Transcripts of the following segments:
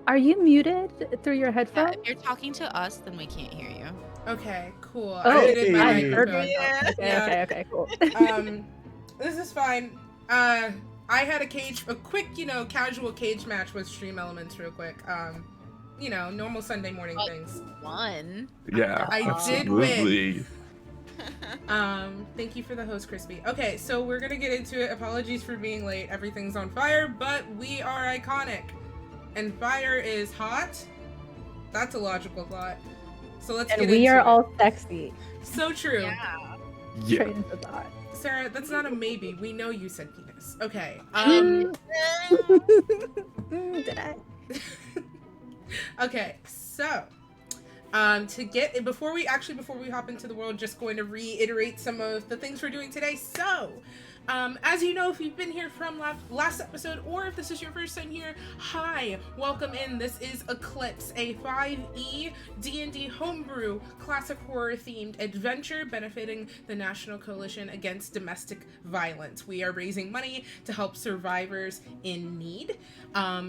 Are you muted through your Yeah, headphones? if you're talking to us, then we can't hear you. Okay, cool. Oh, I muted my Hey. microphone. Yeah. Okay, cool. This is fine. I had a quick, casual cage match with Stream Elements real quick. Normal Sunday morning things. One. Yeah, I did absolutely. Thank you for the host, Crispy. Okay, so we're gonna get into it. Apologies for being late. Everything's on fire, but we are iconic. And fire is hot. That's a logical thought. So let's get into it. And we are all sexy. So true. Yeah. Yeah. Straight into the heart. Sarah, that's not a maybe. We know you said penis. Okay. Did I? Okay, so before we hop into the world, just going to reiterate some of the things we're doing today. So as you know, if you've been here from last episode, or if this is your first time here, hi, welcome in. This is Eclipse, a 5e D&D homebrew classic horror themed adventure benefiting the National Coalition Against Domestic Violence. We are raising money to help survivors in need.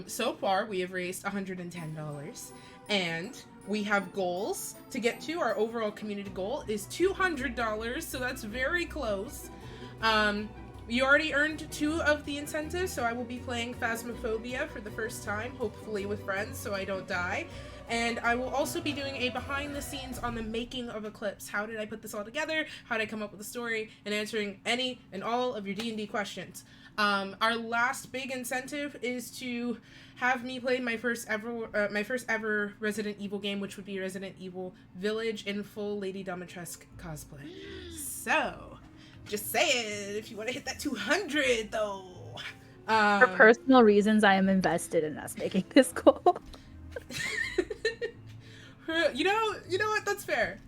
So far, we have raised $110, and we have goals to get to. Our overall community goal is $200, so that's very close. You already earned 2 of the incentives, so I will be playing Phasmophobia for the first time, hopefully with friends, so I don't die. And I will also be doing a behind the scenes on the making of Eclipse. How did I put this all together? How did I come up with the story? And answering any and all of your D&D questions. Our last big incentive is to have me play my first ever Resident Evil game, which would be Resident Evil Village in full Lady Domitresque cosplay. So, just saying, if you want to hit that 200 though. For personal reasons, I am invested in us making this goal. You know what? That's fair.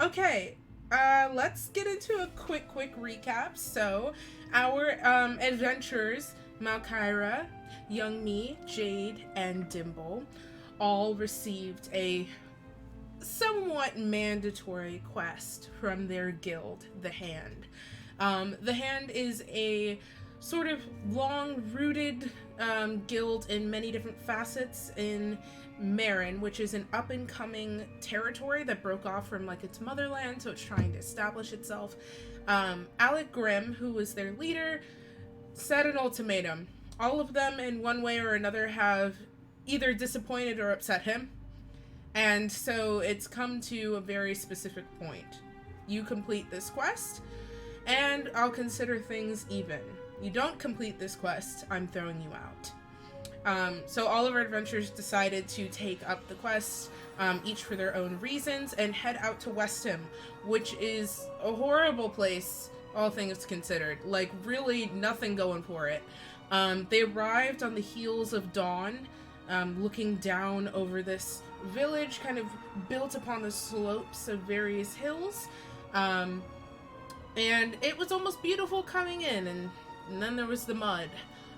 Okay. Let's get into a quick recap. So, our adventurers, Malcyra, Young Me, Jade, and Dimble, all received a somewhat mandatory quest from their guild, the Hand. The Hand is a sort of long-rooted guild in many different facets in Marin, which is an up-and-coming territory that broke off from its motherland, so it's trying to establish itself. Alec Grimm, who was their leader, set an ultimatum. All of them, in one way or another, have either disappointed or upset him. And so it's come to a very specific point. You complete this quest, and I'll consider things even. You don't complete this quest, I'm throwing you out. So all of our adventurers decided to take up the quest, each for their own reasons, and head out to Westham, which is a horrible place, all things considered. Really nothing going for it. They arrived on the heels of dawn, looking down over this village kind of built upon the slopes of various hills. And it was almost beautiful coming in, and then there was the mud.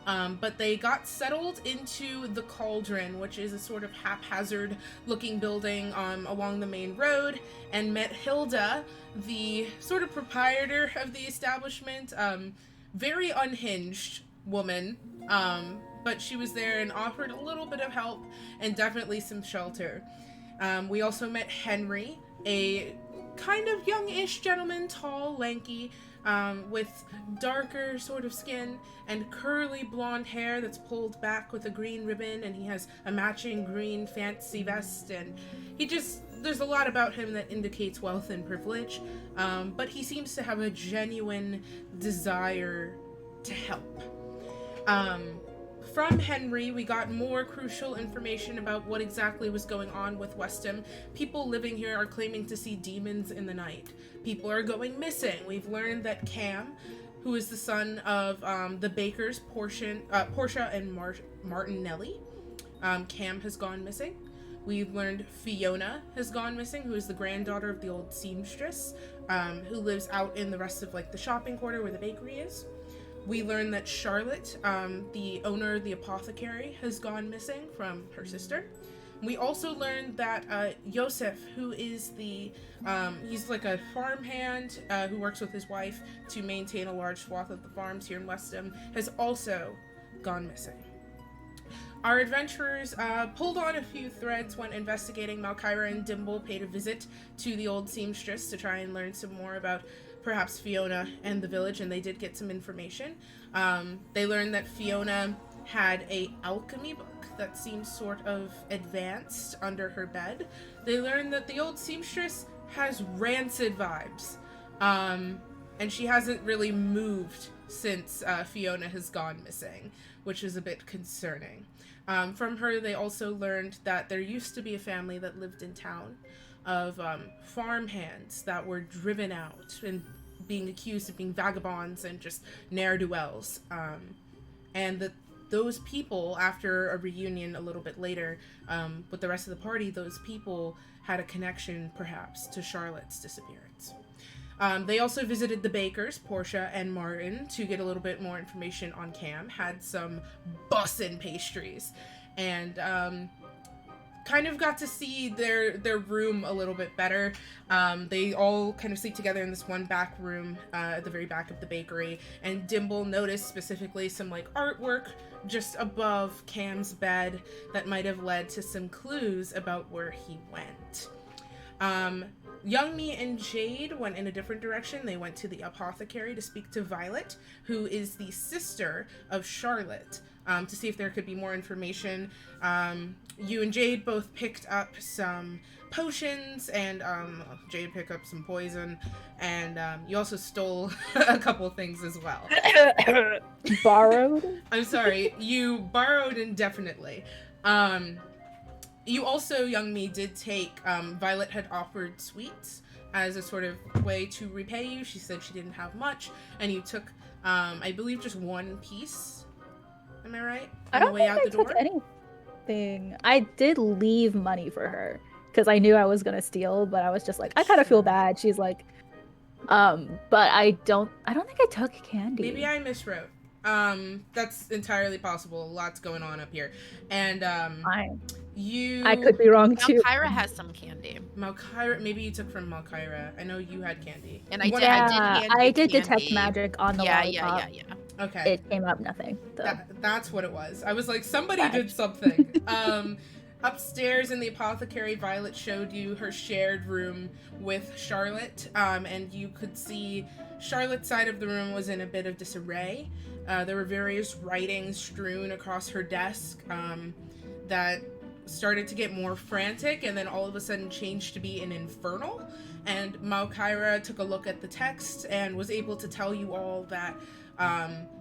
But they got settled into the Cauldron, which is a sort of haphazard looking building along the main road, and met Hilda, the sort of proprietor of the establishment. Very unhinged woman, but she was there and offered a little bit of help and definitely some shelter. We also met Henry, a kind of youngish gentleman, tall, lanky, with darker sort of skin and curly blonde hair that's pulled back with a green ribbon, and he has a matching green fancy vest, and there's a lot about him that indicates wealth and privilege, but he seems to have a genuine desire to help. From Henry, we got more crucial information about what exactly was going on with Westham. People living here are claiming to see demons in the night. People are going missing. We've learned that Cam, who is the son of the bakers, Portia and Martinelli, Cam has gone missing. We've learned Fiona has gone missing, who is the granddaughter of the old seamstress, who lives out in the rest of the shopping quarter where the bakery is. We learned that Charlotte, the owner of the apothecary, has gone missing from her sister. We also learned that Yosef, who is he's like a farmhand who works with his wife to maintain a large swath of the farms here in Westham, has also gone missing. Our adventurers pulled on a few threads when investigating. Malcyra and Dimble paid a visit to the old seamstress to try and learn some more about perhaps Fiona and the village, and they did get some information. They learned that Fiona had a alchemy book that seems sort of advanced under her bed. They learned that the old seamstress has rancid vibes, and she hasn't really moved since Fiona has gone missing, which is a bit concerning. From her, they also learned that there used to be a family that lived in town of farmhands that were driven out and being accused of being vagabonds and just ne'er-do-wells. And that those people, after a reunion a little bit later with the rest of the party, those people had a connection, perhaps, to Charlotte's disappearance. They also visited the bakers, Portia and Martin, to get a little bit more information on Cam, had some bussin' pastries, and kind of got to see their room a little bit better. They all kind of sleep together in this one back room at the very back of the bakery, and Dimble noticed specifically some like artwork just above Cam's bed that might have led to some clues about where he went. Young Me and Jade went in a different direction. They went to the apothecary to speak to Violet, who is the sister of Charlotte, to see if there could be more information. You and Jade both picked up some potions, and Jade picked up some poison, and you also stole a couple things as well. Borrowed? I'm sorry, you borrowed indefinitely. You also, Young Me, did take, Violet had offered sweets as a sort of way to repay you. She said she didn't have much, and you took, I believe, just one piece. Am I right? I don't think I took anything. I did leave money for her, because I knew I was going to steal, but I was just like, I kind of feel bad. She's like, but I don't think I took candy. Maybe I miswrote. That's entirely possible. Lots going on up here. And, I could be wrong too. Malcyra has some candy. Malcyra, maybe you took from Malcyra. I know you had candy. And I did detect magic on the lollipop. Yeah. Okay. It came up nothing. That's what it was. I was like, somebody did something. Upstairs in the apothecary, Violet showed you her shared room with Charlotte, and you could see Charlotte's side of the room was in a bit of disarray. There were various writings strewn across her desk that started to get more frantic, and then all of a sudden changed to be an infernal. And Malcyra took a look at the text and was able to tell you all that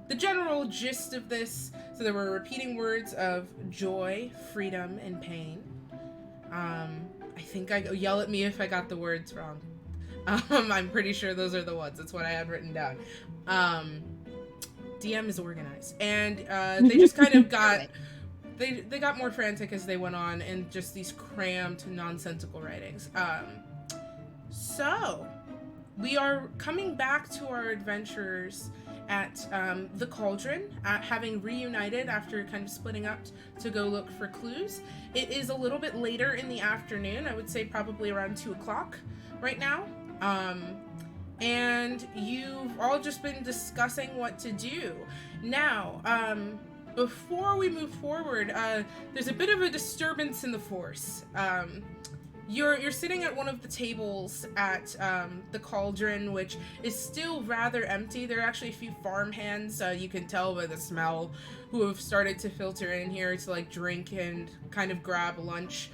the general gist of this. So there were repeating words of joy, freedom, and pain. I think yell at me if I got the words wrong. I'm pretty sure those are the ones. That's what I had written down. DM is organized, and they just kind of got they got more frantic as they went on, and just these crammed, nonsensical writings. So we are coming back to our adventurers at the Cauldron, having reunited after kind of splitting up to go look for clues. It is a little bit later in the afternoon. I would say probably around 2 o'clock right now. And you've all just been discussing what to do. Now, before we move forward, there's a bit of a disturbance in the force. You're sitting at one of the tables at the Cauldron, which is still rather empty. There are actually a few farmhands, you can tell by the smell, who have started to filter in here to like drink and kind of grab lunch.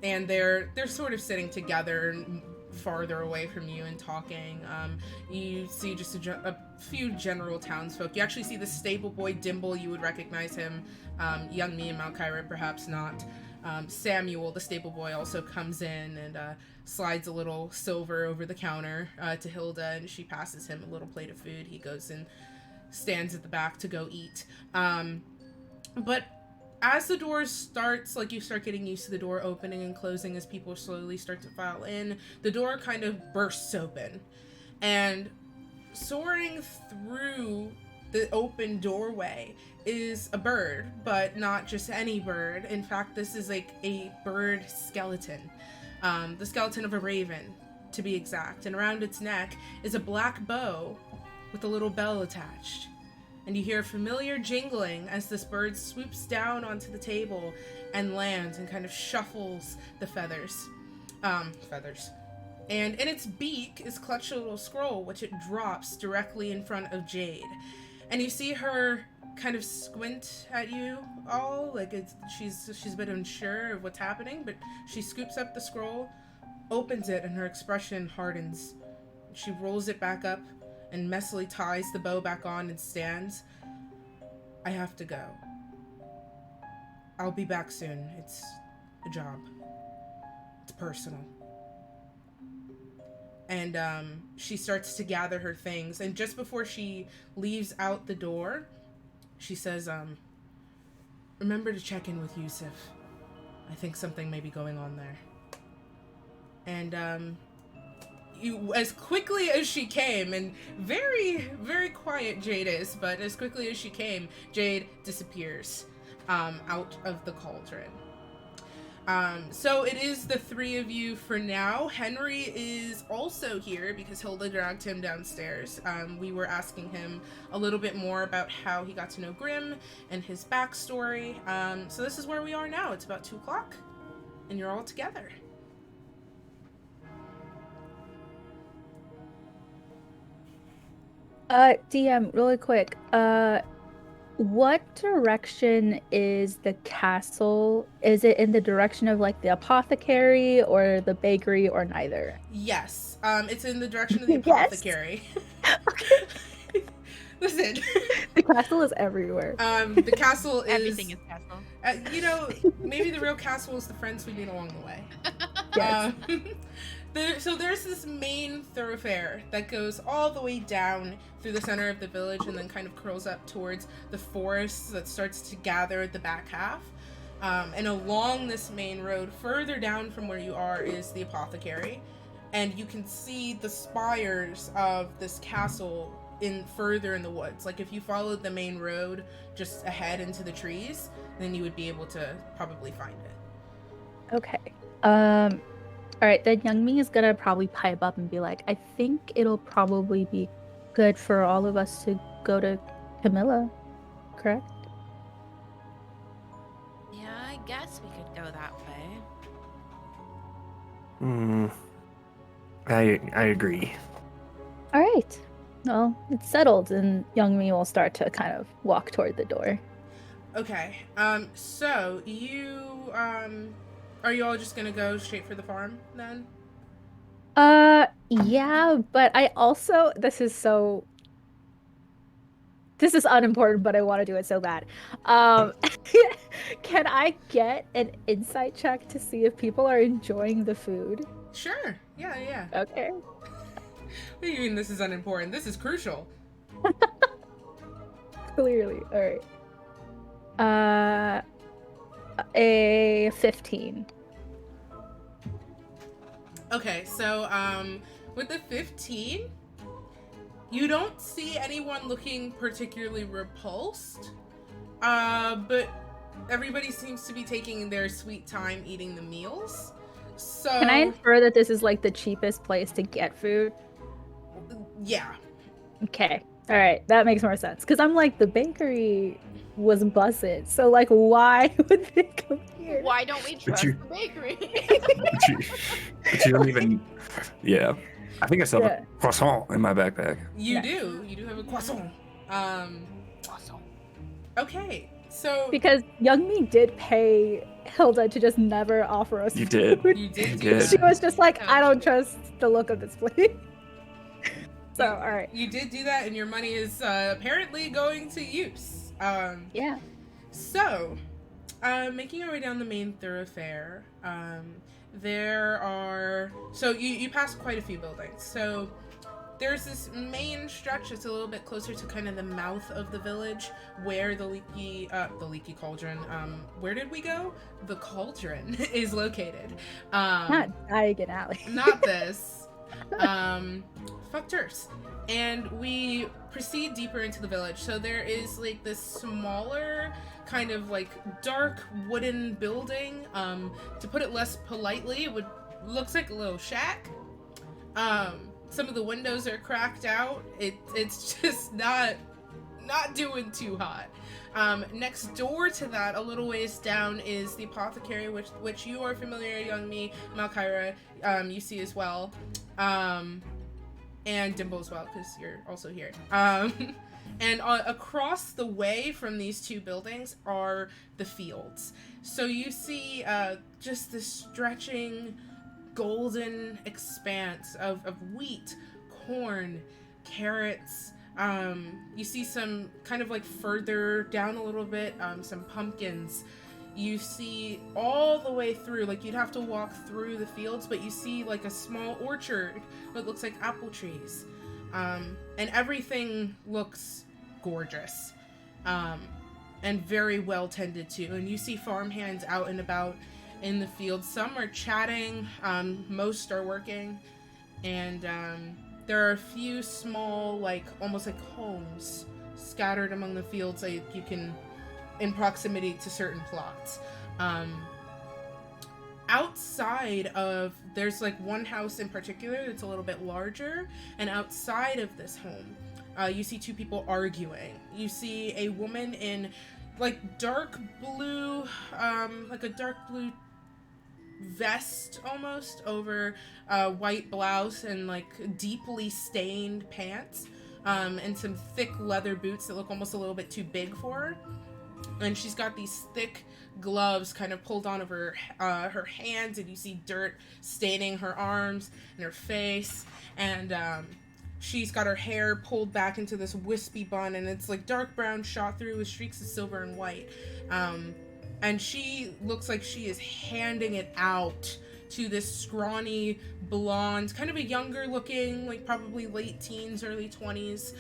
And they're sort of sitting together farther away from you and talking. You see just a few general townsfolk. You actually see the stable boy Dimble. You would recognize him. Young Me and Malcyra perhaps not. Samuel, the stable boy, also comes in and slides a little silver over the counter to Hilda, and she passes him a little plate of food. He goes and stands at the back to go eat. But as the door starts, like you start getting used to the door opening and closing as people slowly start to file in, the door kind of bursts open. And soaring through the open doorway is a bird, but not just any bird. In fact, this is like a bird skeleton. The skeleton of a raven, to be exact. And around its neck is a black bow with a little bell attached. And you hear a familiar jingling as this bird swoops down onto the table and lands and kind of shuffles the feathers. And in its beak is clutched a little scroll, which it drops directly in front of Jade. And you see her kind of squint at you all, like she's a bit unsure of what's happening, but she scoops up the scroll, opens it, and her expression hardens. She rolls it back up and messily ties the bow back on and stands. I have to go. I'll be back soon. It's a job. It's personal. And she starts to gather her things, and just before she leaves out the door, she says, remember to check in with Yusuf. I think something may be going on there. And you, as quickly as she came, and very, very quiet Jade is, but as quickly as she came, Jade disappears out of the cauldron. So it is the three of you for now. Henry is also here because Hilda dragged him downstairs. We were asking him a little bit more about how he got to know Grimm and his backstory. So this is where we are now. It's about 2 o'clock, and you're all together. DM, really quick. What direction is the castle? Is it in the direction of like the apothecary or the bakery or neither? Yes. It's in the direction of the apothecary. Okay. Listen. The castle is everywhere. The castle is... Everything is castle. You know, maybe the real castle is the friends we meet along the way. Yes. So there's this main thoroughfare that goes all the way down through the center of the village and then kind of curls up towards the forest that starts to gather at the back half. And along this main road, further down from where you are, is the apothecary. And you can see the spires of this castle further in the woods. Like if you followed the main road just ahead into the trees, then you would be able to probably find it. Okay. All right, then Youngmi is gonna probably pipe up and be like, I think it'll probably be good for all of us to go to Camilla, correct? Yeah, I guess we could go that way. I agree. All right. Well, it's settled, and Youngmi will start to kind of walk toward the door. Okay. So you are you all just gonna go straight for the farm then? Yeah, but I also this is unimportant, but I want to do it so bad. Can I get an insight check to see if people are enjoying the food? Sure. Yeah. Okay. What do you mean this is unimportant? This is crucial. Clearly. All right. A 15. Okay, so with the 15, you don't see anyone looking particularly repulsed, but everybody seems to be taking their sweet time eating the meals. So Can I infer that this is like the cheapest place to get food? Yeah. Okay. All right, that makes more sense. Because I'm like, the bakery was busted, so like, why would they come here? Why don't we trust the bakery? but you don't even... Yeah. I think I still have a croissant in my backpack. You do have a croissant. Awesome. Okay, so... Because Youngmi did pay Hilda to just never offer us You food. did. You did. She was just like, Oh, I don't trust the look of this place. So, all right. You did do that, and your money is apparently going to use. Yeah. So, making our way down the main thoroughfare, there are... So, you pass quite a few buildings. So, there's this main stretch that's a little bit closer to kind of the mouth of the village, where the leaky cauldron, where did we go? The cauldron is located. Not Diagon Alley. Not this. Fuck turfs. And we proceed deeper into the village. So there is like this smaller kind of like dark wooden building. To put it less politely, it looks like a little shack. Some of the windows are cracked out. It's just not doing too hot. Next door to that, a little ways down, is the apothecary, which you are familiar, young me, Malcyra, you see as well. And Dimble as well, because you're also here. And across the way from these two buildings are the fields. So you see just this stretching golden expanse of wheat, corn, carrots. You see some kind of like further down a little bit, some pumpkins. You see all the way through, like you'd have to walk through the fields, but you see like a small orchard that looks like apple trees. And everything looks gorgeous. And very well tended to. And you see farmhands out and about in the fields. Some are chatting, most are working. And there are a few small, like, almost like homes scattered among the fields that you can, in proximity to certain plots. Outside of, there's like one house in particular that's a little bit larger, and outside of this home, you see two people arguing. You see a woman in like dark blue, like a dark blue vest almost over a white blouse and like deeply stained pants, and some thick leather boots that look almost a little bit too big for her. And she's got these thick gloves kind of pulled on over her hands, and you see dirt staining her arms and her face. And she's got her hair pulled back into this wispy bun, and it's like dark brown shot through with streaks of silver and white. And she looks like she is handing it out to this scrawny, blonde, kind of a younger looking, like probably late teens, early 20s.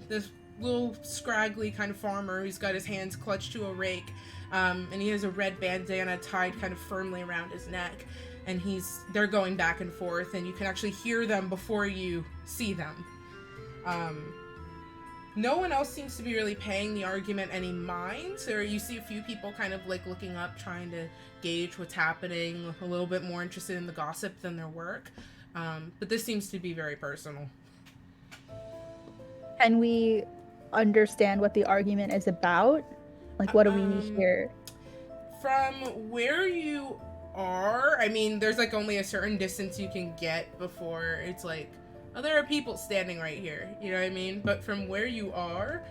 This little scraggly kind of farmer who's got his hands clutched to a rake, and he has a red bandana tied kind of firmly around his neck, and they're going back and forth, and you can actually hear them before you see them. No one else seems to be really paying the argument any mind, or you see a few people kind of like looking up, trying to gauge what's happening, a little bit more interested in the gossip than their work. But this seems to be very personal. Can we understand what the argument is about? Like, what do we hear? From where you are, I mean, there's like only a certain distance you can get before it's like, oh, there are people standing right here, you know what I mean? But from where you are,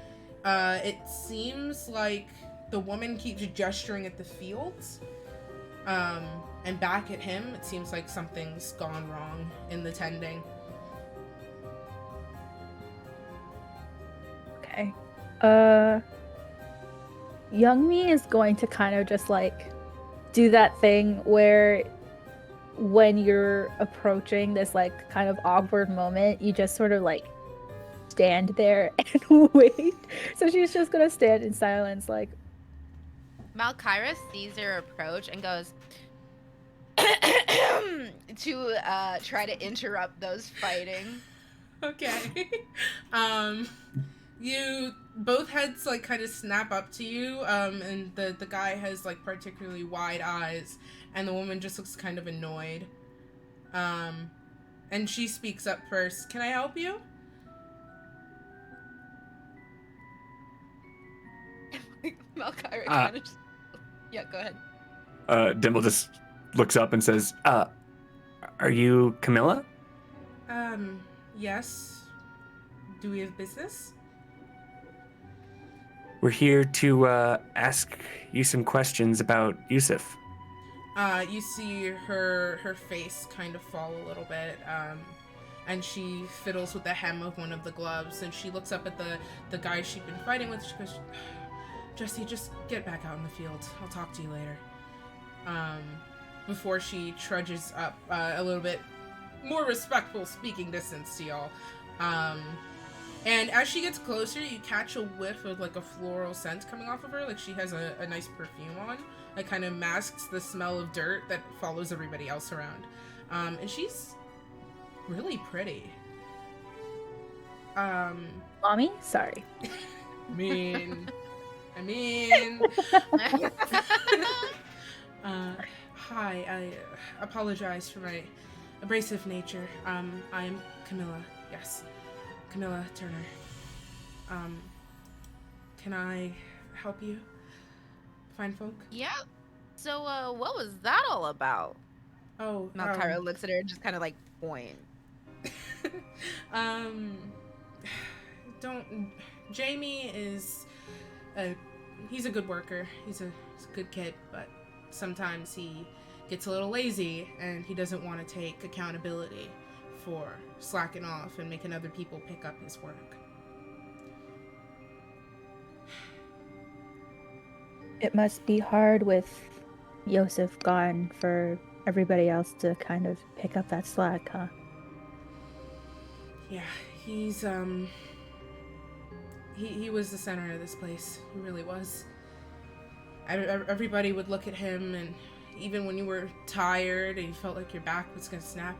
it seems like the woman keeps gesturing at the fields, and back at him. It seems like something's gone wrong in the tending. Okay. Young me is going to kind of just like do that thing where when you're approaching this like kind of awkward moment, you just sort of like stand there and wait. So she's just gonna stand in silence, like. Malcyra sees her approach and goes to try to interrupt those fighting. Okay. You both heads like kind of snap up to you, and the guy has like particularly wide eyes, and the woman just looks kind of annoyed. And she speaks up first. Can I help you? Malcyra kind of just... Yeah, go ahead. Dimble just looks up and says, are you Camilla? Yes. Do we have business? We're here to ask you some questions about Yusuf. You see her face kind of fall a little bit, and she fiddles with the hem of one of the gloves, and she looks up at the guy she'd been fighting with. She goes, Jesse, just get back out in the field. I'll talk to you later. Before she trudges up a little bit more respectful speaking distance to y'all. And as she gets closer, you catch a whiff of like a floral scent coming off of her. Like she has a nice perfume on. That kind of masks the smell of dirt that follows everybody else around. And she's really pretty. Mommy? Sorry. I mean, hi, I apologize for my abrasive nature. I am Camilla. Yes, Camilla Turner. Can I help you, fine folk? Yeah. So, what was that all about? Oh, Malcyra looks at her and just kind of like point. um, don't. Jamie is he's a good worker. He's a good kid, but sometimes he gets a little lazy and he doesn't want to take accountability for slacking off and making other people pick up his work. It must be hard with Yosef gone for everybody else to kind of pick up that slack, huh? Yeah, he's he was the center of this place. He really was. Everybody would look at him, and even when you were tired and you felt like your back was gonna snap,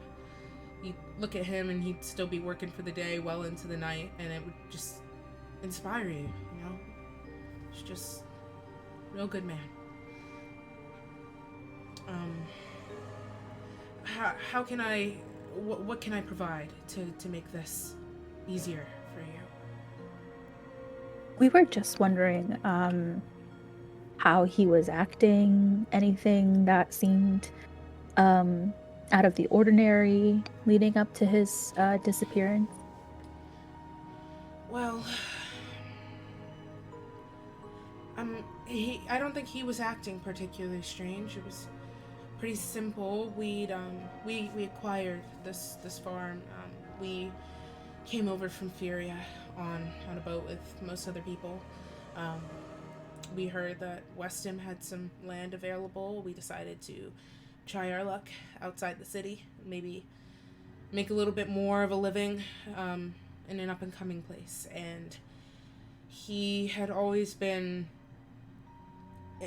you'd look at him and he'd still be working for the day well into the night, and it would just inspire you, you know? It's just a real good man. How can I, what can I provide to make this easier for you? We were just wondering how he was acting, anything that seemed out of the ordinary leading up to his disappearance. Well, I don't think he was acting particularly strange. It was pretty simple. We acquired this farm. We came over from Furia on a boat with most other people. We heard that Westham had some land available. We decided to try our luck outside the city, maybe make a little bit more of a living in an up and coming place. And he had always been.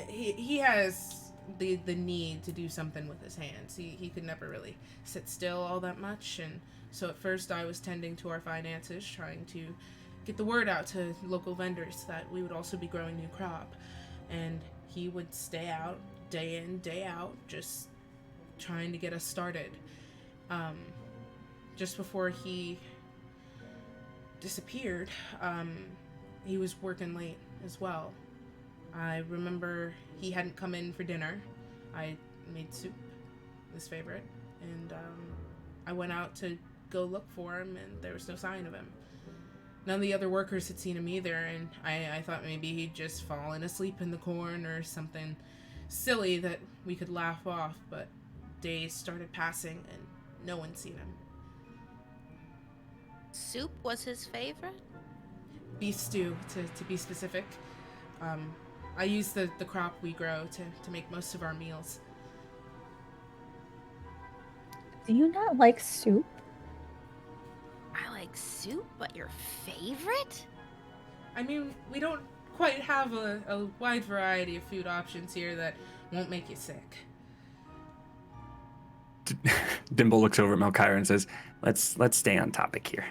He has the need to do something with his hands. He could never really sit still all that much, and so at first I was tending to our finances, trying to get the word out to local vendors that we would also be growing new crop, and he would stay out day in, day out, just trying to get us started. Just before he disappeared, he was working late as well. I remember he hadn't come in for dinner. I made soup, his favorite, and I went out to go look for him, and there was no sign of him. None of the other workers had seen him either, and I thought maybe he'd just fallen asleep in the corn or something silly that we could laugh off, but days started passing and no one seen him. Soup was his favorite? Beef stew, to be specific. I use the crop we grow to make most of our meals. Do you not like soup? I like soup, but your favorite? I mean, we don't quite have a wide variety of food options here that won't make you sick. Dimble looks over at Malcyra and says, "Let's stay on topic here."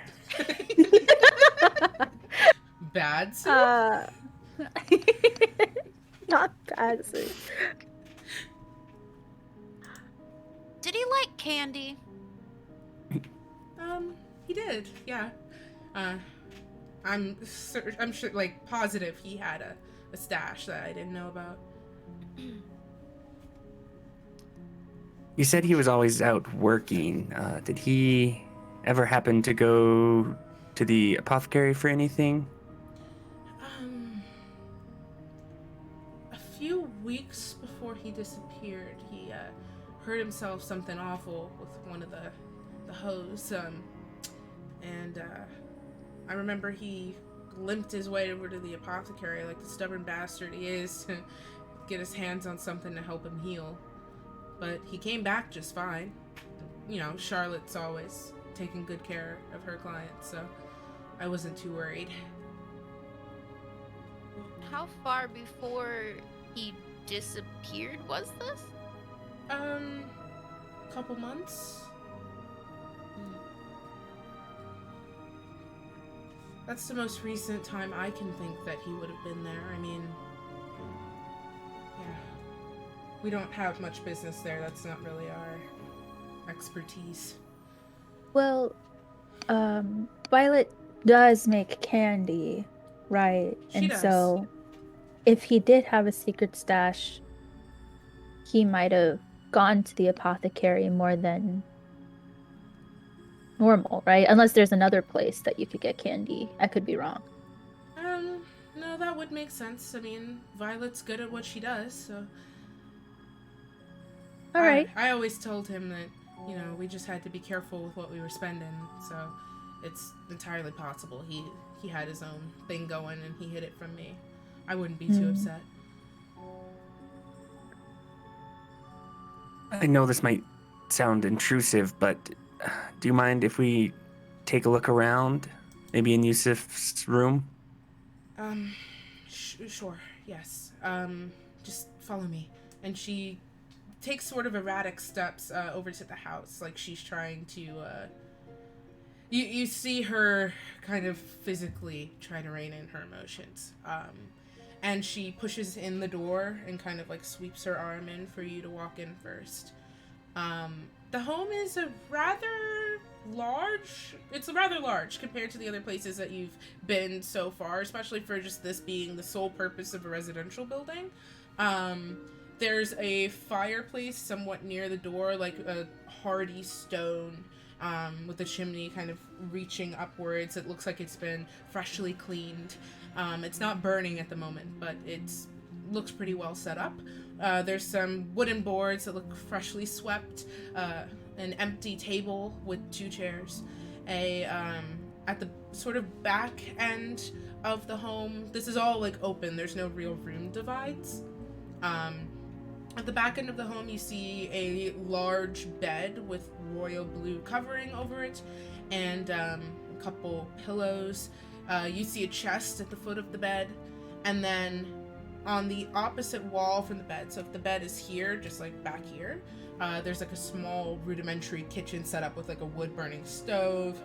Bad soup? Not bad soup. Did he like candy? He did, yeah. I'm sure, like, positive he had a stash that I didn't know about. You said he was always out working. Did he ever happen to go to the apothecary for anything? A few weeks before he disappeared, he hurt himself something awful with one of the hose. And I remember he limped his way over to the apothecary like the stubborn bastard he is to get his hands on something to help him heal. But he came back just fine. You know, Charlotte's always taking good care of her clients, so I wasn't too worried. How far before he disappeared was this? Couple months. That's the most recent time I can think that he would have been there. I mean, yeah. We don't have much business there. That's not really our expertise. Well, Violet does make candy, right? She And does. so if he did have a secret stash, he might have gone to the apothecary more than normal, right? Unless there's another place that you could get candy. I could be wrong. No, that would make sense. I mean, Violet's good at what she does, so. All right. I always told him that, you know, we just had to be careful with what we were spending, so it's entirely possible he had his own thing going and he hid it from me. I wouldn't be too upset. I know this might sound intrusive, but do you mind if we take a look around? Maybe in Yusuf's room? Sure, yes. Just follow me. And she takes sort of erratic steps over to the house, like she's trying to, you see her kind of physically try to rein in her emotions. And she pushes in the door and kind of like sweeps her arm in for you to walk in first. The home is rather large compared to the other places that you've been so far, especially for just this being the sole purpose of a residential building. There's a fireplace somewhat near the door, like a hardy stone, with the chimney kind of reaching upwards. It looks like it's been freshly cleaned. It's not burning at the moment, but it's looks pretty well set up. There's some wooden boards that look freshly swept, an empty table with 2 chairs, at the sort of back end of the home, this is all like open, there's no real room divides. At the back end of the home, you see a large bed with royal blue covering over it, and a couple pillows. You see a chest at the foot of the bed, and then on the opposite wall from the bed, so if the bed is here, just like back here, there's like a small rudimentary kitchen set up with like a wood-burning stove,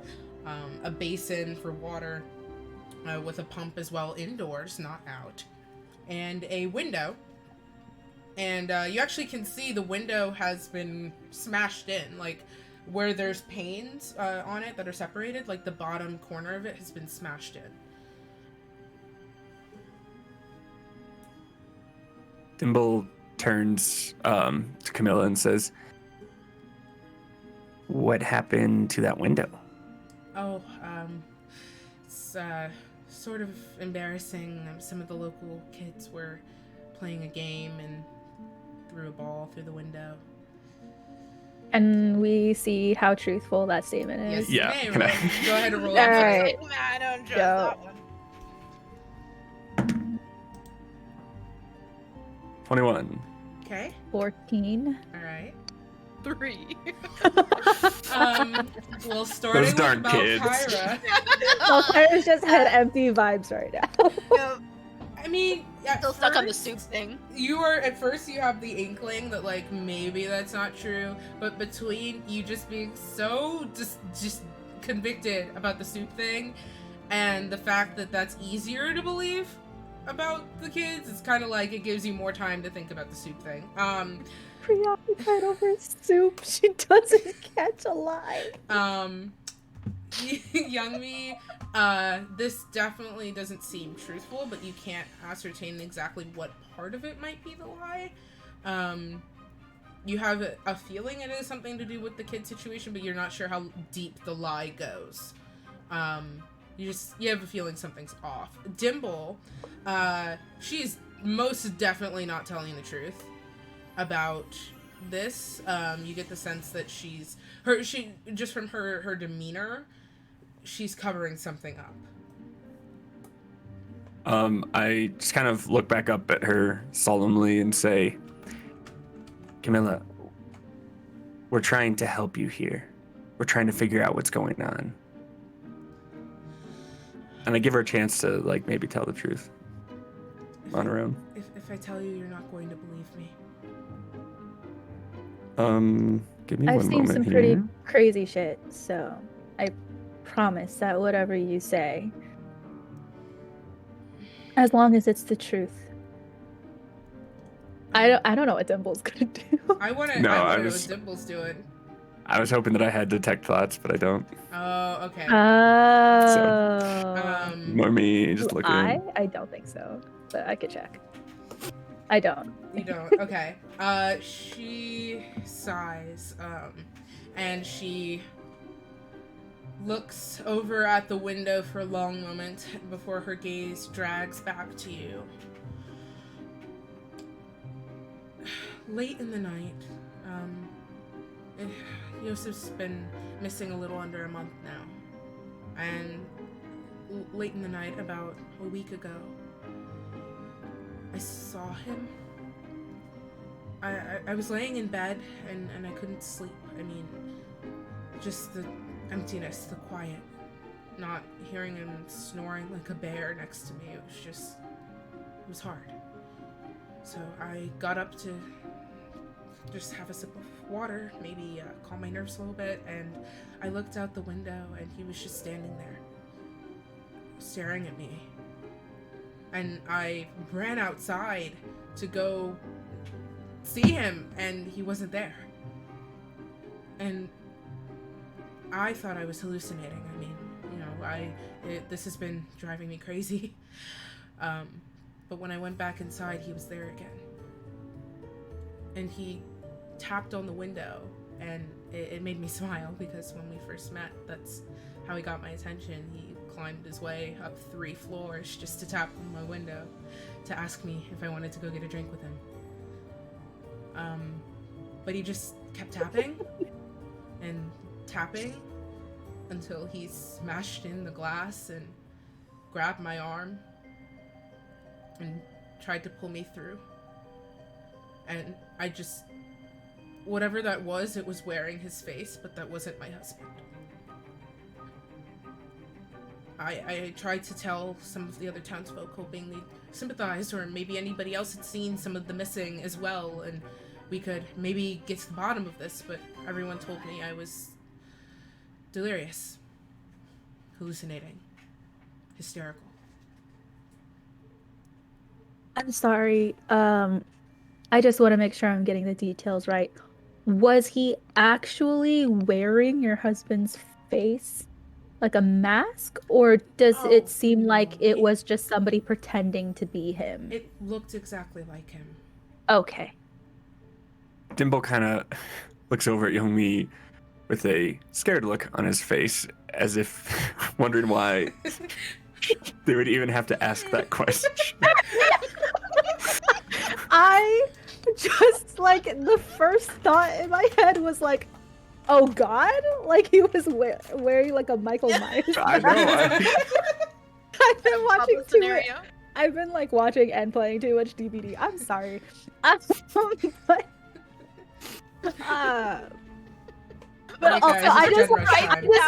a basin for water, with a pump as well indoors, not out, and a window. And you actually can see the window has been smashed in, like where there's panes on it that are separated, like the bottom corner of it has been smashed in. Dimble turns to Camilla and says, "What happened to that window?" Oh, it's sort of embarrassing. Some of the local kids were playing a game and threw a ball through the window. And we see how truthful that statement is. Yeah. Hey, Can go I- ahead and roll All that. right. Nah, I don't trust Go. that one. 21. Okay. 14. All right. 3. Well, starting Those darn with kids. Malcyra. Well, Claire's just had empty vibes right now. Yep. I mean, Still stuck on the soup thing. You are at first you have the inkling that like maybe that's not true, but between you just being so just convicted about the soup thing and the fact that that's easier to believe about the kids, it's kind of like it gives you more time to think about the soup thing. Preoccupied over soup. She doesn't catch a lie. Young me, this definitely doesn't seem truthful, but you can't ascertain exactly what part of it might be the lie. You have a feeling it is something to do with the kid situation, but you're not sure how deep the lie goes. You have a feeling something's off. Dimble, she's most definitely not telling the truth about this. You get the sense that she just from her demeanor, she's covering something up. I just kind of look back up at her solemnly and say, "Camilla, we're trying to help you here. We're trying to figure out what's going on." And I give her a chance to like maybe tell the truth on her own. If I tell you, you're not going to believe me. Give me I've one seen moment some here. pretty crazy shit, so I promise that whatever you say, As long as it's the truth. I don't know what Dimble's gonna do. I want to No, know I what was- Dimble's doing. I was hoping that I had detect thoughts, but I don't. Oh, okay. Oh. More me just Do looking. I don't think so, but I could check. I don't. You don't. Okay. She sighs, and she looks over at the window for a long moment before her gaze drags back to you. Late in the night, Yosef's been missing a little under a month now. And late in the night, about a week ago, I saw him. I was laying in bed and I couldn't sleep. I mean, just the emptiness, the quiet. Not hearing him snoring like a bear next to me. It was hard. So I got up to just have a sip of water, maybe calm my nerves a little bit, and I looked out the window and he was just standing there, staring at me. And I ran outside to go see him, and he wasn't there. And I thought I was hallucinating. I mean, this has been driving me crazy. But when I went back inside, he was there again. And he tapped on the window, and it made me smile, because when we first met, that's how he got my attention. He climbed his way up 3 floors just to tap on my window to ask me if I wanted to go get a drink with him. But he just kept tapping and tapping until he smashed in the glass and grabbed my arm and tried to pull me through. And I just, whatever that was, it was wearing his face, but that wasn't my husband. I tried to tell some of the other townsfolk, hoping they sympathized, or maybe anybody else had seen some of the missing as well, and we could maybe get to the bottom of this, but everyone told me I was delirious, hallucinating, hysterical. I'm sorry. I just want to make sure I'm getting the details right. Was he actually wearing your husband's face? Like a mask? Or does it seem like it was just somebody pretending to be him? It looked exactly like him. Okay. Dimble kind of looks over at Youngmi with a scared look on his face, as if wondering why they would even have to ask that question. I just, like, the first thought in my head was like, oh god? Like he was wearing like a Michael Myers I know. I've been watching Bubble scenario. I've been like watching and playing too much DBD. I'm sorry. But Okay, also, this is I a just generous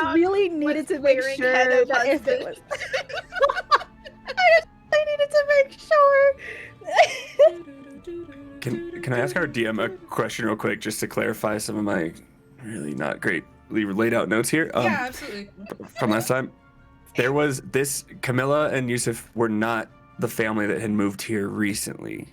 time. really needed to make wearing sure head of that if it was. husband. I needed to make sure. Can I ask our DM a question real quick, just to clarify some of my really not great laid out notes here? Yeah, absolutely. From last time, there was this Camilla and Yusuf were not the family that had moved here recently,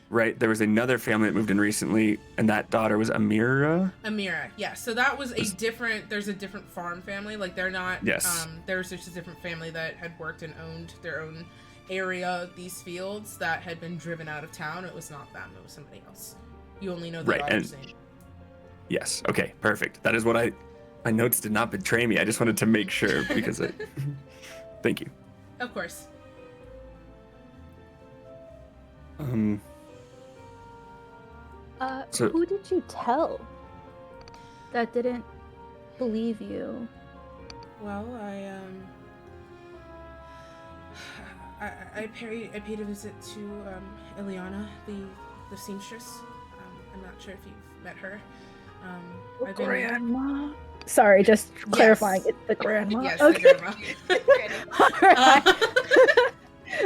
right? There was another family that moved in recently, and that daughter was Amira. Amira, yeah. So that was a different. There's a different farm family. Like they're not. Yes. There's just a different family that had worked and owned their own area, these fields that had been driven out of town. It was not them. It was somebody else. You only know the Right, daughter's and- name. Yes. Okay. Perfect. That is what my notes did not betray me. I just wanted to make sure because it. Thank you. Of course. So- Who did you tell that didn't believe you? Well, I paid a visit to Ileana, the seamstress. I'm not sure if you've met her. I've been- Grandma. Sorry, just clarifying. It's the grandma. Yes, Okay. the grandma.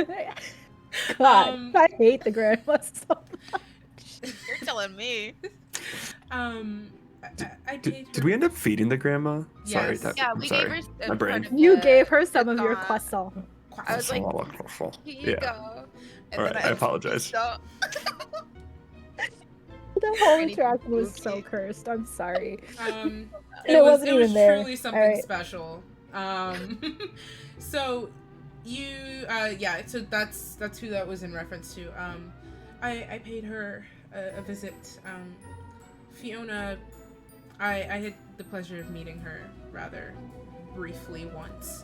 Alright. God, I hate the grandma so much. You're telling me. I paid her. Did we end up feeding the grandma? Sorry. Yes. Yeah, I'm we sorry. gave her My brain. part of You the gave her some of your croissant. croissant. I was like, here you Yeah. go. And All then right, I apologize. The whole Anything interaction was so spooky? cursed. I'm sorry. Um, And it wasn't it was even there. truly something Alright. special. So you, yeah, so that's who that was in reference to. I paid her a visit. Fiona, I had the pleasure of meeting her rather briefly once,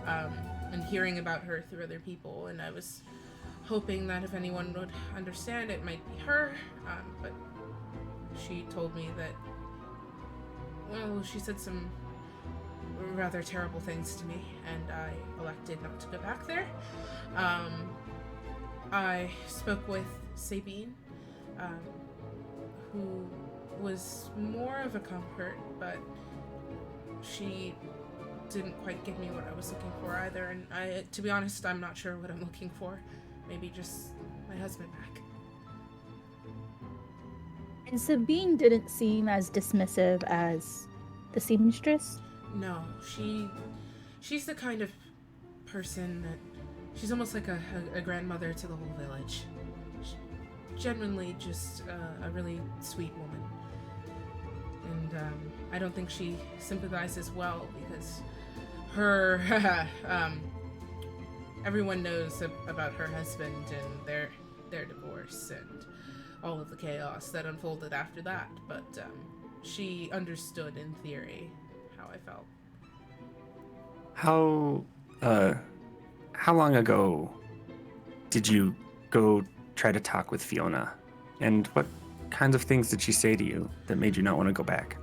and hearing about her through other people, and I was hoping that if anyone would understand, it might be her, but she told me that, well, she said some rather terrible things to me, and I elected not to go back there. I spoke with Sabine, who was more of a comfort, but she didn't quite give me what I was looking for either, and to be honest, I'm not sure what I'm looking for. Maybe just my husband back. And Sabine didn't seem as dismissive as the seamstress. No, she's the kind of person that she's almost like a grandmother to the whole village. Genuinely just a really sweet woman. And I don't think she sympathizes well because her everyone knows about her husband and their divorce and all of the chaos that unfolded after that, but she understood in theory how I felt. How long ago did you go try to talk with Fiona? And what kinds of things did she say to you that made you not want to go back?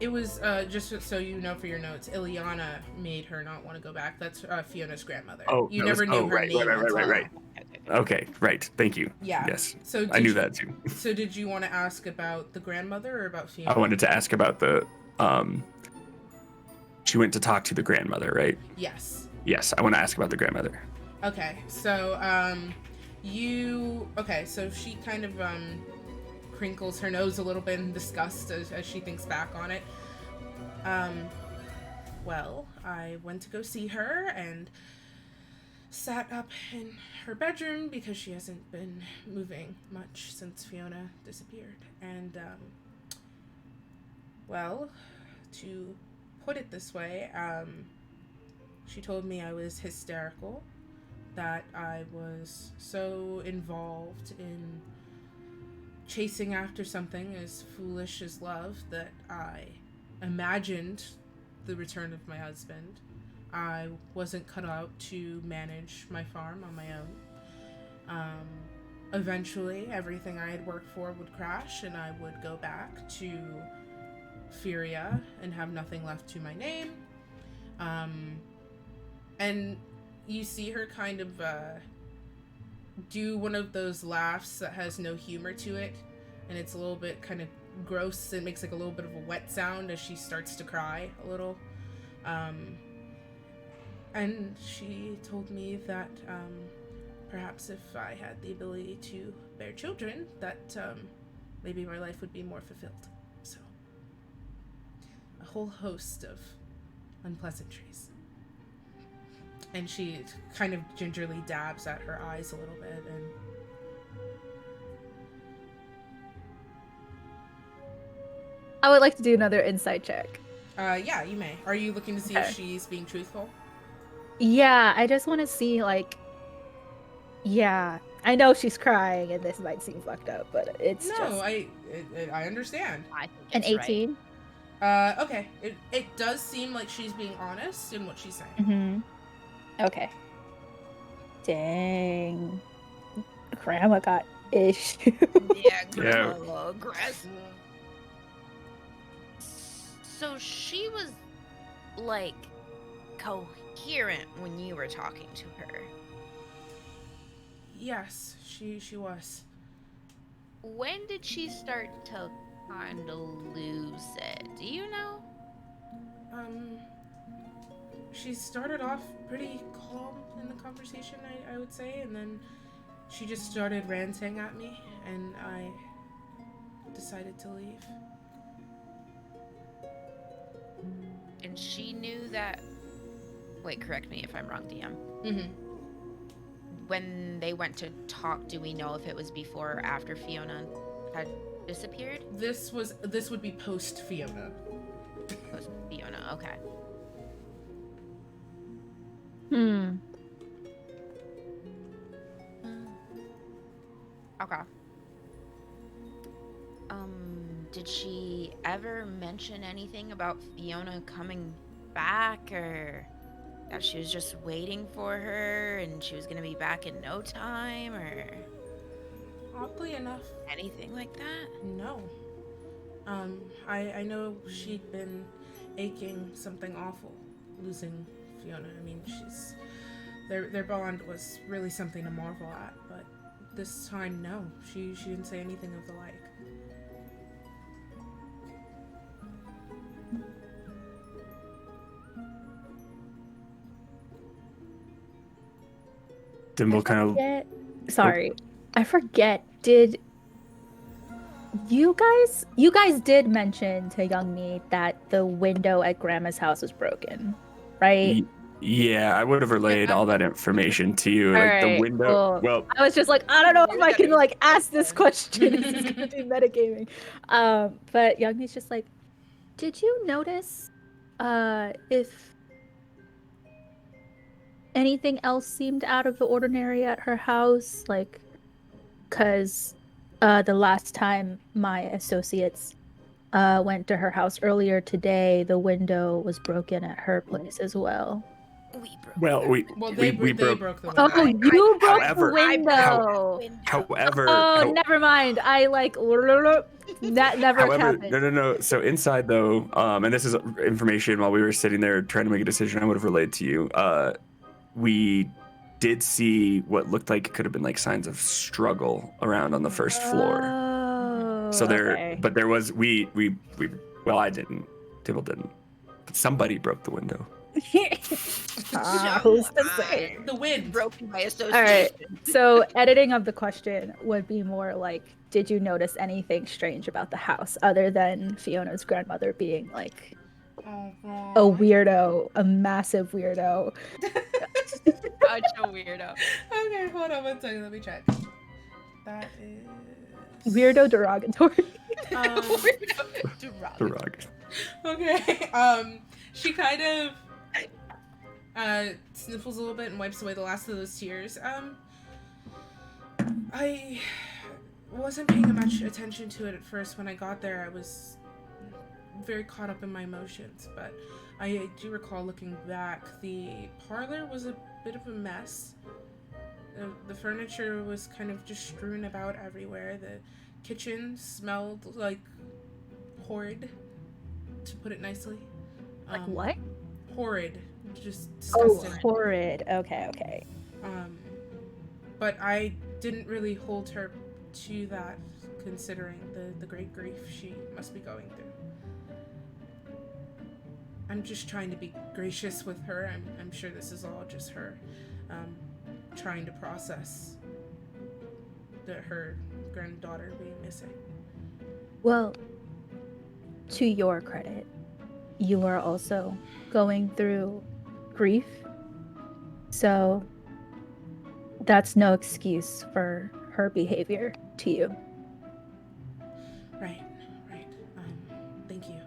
It was, just so you know for your notes, Ileana made her not want to go back. That's Fiona's grandmother. Oh, you never knew her name until... Right. Okay, right. Thank you. Yeah. Yes. So I knew that too. So did you want to ask about the grandmother or about Fiona? I wanted to ask about the, she went to talk to the grandmother, right? Yes. Yes, I want to ask about the grandmother. Okay, so, so she kind of, crinkles her nose a little bit in disgust as she thinks back on it. Well, I went to go see her and sat up in her bedroom because she hasn't been moving much since Fiona disappeared. And, well, to put it this way, she told me I was hysterical, that I was so involved in chasing after something as foolish as love that I imagined the return of my husband. I wasn't cut out to manage my farm on my own. Eventually, everything I had worked for would crash, and I would go back to Furia and have nothing left to my name. And you see her kind of do one of those laughs that has no humor to it, and it's a little bit kind of gross. It makes like a little bit of a wet sound as she starts to cry a little. And she told me that perhaps if I had the ability to bear children, that maybe my life would be more fulfilled. So, a whole host of unpleasantries. And she kind of gingerly dabs at her eyes a little bit, and I would like to do another insight check. yeah, you may. Are you looking to see if she's being truthful? Yeah, I just want to see, like, yeah, I know she's crying and this might seem fucked up, but it's No, just... I understand. I think An it's 18? Right. Okay. It does seem like she's being honest in what she's saying. Mm-hmm. Okay. Dang. Grandma got issues. Yeah, grandma a little aggressive. So she was, like, coherent when you were talking to her. Yes, she was. When did she start to kind of lose it? Do you know? She started off pretty calm in the conversation, I would say, and then she just started ranting at me, and I decided to leave. And she knew that Wait, correct me if I'm wrong, DM. Mm-hmm. When they went to talk, do we know if it was before or after Fiona had disappeared? This would be post Fiona. Post Fiona, okay. Hmm. Okay. Did she ever mention anything about Fiona coming back, or that she was just waiting for her and she was gonna be back in no time, or Oddly enough, anything like that? no. I know she'd been aching something awful, losing Fiona. I mean, their bond was really something to marvel at, but this time, no. She didn't say anything of the like. Dimble kind of. Sorry, I forget. Did you guys did mention to Young Me that the window at Grandma's house was broken, right? Yeah, I would have relayed all that information to you. All Like the right, window. cool. Well, I was just like, I don't know if I can Window. like ask this question. This is gonna be metagaming. But Young Me's just like, did you notice if anything else seemed out of the ordinary at her house? Like, cause the last time my associates went to her house earlier today, the window was broken at her place as well. We broke. well, that we Well, we, we they broke. broke the Oh, window. you broke However- the window. However, Oh, never mind. I like that never however, happened. no. So inside though, and this is information while we were sitting there trying to make a decision, I would have relayed to you. We did see what looked like it could have been like signs of struggle around on the first floor. Oh, So there, okay. but there was we. Well, I didn't. Tibble didn't. But somebody broke the window. Who's to say? The wind. Broken by association. All right. So editing of the question would be more like, did you notice anything strange about the house other than Fiona's grandmother being like a weirdo, a massive weirdo? Such a weirdo. Okay, hold on one second. Let me check. That is Weirdo derogatory. Derogatory. Okay. She kind of sniffles a little bit and wipes away the last of those tears. I wasn't paying much attention to it at first. When I got there, I was very caught up in my emotions, but I do recall looking back. The parlor was a bit of a mess. The furniture was kind of just strewn about everywhere. The kitchen smelled like horrid, to put it nicely. Like what? Horrid. Just Oh, disgusting. horrid. Okay. But I didn't really hold her to that, considering the great grief she must be going through. I'm just trying to be gracious with her. I'm sure this is all just her trying to process her granddaughter being missing. Well, to your credit, you are also going through grief. So that's no excuse for her behavior to you. Right. Thank you.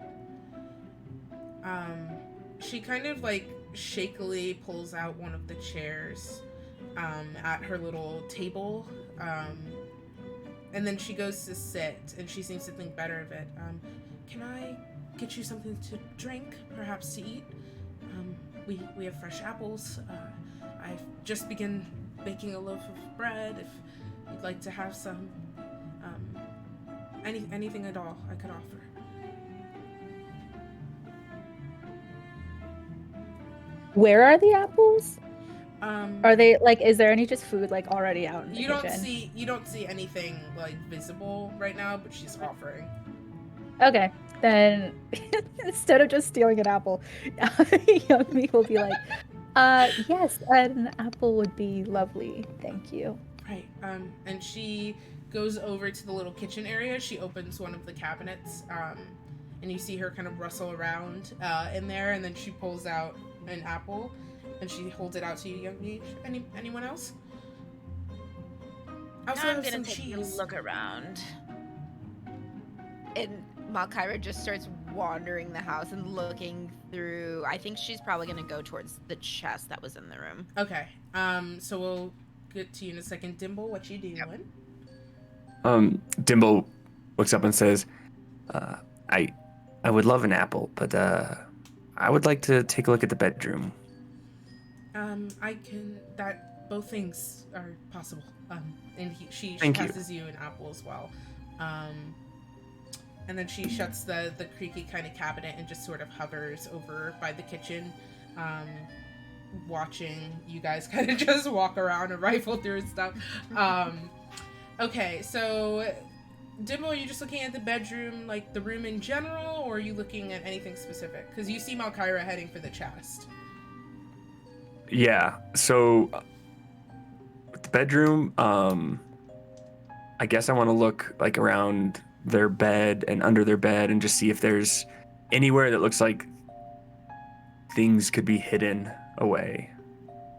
She kind of like shakily pulls out one of the chairs at her little table, and then she goes to sit, and she seems to think better of it. Can I get you something to drink, perhaps to eat? We have fresh apples. I've just begun baking a loaf of bread. If you'd like to have some, anything at all I could offer. Where are the apples? Are they like? Is there any just food like already out in the kitchen? You don't see anything like visible right now, but she's offering. Okay, then instead of just stealing an apple, Young Me will be like, yes, an apple would be lovely, thank you. Right. And she goes over to the little kitchen area. She opens one of the cabinets, and you see her kind of rustle around in there, and then she pulls out an apple, And she holds it out to you, young me. Anyone else? I also I'm have gonna some take a cheese. look around. And Malcyra just starts wandering the house and looking through. I think she's probably gonna go towards the chest that was in the room. Okay. So we'll get to you in a second. Dimble, what you doing? Dimble looks up and says, I would love an apple, but I would like to take a look at the bedroom. I can. Both things are possible. And she Thank you. passes you an apple as well. And then she shuts the creaky kind of cabinet and just sort of hovers over by the kitchen, watching you guys kind of just walk around and rifle through and stuff. Okay, so Dimble, are you just looking at the bedroom, like the room in general, or are you looking at anything specific? Because you see Malcyra heading for the chest. Yeah, so with the bedroom, I guess I want to look like around their bed and under their bed and just see if there's anywhere that looks like things could be hidden away.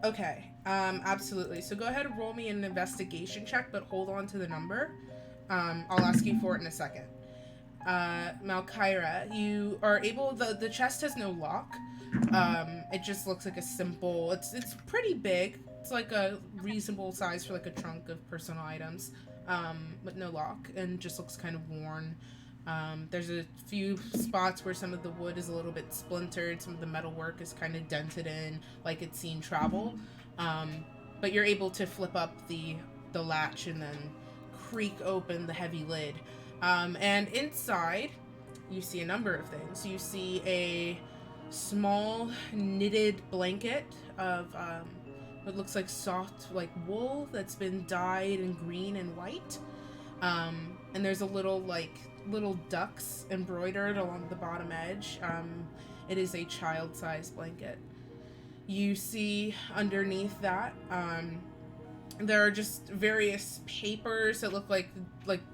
Okay, absolutely. So go ahead and roll me an investigation check, but hold on to the number. I'll ask you for it in a second. Malcyra, you are able, the chest has no lock. It just looks like a simple, it's pretty big. It's like a reasonable size for like a trunk of personal items, with no lock, and just looks kind of worn. There's a few spots where some of the wood is a little bit splintered, some of the metalwork is kind of dented in, like it's seen travel. But you're able to flip up the latch and then creak open the heavy lid. And inside, you see a number of things. You see a small knitted blanket of what looks like soft, like wool that's been dyed in green and white. And there's a little ducks embroidered along the bottom edge. It is a child-sized blanket. You see underneath that, there are just various papers that look like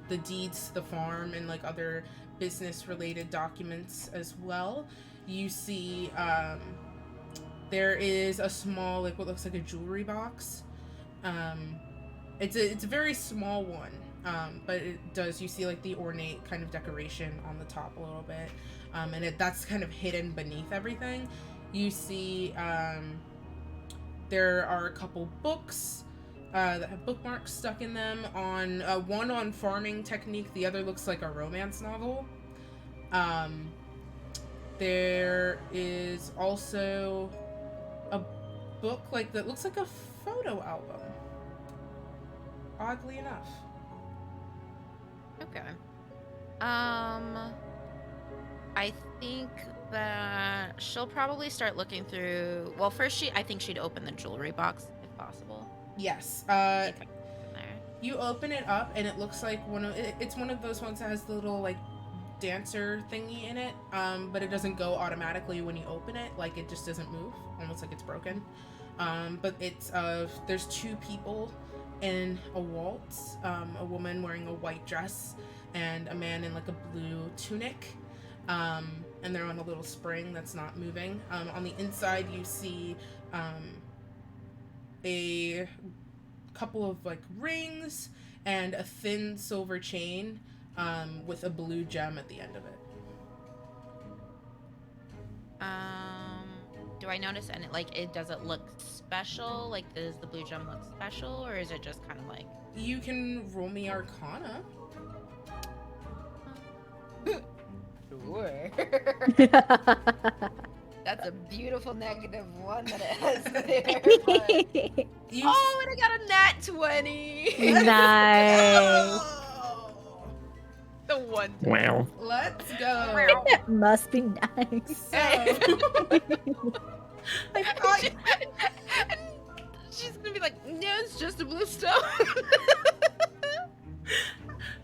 the deeds to the farm and like other business-related documents as well. You see, there is a small, like what looks like a jewelry box. It's a very small one. But you see like the ornate kind of decoration on the top a little bit. And that's kind of hidden beneath everything. You see, there are a couple books that have bookmarks stuck in them. One on farming technique, the other looks like a romance novel. There is also a book that looks like a photo album. Oddly enough. Okay. I think that she'll probably start looking through. Well, first I think she'd open the jewelry box if possible. Yes. There. You open it up and it looks like it's one of those ones that has the little like dancer thingy in it. But it doesn't go automatically when you open it. Like it just doesn't move, almost like it's broken. But it's there's two people in a waltz, a woman wearing a white dress and a man in like a blue tunic, and they're on a little spring that's not moving. On the inside you see a couple of like rings and a thin silver chain with a blue gem at the end of it. Do I notice any, does it look special? Like, does the blue gem look special, or is it just kind of like... You can roll me Arcana. Sure. That's a beautiful -1 that it has there. Oh, and I got a nat 20! Nice. The one. Wow. Let's go. That must be nice. So, I thought she's gonna be like, no, it's just a blue stone.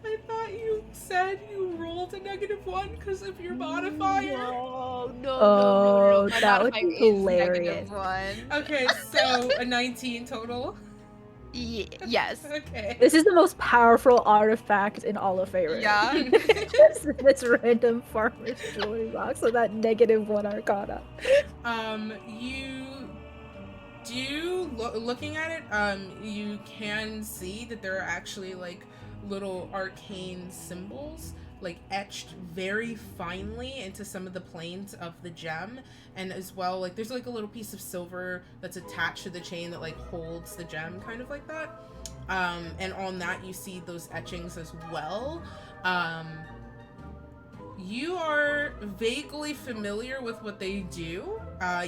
I thought you said you rolled a -1 because of your modifier. No. My that would modifier be is hilarious. -1. Okay, so a 19 total. Yes. Okay. This is the most powerful artifact in all of Faerun. Yeah. Just this random farmer's jewelry box with that -1 Arcana. You Looking at it, you can see that there are actually like little arcane symbols like etched very finely into some of the planes of the gem, and as well like there's like a little piece of silver that's attached to the chain that like holds the gem, kind of like that. And on that you see those etchings as well. um you are vaguely familiar with what they do.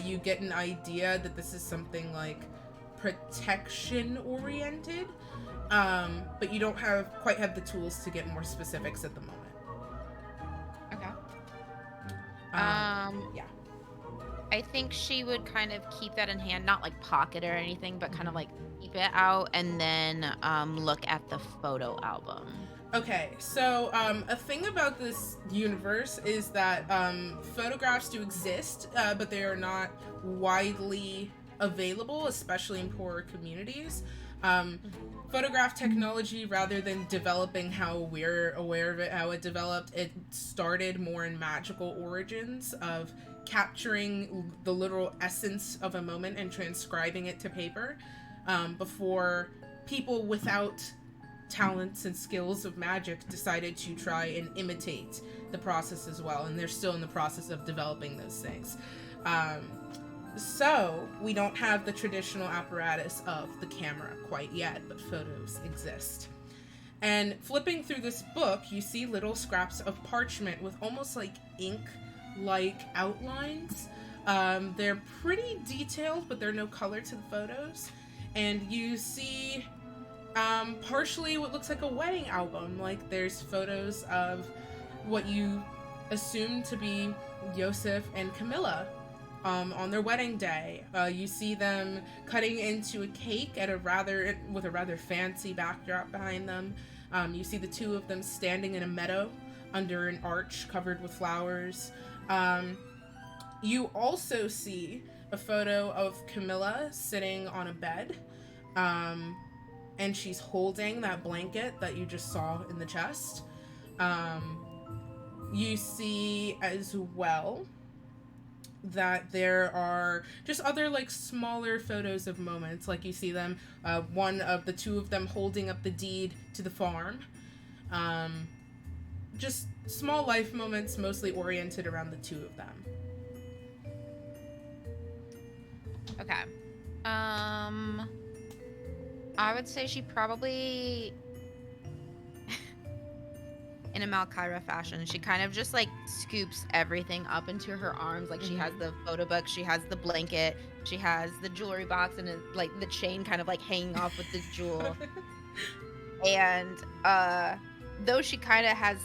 You get an idea that this is something like protection oriented, but you don't quite have the tools to get more specifics at the moment. Okay. Yeah. I think she would kind of keep that in hand, not like pocket or anything, but kind of like keep it out and then look at the photo album. Okay, so a thing about this universe is that photographs do exist, but they are not widely available, especially in poorer communities. Photograph technology, rather than developing how we're aware of it, how it developed, it started more in magical origins of capturing the literal essence of a moment and transcribing it to paper, before people without talents and skills of magic decided to try and imitate the process as well, and they're still in the process of developing those things. So we don't have the traditional apparatus of the camera quite yet, but photos exist. And flipping through this book, you see little scraps of parchment with almost like ink-like outlines. They're pretty detailed, but there's no color to the photos. And you see partially what looks like a wedding album. Like there's photos of what you assume to be Yosef and Camilla on their wedding day. You see them cutting into a cake with a rather fancy backdrop behind them. You see the two of them standing in a meadow under an arch covered with flowers. You also see a photo of Camilla sitting on a bed. And she's holding that blanket that you just saw in the chest. You see as well that there are just other like smaller photos of moments. Like you see them, one of the two of them holding up the deed to the farm. Just small life moments, mostly oriented around the two of them. Okay. I would say she probably, in a Malcyra fashion, she kind of just like scoops everything up into her arms. Like she has the photo book, she has the blanket, she has the jewelry box, and like the chain kind of like hanging off with the jewel. And though she kind of has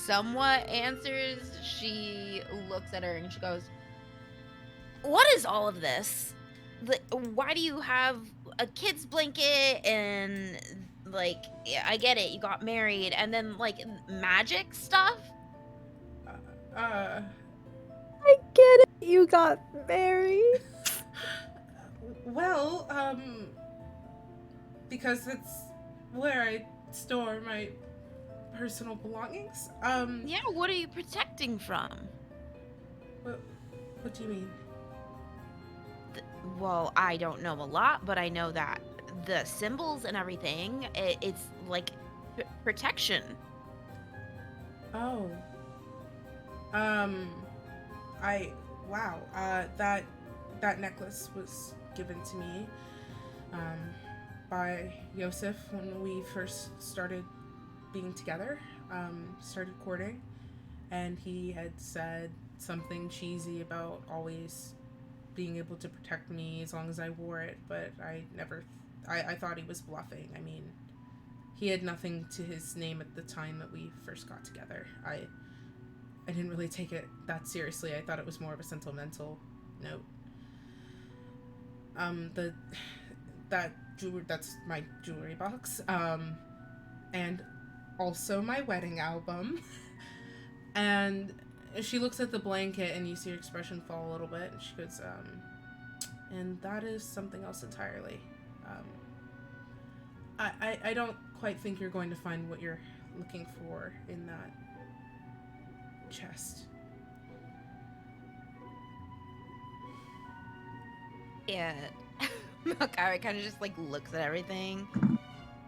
somewhat answers, she looks at her and she goes, "What is all of this? Why do you have a kid's blanket and like, yeah, I get it, you got married, and then like magic stuff?" Uh, I get it. You got married. well, because it's where I store my personal belongings. Yeah, what are you protecting from? What do you mean? Well, I don't know a lot, but I know that the symbols and everything, it's like protection. Oh. Wow. That necklace was given to me, by Yosef when we first started being together, started courting, and he had said something cheesy about always being able to protect me as long as I wore it, but I thought he was bluffing. I mean, he had nothing to his name at the time that we first got together. I didn't really take it that seriously. I thought it was more of a sentimental note. That's my jewelry box. And also my wedding album. And she looks at the blanket and you see her expression fall a little bit, and she goes, and that is something else entirely. I don't quite think you're going to find what you're looking for in that chest. Yeah. Malcyra kind of just like looks at everything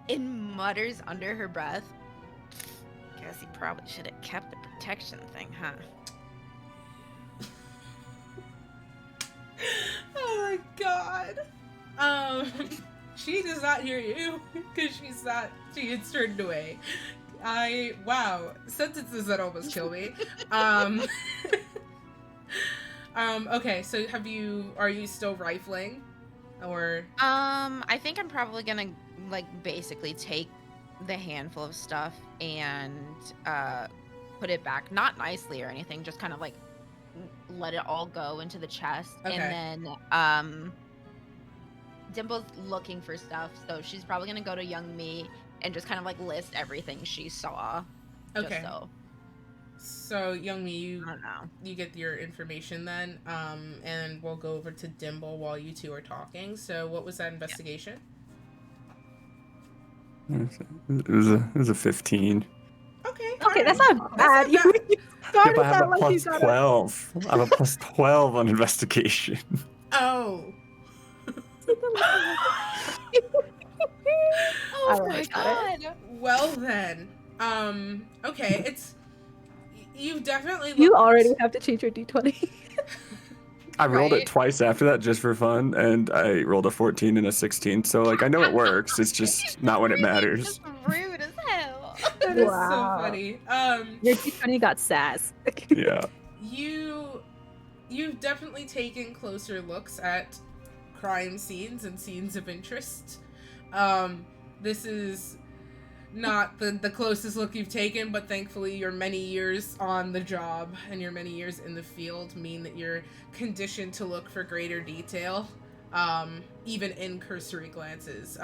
and mutters under her breath, "Guess he probably should have kept the protection thing, huh?" Oh my god. She does not hear you because she had turned away. Wow, sentences that almost kill me. Okay, so are you still rifling? Or I think I'm probably gonna like basically take the handful of stuff and put it back, not nicely or anything, just kind of like let it all go into the chest. Okay. And then Dimble's looking for stuff, so she's probably gonna go to young me and just kind of like list everything she saw. Okay. Just So Youngmi, I don't know. you get your information then, and we'll go over to Dimble while you two are talking. So what was that investigation? It was a 15. Okay. Okay, that's fine. not bad. That's not You started Yep, I have that a like you plus got 12. I have a plus 12 on investigation. Oh. Oh I my got god! Well then, okay, you've definitely You looked. already have to change your d20. I rolled Right? it twice after that just for fun, and I rolled a 14 and a 16. So, like, I know it works. It's just not when it Really matters. just rude as hell. That is so Wow. funny. Your d20 got sass. Yeah. You've definitely taken closer looks at crime scenes and scenes of interest. This is not the closest look you've taken, but thankfully your many years on the job and your many years in the field mean that you're conditioned to look for greater detail, even in cursory glances.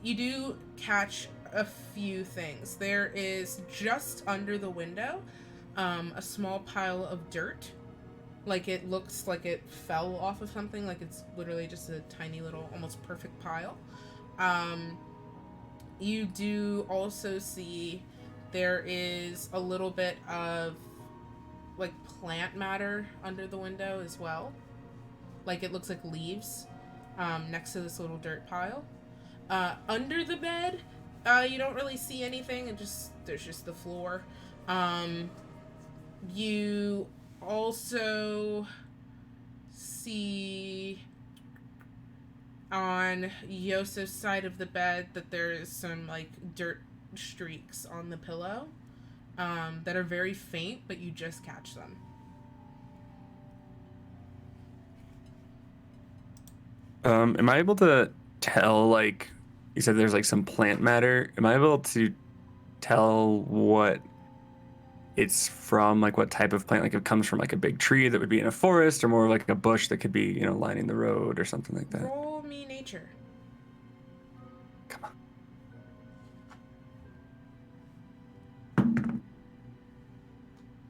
You do catch a few things. There is just under the window a small pile of dirt. Like it looks like it fell off of something, like it's literally just a tiny little, almost perfect pile. You do also see there is a little bit of like plant matter under the window as well. Like it looks like leaves next to this little dirt pile. Under the bed, you don't really see anything. There's just the floor. You also see on Yosef's side of the bed that there is some like dirt streaks on the pillow that are very faint, but you just catch them. Am I able to tell, like, you said there's like some plant matter? Am I able to tell what it's from, like what type of plant? Like it comes from like a big tree that would be in a forest, or more like a bush that could be, lining the road or something like that? Roll me nature. Come on.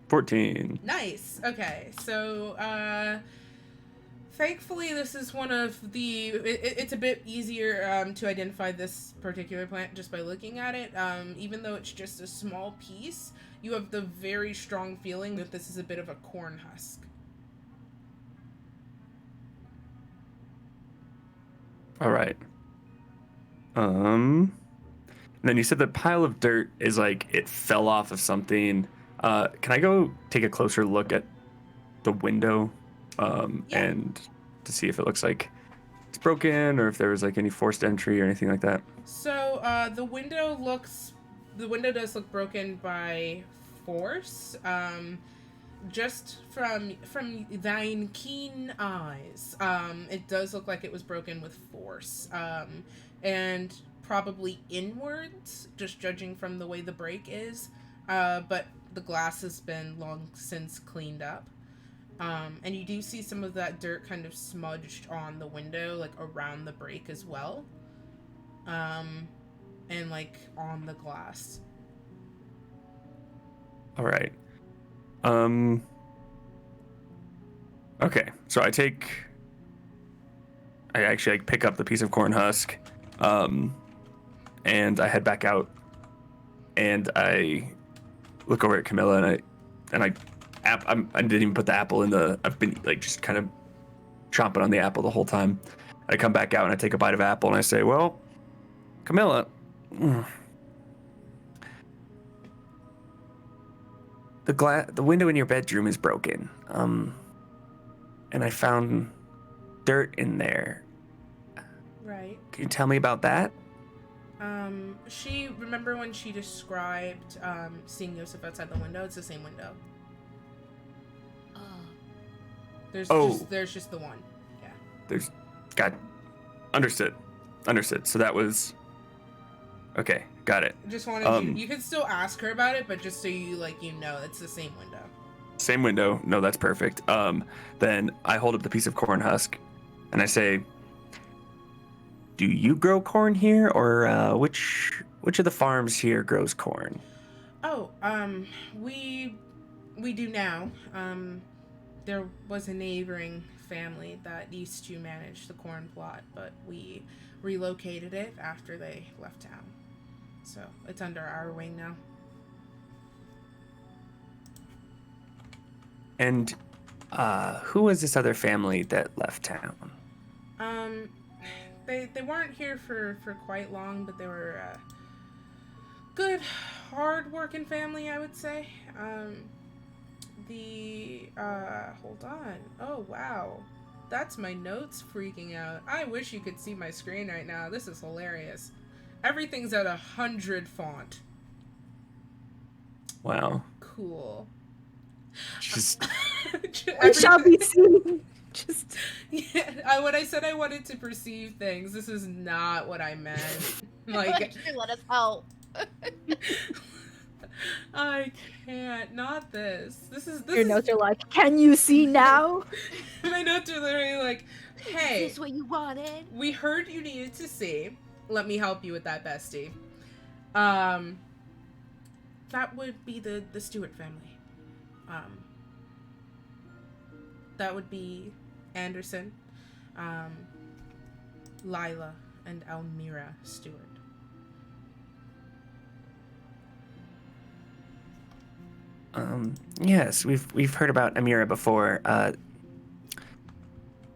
14. Nice. Okay, so thankfully this is one of the it's a bit easier to identify this particular plant just by looking at it. Even though it's just a small piece, you have the very strong feeling that this is a bit of a corn husk. All right. And then you said the pile of dirt is like it fell off of something. Can I go take a closer look at the window Yeah. and to see if it looks like it's broken or if there was like any forced entry or anything like that? So the window does look broken by force. Just from thine keen eyes, it does look like it was broken with force, and probably inwards, just judging from the way the break is. But the glass has been long since cleaned up. And you do see some of that dirt kind of smudged on the window, like around the break as well. And like on the glass. All right. Okay, so I actually like pick up the piece of corn husk, and I head back out, and I look over at Camilla, and I didn't even put the apple in the. I've been like just kind of chomping on the apple the whole time, I come back out and I take a bite of apple and I say, well, Camilla, the window in your bedroom is broken. And I found dirt in there. Right. Can you tell me about that? Remember when she described seeing Yosef outside the window? It's the same window. There's just the one. Yeah. Understood. So that was okay. Got it. Just wanted you can still ask her about it, but just so you it's the same window. Same window. No, that's perfect. Then I hold up the piece of corn husk, and I say, "Do you grow corn here, or which of the farms here grows corn?" Oh, we do now. There was a neighboring family that used to manage the corn plot, but we relocated it after they left town. So it's under our wing now. And who was this other family that left town? They weren't here for quite long, but they were a good, hard-working family, I would say. Hold on. Oh, wow. That's my notes freaking out. I wish you could see my screen right now. This is hilarious. Everything's at 100 font. Wow. Cool. Just We shall be seen. Just when I said I wanted to perceive things, this is not what I meant. Like, let us help. I can't. Not this. This your notes are like, can you see now? My notes are literally like, hey, Is this what you wanted? we heard you needed to see. Let me help you with that, bestie. That would be the Stewart family. That would be Anderson, Lila, and Elmira Stewart. Yes, we've heard about Amira before.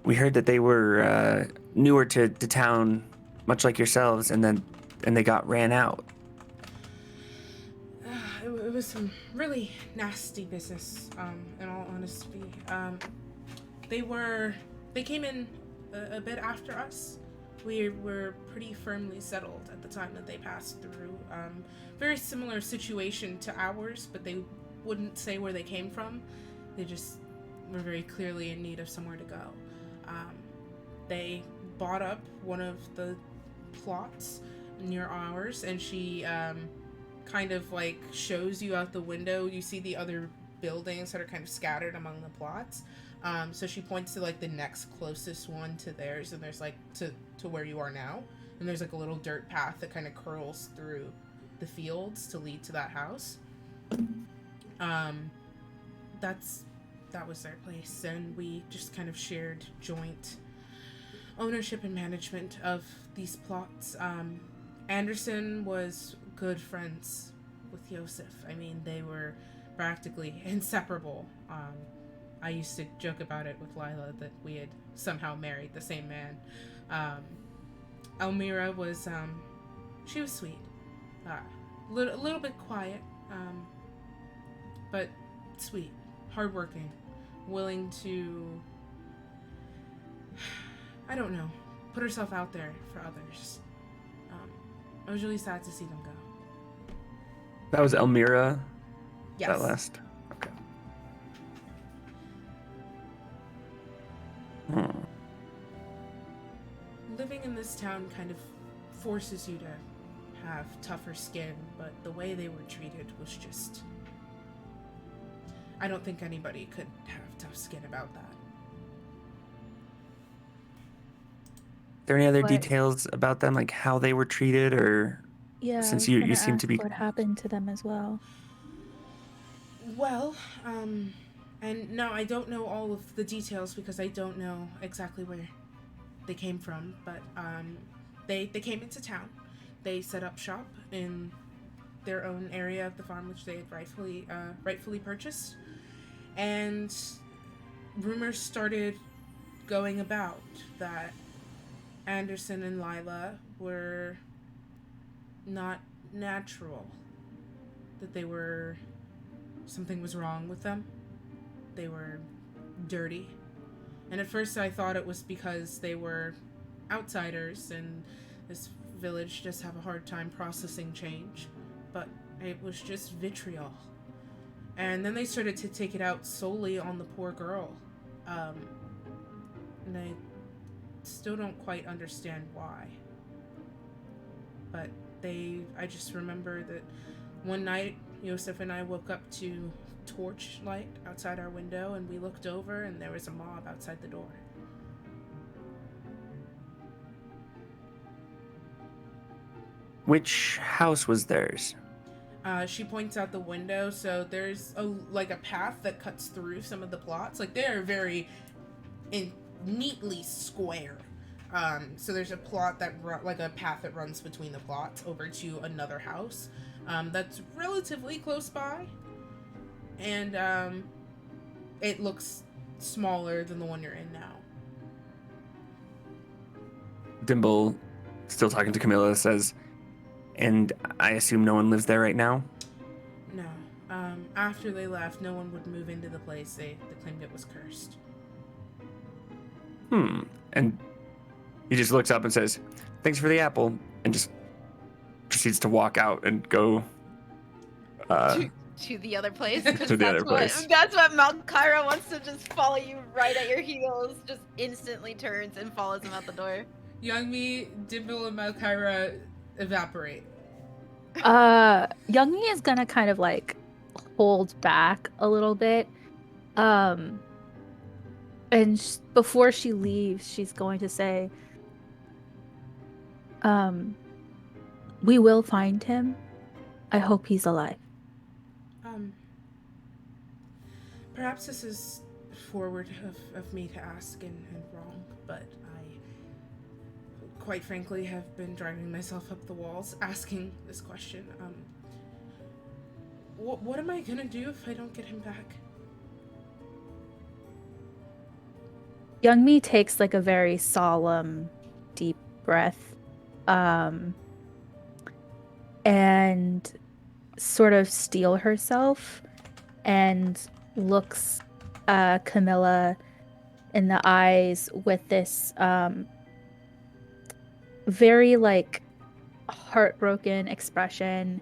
We heard that they were newer to town, much like yourselves, and they got ran out. It was some really nasty business, in all honesty. They came in a bit after us. We were pretty firmly settled at the time that they passed through. Very similar situation to ours, but they wouldn't say where they came from. They just were very clearly in need of somewhere to go. They bought up one of the plots near ours, and she kind of like shows you out the window. You see the other buildings that are kind of scattered among the plots. So she points to like the next closest one to theirs, and there's like to where you are now, and there's like a little dirt path that kind of curls through the fields to lead to that house. That was their place, and we just kind of shared joint ownership and management of these plots. Anderson was good friends with Yosef. I mean, they were practically inseparable. I used to joke about it with Lila that we had somehow married the same man. Elmira was, she was sweet. A little bit quiet, but sweet, hardworking, willing to, I don't know, put herself out there for others. I was really sad to see them go. That was Elmira? Yes. That last? Okay. Living in this town kind of forces you to have tougher skin, but the way they were treated was just... I don't think anybody could have tough skin about that. Are there any other What? details about them, like how they were treated, or Yeah, since I was you gonna seem to ask be what happened to them as well. Well, and no, I don't know all of the details because I don't know exactly where they came from, but they came into town. They set up shop in their own area of the farm, which they had rightfully purchased, and rumors started going about that Anderson and Lila were not natural. That they were. Something was wrong with them. They were dirty. And at first I thought it was because they were outsiders and this village just have a hard time processing change. But it was just vitriol. And then they started to take it out solely on the poor girl. And I still don't quite understand why. But I just remember that one night, Yosef and I woke up to torchlight outside our window, and we looked over, and there was a mob outside the door. Which house was theirs? She points out the window, so there's a path that cuts through some of the plots. Like, they're very neatly square. So there's a plot a path that runs between the plots over to another house that's relatively close by, and it looks smaller than the one you're in now. Dimble, still talking to Camilla, says, "And I assume no one lives there right now?" No. After they left, no one would move into the place. They claimed it was cursed. And he just looks up and says, "Thanks for the apple," and just proceeds to walk out and go to the other place. To the other place. That's what Malcyra wants to just follow you right at your heels. Just instantly turns and follows him out the door. Youngmi, Dimble, and Malcyra evaporate. Youngmi is gonna kind of like hold back a little bit. And before she leaves, she's going to say, we will find him. I hope he's alive. Perhaps this is forward of me to ask and wrong, but I, quite frankly, have been driving myself up the walls asking this question. What am I gonna do if I don't get him back? Youngmi takes like a very solemn, deep breath, and sort of steel herself and looks Camilla in the eyes with this very like heartbroken expression,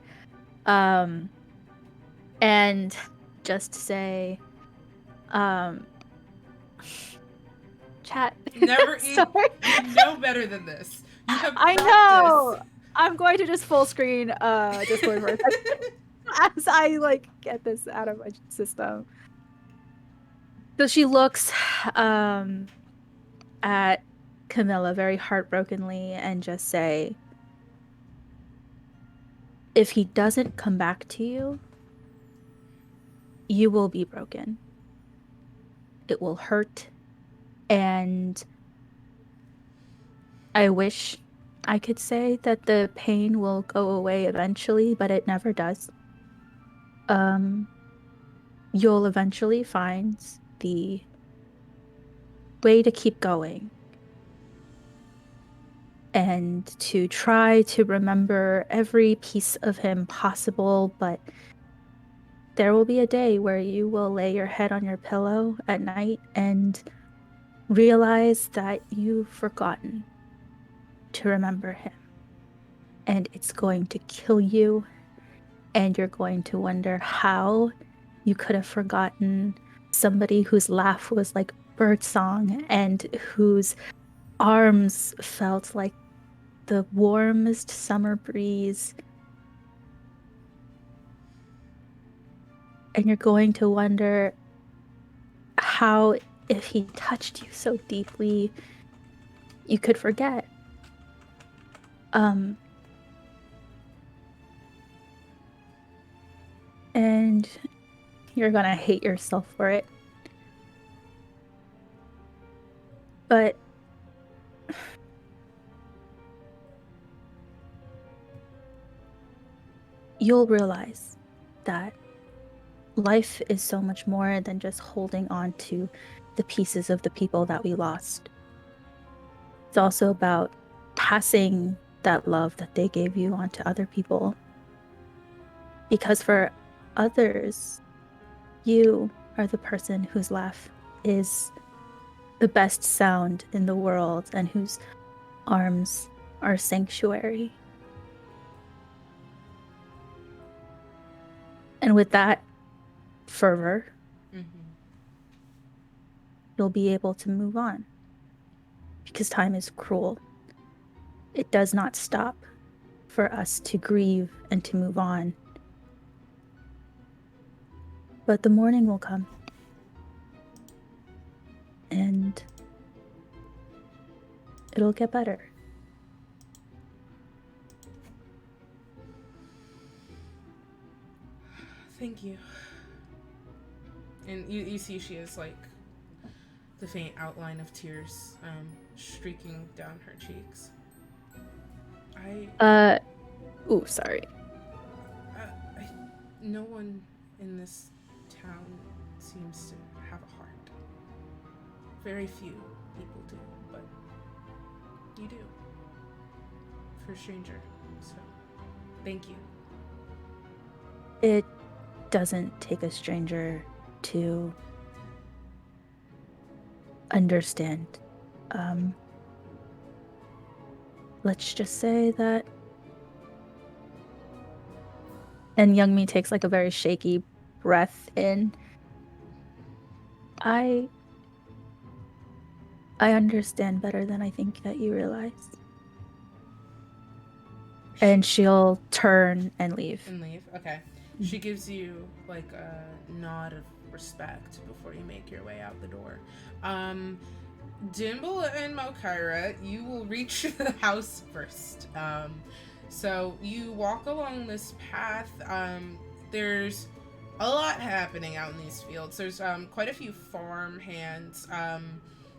and just say, chat. Never Sorry. You know better than this. You have I know. I'm going to just full screen Discord for a second as I like get this out of my system. So she looks at Camilla very heartbrokenly and just say, if he doesn't come back to you, you will be broken. It will hurt, and I wish I could say that the pain will go away eventually, but it never does. You'll eventually find the way to keep going and to try to remember every piece of him possible, but there will be a day where you will lay your head on your pillow at night and realize that you've forgotten to remember him. And it's going to kill you, and you're going to wonder how you could have forgotten somebody whose laugh was like birdsong and whose arms felt like the warmest summer breeze. And you're going to wonder how, if he touched you so deeply, you could forget. And you're gonna hate yourself for it. But you'll realize that life is so much more than just holding on to the pieces of the people that we lost. It's also about passing that love that they gave you on to other people. Because for others, you are the person whose laugh is the best sound in the world and whose arms are sanctuary. And with that fervor, you'll be able to move on. Because time is cruel. It does not stop for us to grieve and to move on. But the morning will come. And it'll get better. Thank you. And you see she has like the faint outline of tears streaking down her cheeks. Sorry. No one in this town seems to have a heart. Very few people do, but you do. For a stranger. So, thank you. It doesn't take a stranger to understand. Let's just say that. And Young Mi takes like a very shaky breath in. I understand better than I think that you realize. And she'll turn and leave. Okay. She gives you like a nod of respect before you make your way out the door. Dimble and Malcyra, you will reach the house first. So you walk along this path. There's a lot happening out in these fields. There's quite a few farm hands.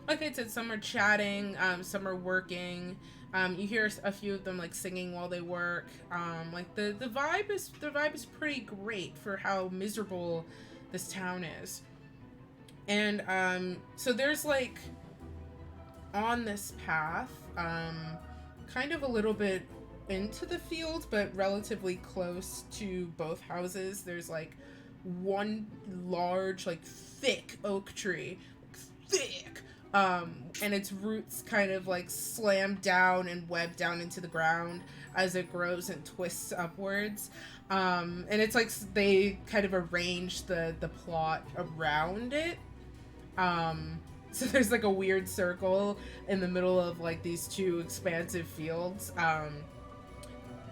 Like I said, some are chatting, some are working. You hear a few of them like singing while they work. Like the vibe is pretty great for how miserable this town is. And so there's like on this path, kind of a little bit into the field, but relatively close to both houses. There's like one large, like thick oak tree, thick. And its roots kind of like slam down and web down into the ground as it grows and twists upwards. And it's like they kind of arrange the plot around it. So there's like a weird circle in the middle of like these two expansive fields.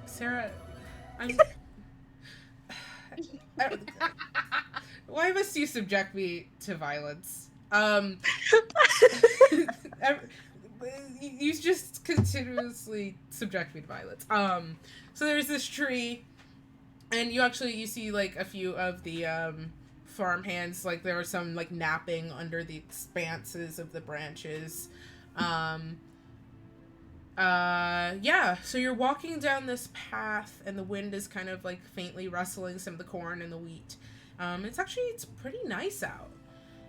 Sarah, why must you subject me to violence? You just continuously subject me to violence. So there's this tree, and you see like a few of the farm hands, like there are some like napping under the expanses of the branches. Yeah, so you're walking down this path, and the wind is kind of like faintly rustling some of the corn and the wheat. It's pretty nice out.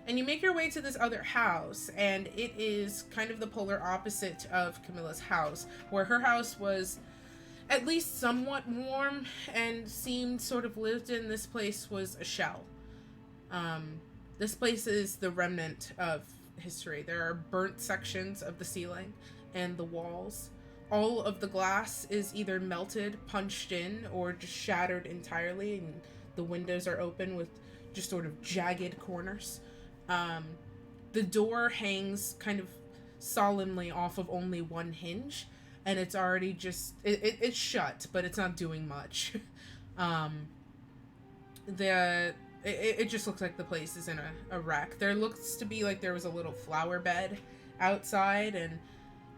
And you make your way to this other house, and it is kind of the polar opposite of Camilla's house, where her house was at least somewhat warm and seemed sort of lived in. This place was a shell. This place is the remnant of history. There are burnt sections of the ceiling and the walls. All of the glass is either melted, punched in, or just shattered entirely, and the windows are open with just sort of jagged corners. The door hangs kind of solemnly off of only one hinge, and it's already just it's shut, but it's not doing much. It just looks like the place is in a wreck. There looks to be like there was a little flower bed outside, and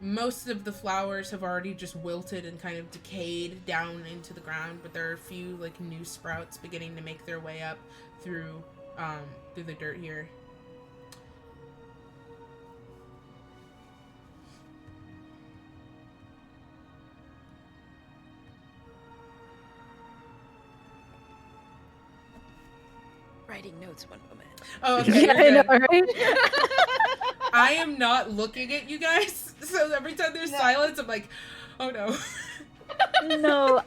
most of the flowers have already just wilted and kind of decayed down into the ground, but there are a few like new sprouts beginning to make their way up through the dirt here. Writing notes, one moment. Oh, okay. Yeah, I know, right? I am not looking at you guys, So every time there's No. silence, I'm like, oh no. No,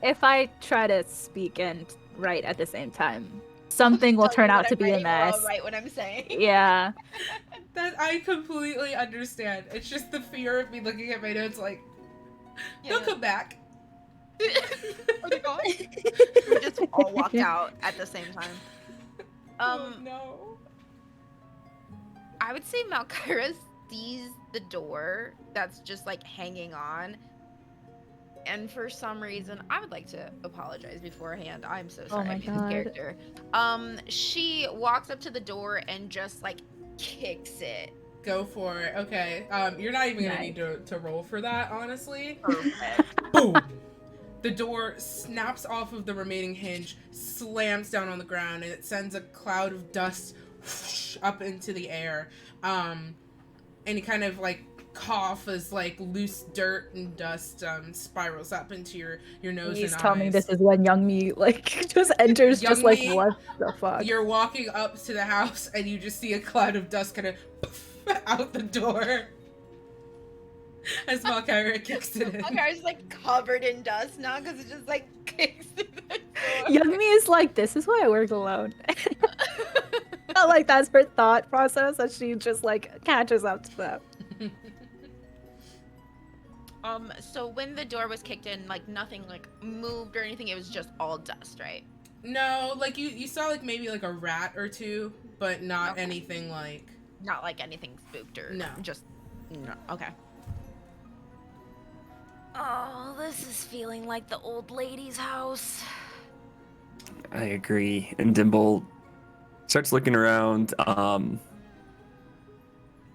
if I try to speak and write at the same time, something will Tell turn you what out to I'm be a writing, or I'll mess. write what I'm saying. Yeah. That I completely understand. It's just the fear of me looking at my notes like, Yeah. they'll come back. Are they gone? We just all walked out at the same time. Oh no. I would say Malcyra sees the door that's just like hanging on. And for some reason, I would like to apologize beforehand. I'm so Oh sorry my I made this God. character. She walks up to the door and just like kicks it. Go for it. Okay. You're not even gonna Nice. need to roll for that, honestly. Perfect. Boom! The door snaps off of the remaining hinge, slams down on the ground, and it sends a cloud of dust whoosh, up into the air. And you kind of like cough as like loose dirt and dust spirals up into your nose Please and tell eyes. me this is when Young Me like just enters, just like Young Me, what the fuck? You're walking up to the house and you just see a cloud of dust kind of out the door as Malcyra kicks it in. Malcyra's like covered in dust now because it just like kicks in the door. Young Me is like, this is why I work alone. Not like that's her thought process, that she just like catches up to that. So when the door was kicked in, like nothing like moved or anything, it was just all dust, right? No, like you saw like maybe like a rat or two, but not Okay. anything like. Not like anything spooked or No. just no. Okay. Oh, this is feeling like the old lady's house. I agree. And Dimble starts looking around,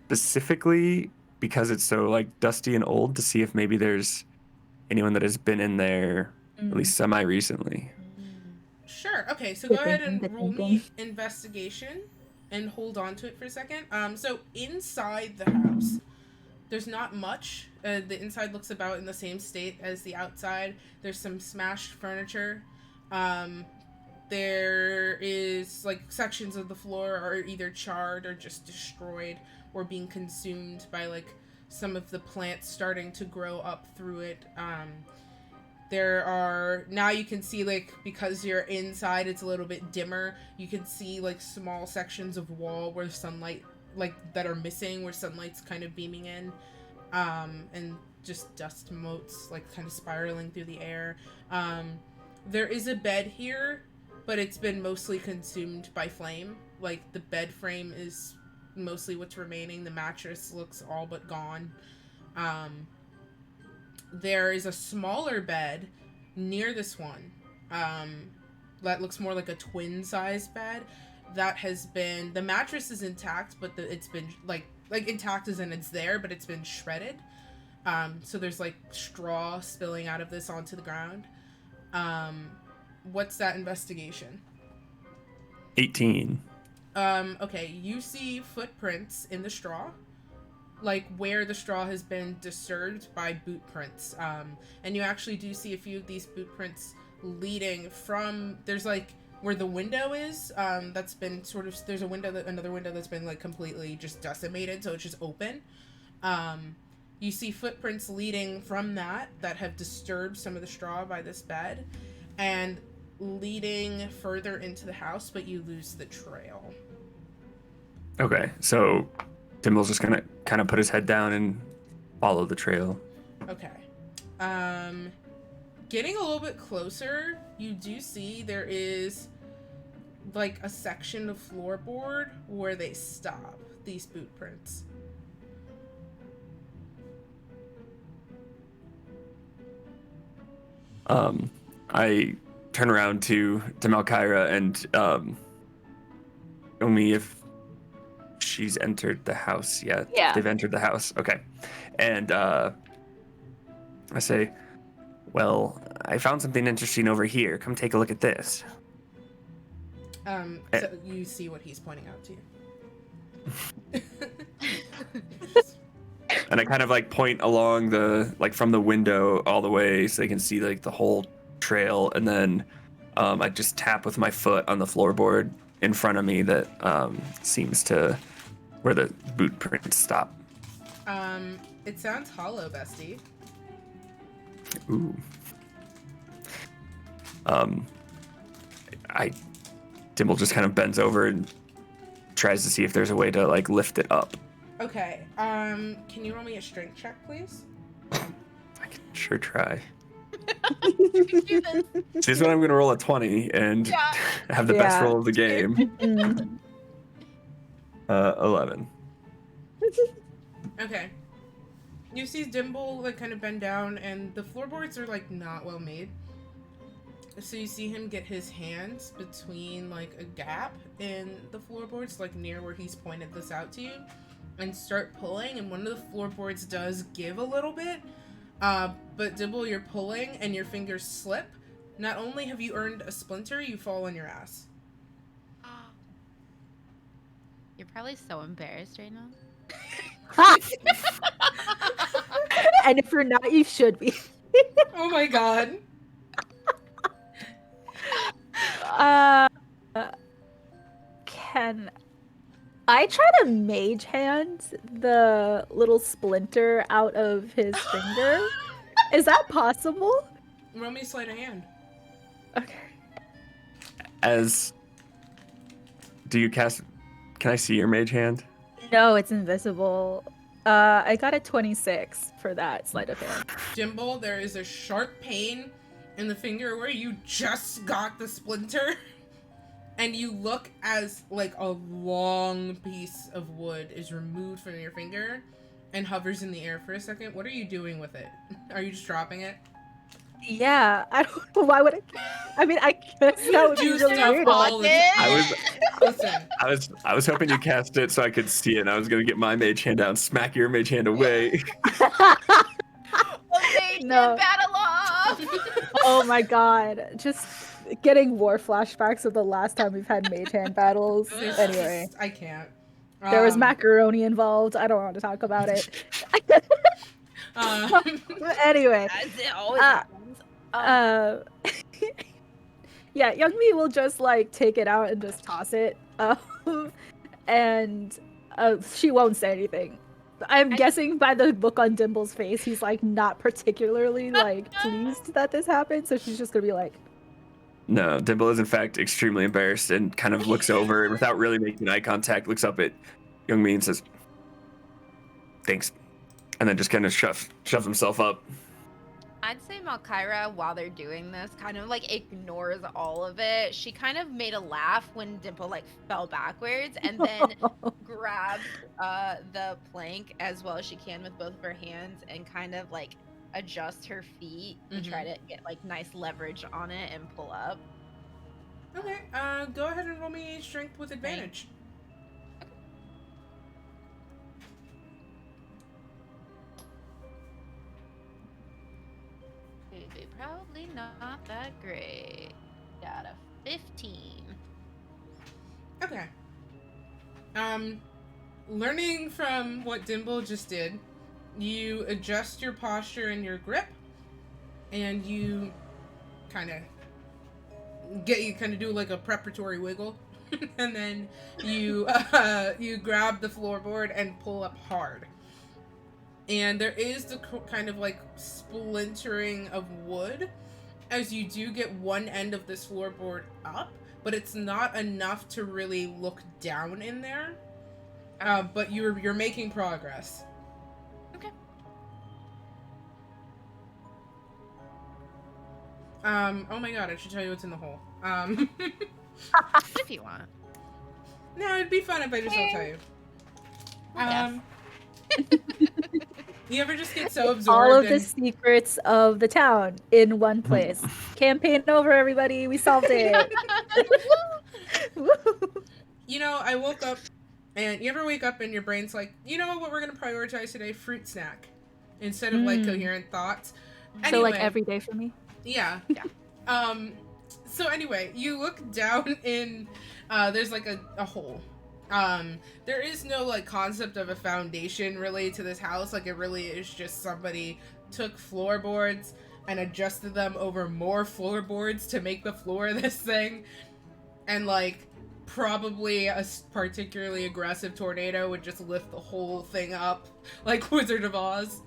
specifically because it's so like dusty and old, to see if maybe there's anyone that has been in there at least semi recently. Sure. Okay, so Good go ahead thinking, and good roll thinking. me investigation and hold on to it for a second. So inside the house, there's not much. The inside looks about in the same state as the outside. There's some smashed furniture. There is like sections of the floor are either charred or just destroyed or being consumed by like some of the plants starting to grow up through it. There are, now you can see like, because you're inside it's a little bit dimmer, you can see like small sections of wall where sunlight like that are missing, where sunlight's kind of beaming in, and just dust motes like kind of spiraling through the air. There is a bed here, but it's been mostly consumed by flame. Like the bed frame is mostly what's remaining. The mattress looks all but gone. There is a smaller bed near this one that looks more like a twin size bed that has been, the mattress is intact, but it's been like intact as in it's there, but it's been shredded. So there's like straw spilling out of this onto the ground. What's that investigation? 18. Okay, you see footprints in the straw, like where the straw has been disturbed by boot prints. And you actually do see a few of these boot prints leading from, there's like where the window is, that's been sort of, there's a window, another window that's been like completely just decimated, so it's just open. You see footprints leading from that have disturbed some of the straw by this bed, and leading further into the house, but you lose the trail. Okay, so Dimble's just gonna kind of put his head down and follow the trail. Okay. Getting a little bit closer, you do see there is like a section of floorboard where they stop, these boot prints. I turn around to Malcyra and only if she's entered the house yet. Yeah. They've entered the house. Okay. And I say, well, I found something interesting over here. Come take a look at this. So you see what he's pointing out to you. And I kind of like point along the, like from the window all the way so they can see like the whole trail. And then I just tap with my foot on the floorboard in front of me that seems to where the boot prints stop. It sounds hollow, bestie. Ooh. I Dimble just kind of bends over and tries to see if there's a way to like lift it up. Okay. Can you roll me a strength check, please? I can sure try. Do this. This one I'm gonna roll a 20 and Yeah. have the best Yeah. roll of the game. Mm. 11. Okay. You see Dimble like kind of bend down, and the floorboards are like not well made. So you see him get his hands between like a gap in the floorboards, like near where he's pointed this out to you, and start pulling. And one of the floorboards does give a little bit, but Dimble, you're pulling and your fingers slip. Not only have you earned a splinter, you fall on your ass. You're probably so embarrassed right now. And if you're not, you should be. Oh my god. Uh, can I try to mage hand the little splinter out of his finger? Is that possible? Roll me sleight of hand. Okay. Do you cast? Can I see your mage hand? No, it's invisible. I got a 26 for that sleight of hand. Dimble, there is a sharp pain in the finger where you just got the splinter. And you look as like a long piece of wood is removed from your finger and hovers in the air for a second. What are you doing with it? Are you just dropping it? Yeah, I don't know why would I mean, I guess that would be Do really stuff weird. all the Listen, I was hoping you cast it so I could see it. And I was gonna get my mage hand out and smack your mage hand away. Okay, No. battle off. Oh my god, just getting war flashbacks of the last time we've had mage hand battles. there's Anyway, just- I can't. there was macaroni involved. I don't want to talk about it. Anyway, As it always Uh, happens. yeah, Young Me will just like take it out and just toss it, and she won't say anything. I'm guessing by the look on Dimble's face, he's like not particularly like pleased that this happened. So she's just gonna be like, No, Dimble is in fact extremely embarrassed and kind of looks over and without really making eye contact, looks up at Young Me and says, "Thanks," and then just kind of shoves himself up. I'd say Malcyra, while they're doing this, kind of like ignores all of it. She kind of made a laugh when Dimple like fell backwards, and then grabs the plank as well as she can with both of her hands, and kind of like adjust her feet and try to get like nice leverage on it and pull up. Okay, go ahead and roll me strength with advantage. Probably not that great. Got a 15. Okay. Learning from what Dimble just did, you adjust your posture and your grip, and you kind of do like a preparatory wiggle, and then you you grab the floorboard and pull up hard. And there is the kind of like splintering of wood as you do get one end of this floorboard up, but it's not enough to really look down in there. But you're making progress. Okay. Oh my god, I should tell you what's in the hole. If you want. No, it'd be fun if I just don't tell you. Yes. You ever just get so absorbed all of in... the secrets of the town in one place. Campaign over, everybody. We solved it. You know, I woke up, and you ever wake up and your brain's like, you know what we're gonna prioritize today? Fruit snack. Instead of, like, coherent thoughts. So, like, Anyway. every day for me? Yeah. So anyway, you look down in, there's, like, a hole. There is no, like, concept of a foundation related to this house. Like, it really is just somebody took floorboards and adjusted them over more floorboards to make the floor of this thing. And, like, probably a particularly aggressive tornado would just lift the whole thing up like Wizard of Oz.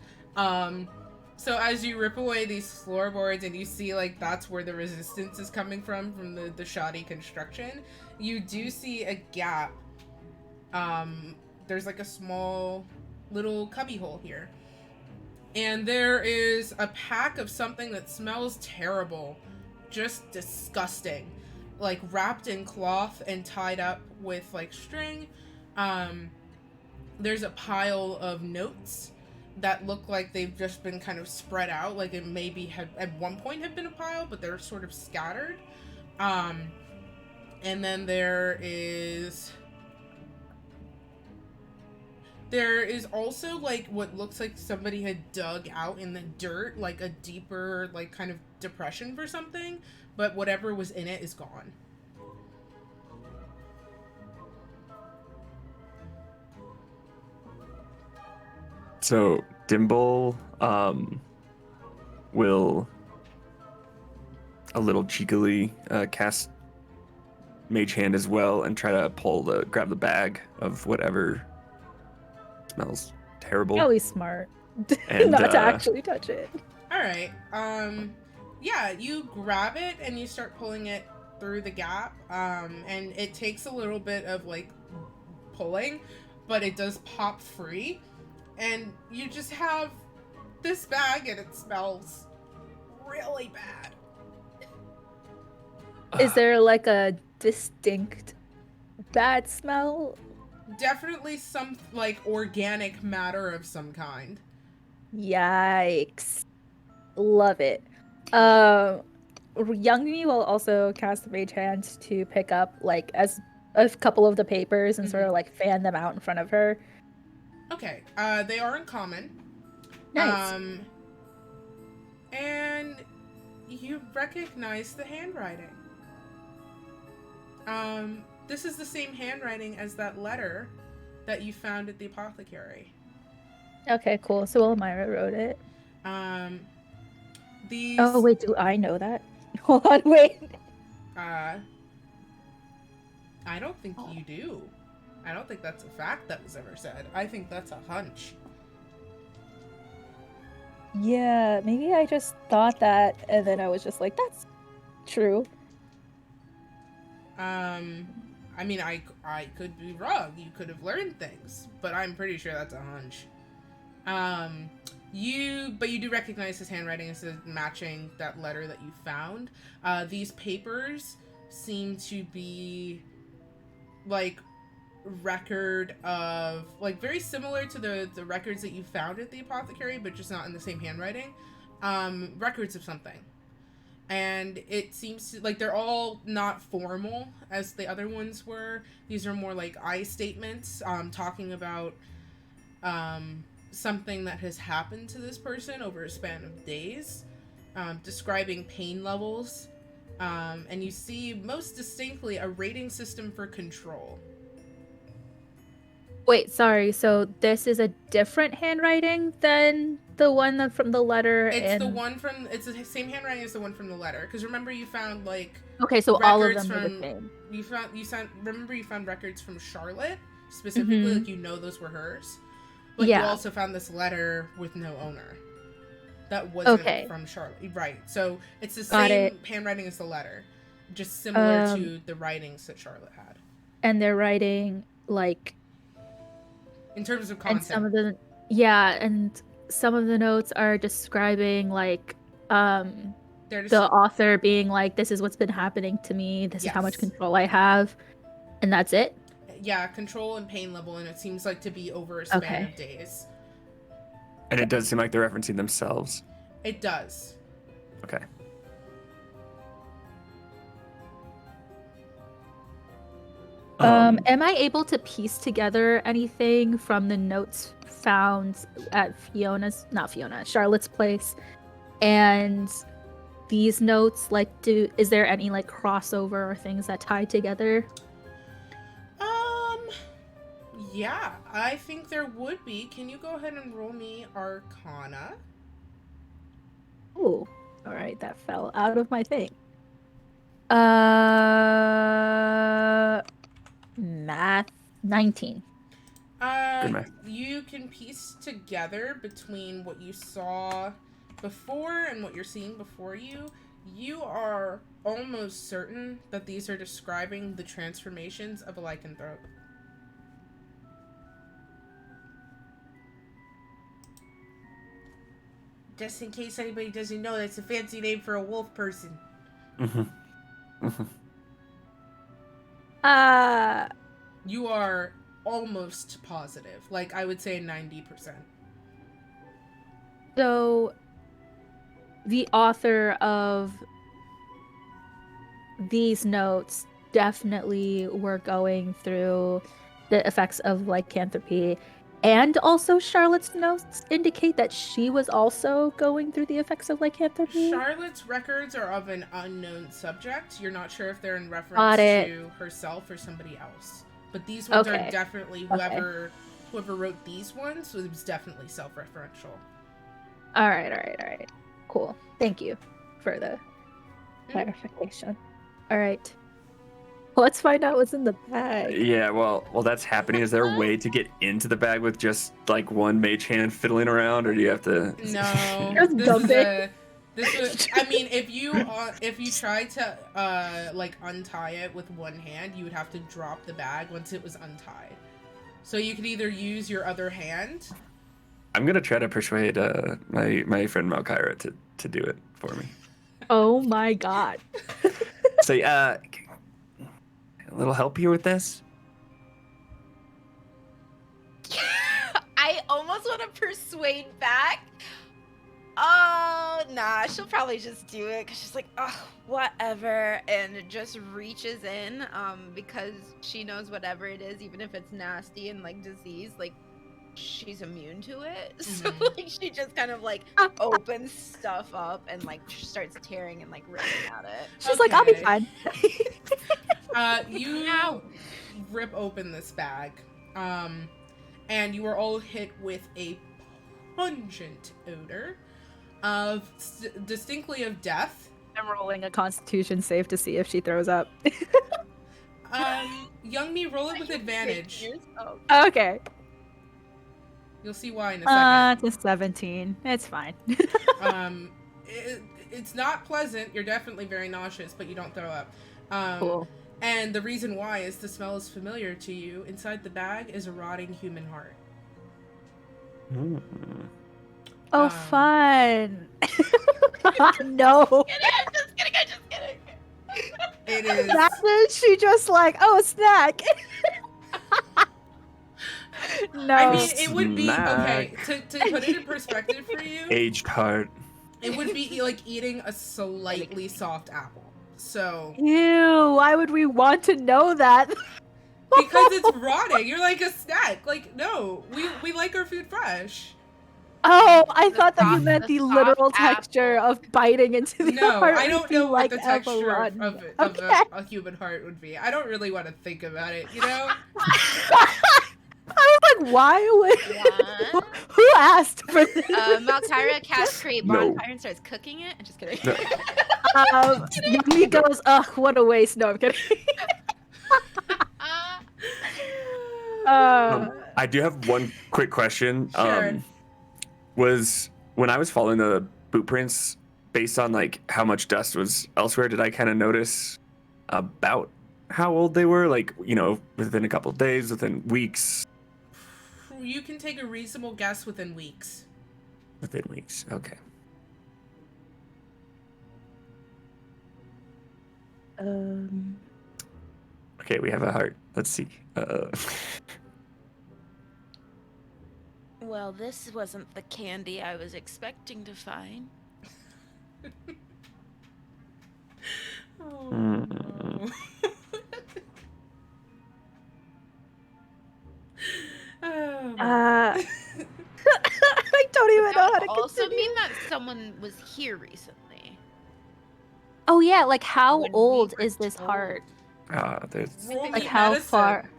So as you rip away these floorboards and you see like that's where the resistance is coming from the shoddy construction, you do see a gap. There's like a small little cubby hole here. And there is a pack of something that smells terrible. Just disgusting. Like wrapped in cloth and tied up with like string. There's a pile of notes that look like they've just been kind of spread out. Like it maybe had at one point have been a pile, but they're sort of scattered. And then there is also like what looks like somebody had dug out in the dirt, like a deeper like kind of depression for something, but whatever was in it is gone. So Dimble will a little cheekily cast Mage Hand as well and try to grab the bag of whatever smells terrible. Probably smart. And, Not to actually touch it. All right. Yeah, you grab it and you start pulling it through the gap. And it takes a little bit of like pulling, but it does pop free. And you just have this bag and it smells really bad. Is there like a distinct bad smell? Definitely some like organic matter of some kind. Yikes. Love it. Young me will also cast the Mage Hand to pick up like as a couple of the papers and sort of like fan them out in front of her. Okay. They are uncommon. Nice. And you recognize the handwriting. This is the same handwriting as that letter that you found at the apothecary. Okay, cool. So Elmira wrote it. These. Oh wait, do I know that? Hold on, wait. I don't think you do. I don't think that's a fact that was ever said. I think that's a hunch. Yeah, maybe I just thought that, and then I was just like, that's true. I mean, I could be wrong. You could have learned things, but I'm pretty sure that's a hunch. You do recognize his handwriting as matching that letter that you found. These papers seem to be like record of like very similar to the records that you found at the apothecary, but just not in the same handwriting. Records of something. And it seems to, like they're all not formal as the other ones were. These are more like I statements, talking about something that has happened to this person over a span of days, describing pain levels, and you see most distinctly a rating system for control. Wait, sorry. So this is a different handwriting than the one from the letter. It's the same handwriting as the one from the letter. Because remember, you found like all of them are the same. Remember you found records from Charlotte specifically, like those were hers. But you also found this letter with no owner. That wasn't from Charlotte, right? So it's the same handwriting as the letter, just similar to the writings that Charlotte had. And they're writing like. In terms of content. And some of the notes are describing like the author being like, this is what's been happening to me, this is how much control I have, and that's it? Yeah, control and pain level, and it seems like to be over a span of days. And it does seem like they're referencing themselves. It does. Okay. Am I able to piece together anything from the notes found at Charlotte's place, and these notes, like, is there any like crossover or things that tie together? Yeah, I think there would be. Can you go ahead and roll me Arcana? Oh, all right, that fell out of my thing. Math 19. Good math. You can piece together between what you saw before and what you're seeing before you. You are almost certain that these are describing the transformations of a lycanthrope. Just in case anybody doesn't know, that's a fancy name for a wolf person. Mm-hmm. Mm-hmm. You are almost positive. Like, I would say 90%. So the author of these notes definitely were going through the effects of lycanthropy. And also Charlotte's notes indicate that she was also going through the effects of lycanthropy. Charlotte's records are of an unknown subject. You're not sure if they're in reference Got it. to herself or somebody else. But these ones are Okay. definitely whoever wrote these ones, so it was definitely self-referential. All right. Cool. Thank you for the clarification. All right. Let's find out what's in the bag. Yeah, well, that's happening. Is there a way to get into the bag with just like one mage hand fiddling around, or do you have to? No, Just dump it. I mean, if you tried to like untie it with one hand, you would have to drop the bag once it was untied. So you could either use your other hand. I'm gonna try to persuade my friend Malcyra to do it for me. Oh my god. Say, a little help here with this? I almost want to persuade back. Oh, nah, she'll probably just do it because she's like, oh, whatever, and just reaches in, because she knows whatever it is, even if it's nasty and like disease, like she's immune to it. So like she just kind of like opens stuff up and like starts tearing and like ripping at it. She's like, I'll be Okay. fine. You Ow. rip open this bag, and you are all hit with a pungent odor of distinctly of death. I'm rolling a constitution save to see if she throws up. Young me, roll it with advantage. Okay. You'll see why in a second. It's a 17. It's fine. It's not pleasant. You're definitely very nauseous, but you don't throw up. Cool. And the reason why is the smell is familiar to you. Inside the bag is a rotting human heart. Mm. Oh, fun. No. I'm just kidding. It is. Imagine she just like, oh, a snack. No. I mean, it would be Snack. okay to put it in perspective for you. Aged heart. It would be like eating a slightly soft apple. So Ew, why would we want to know that? because it's rotting, you're like a snack. Like no, we like our food fresh. Oh, I The thought that you soft- meant the the soft literal apple. texture of biting into the No, heart. I would don't be know what like the apple texture rotten. of Okay. a human heart would be. I don't really want to think about it, you know? I was like, why would who asked for this? Malcyra casts create No. bonfire and starts cooking it. I'm just kidding. No. Yumi goes, ugh, what a waste. No, I'm kidding. I do have one quick question. Sure. Was when I was following the boot prints, based on like how much dust was elsewhere, did I kind of notice about how old they were? Like, you know, within a couple of days, within weeks? You can take a reasonable guess within weeks. Within weeks, okay. Okay, we have a heart. Let's see. Well, this wasn't the candy I was expecting to find. Oh, Mm. oh. I don't even know how That to would also continue. mean that someone was here recently. Oh yeah, like how When we old were is this told. heart? There's Roll me Like how medicine.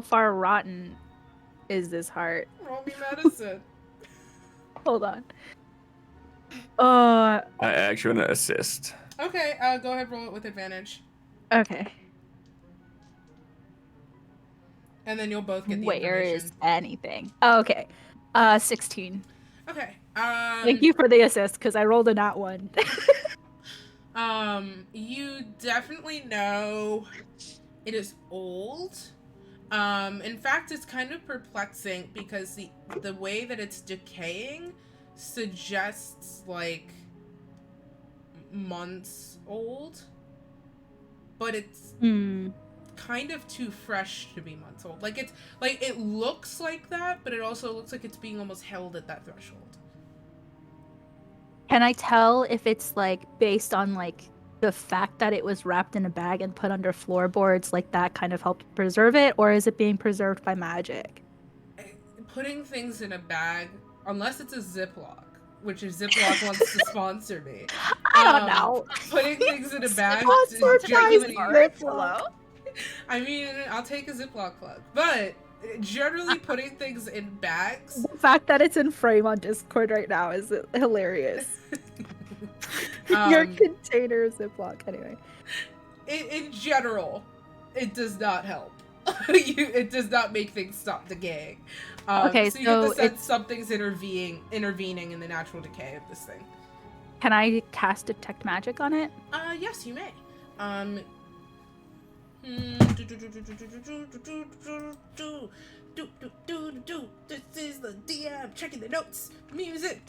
far rotten is this heart? Roll me medicine. Hold on. I actually want to assist. Okay, go ahead, roll it with advantage. Okay. And then you'll both get the Where information. is anything? Oh, okay. 16. Okay. Thank you for the assist, because I rolled a nat one. You definitely know it is old. In fact, it's kind of perplexing because the way that it's decaying suggests like months old, but it's kind of too fresh to be months old. Like it's like it looks like that, but it also looks like it's being almost held at that threshold. Can I tell if it's like based on like the fact that it was wrapped in a bag and put under floorboards, like that kind of helped preserve it, or is it being preserved by magic? Putting things in a bag, unless it's a Ziploc, which if Ziploc wants to sponsor me, I don't know. putting things in a bag Sponsored by genuinely. Ziploc. I mean, I'll take a Ziploc plug, but generally putting things in bags. The fact that it's in frame on Discord right now is hilarious. Your container is Ziploc, anyway. In general, it does not help. It does not make things stop decaying. Okay, so you get the so sense something's intervening in the natural decay of this thing. Can I cast Detect Magic on it? Yes, you may. This is the DM checking the notes. Music.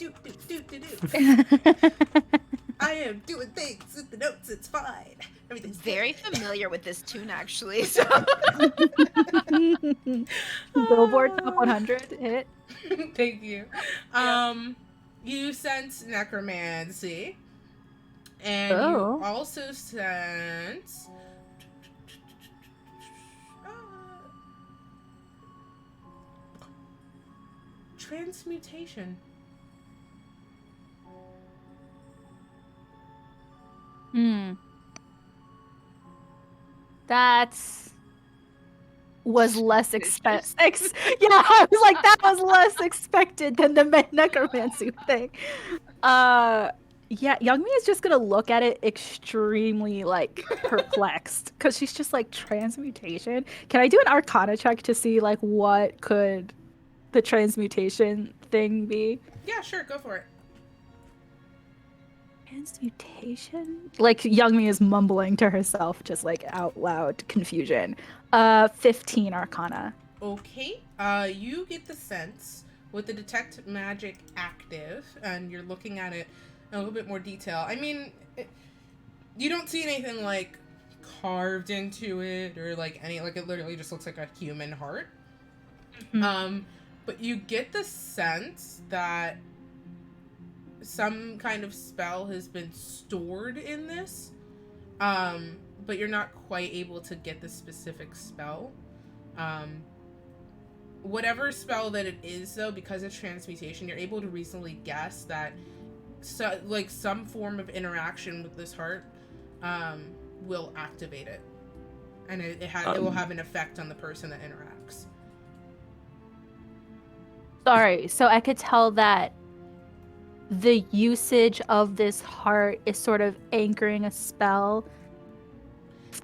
I am doing things with the notes. It's fine. Everything's Very familiar with this tune, actually. So. Billboard Top 100 hit. Thank you. You sense necromancy, and you also sense transmutation. That's was less expected. Yeah, I was like, that was less expected than the necromancy thing. Yeah, Youngmi is just gonna look at it extremely like perplexed because she's just like, transmutation. Can I do an Arcana check to see like what could the transmutation thing be? Yeah, sure, go for it. Transmutation? Like Youngmi is mumbling to herself, just like out loud confusion. 15 Arcana. Okay. You get the sense with the detect magic active, and you're looking at it in a little bit more detail. I mean, you don't see anything like carved into it or like any, like it literally just looks like a human heart. But you get the sense that some kind of spell has been stored in this, but you're not quite able to get the specific spell. Whatever spell that it is, though, because it's transmutation, you're able to reasonably guess that some form of interaction with this heart will activate it, and it will have an effect on the person that interacts. Sorry, so I could tell that the usage of this heart is sort of anchoring a spell.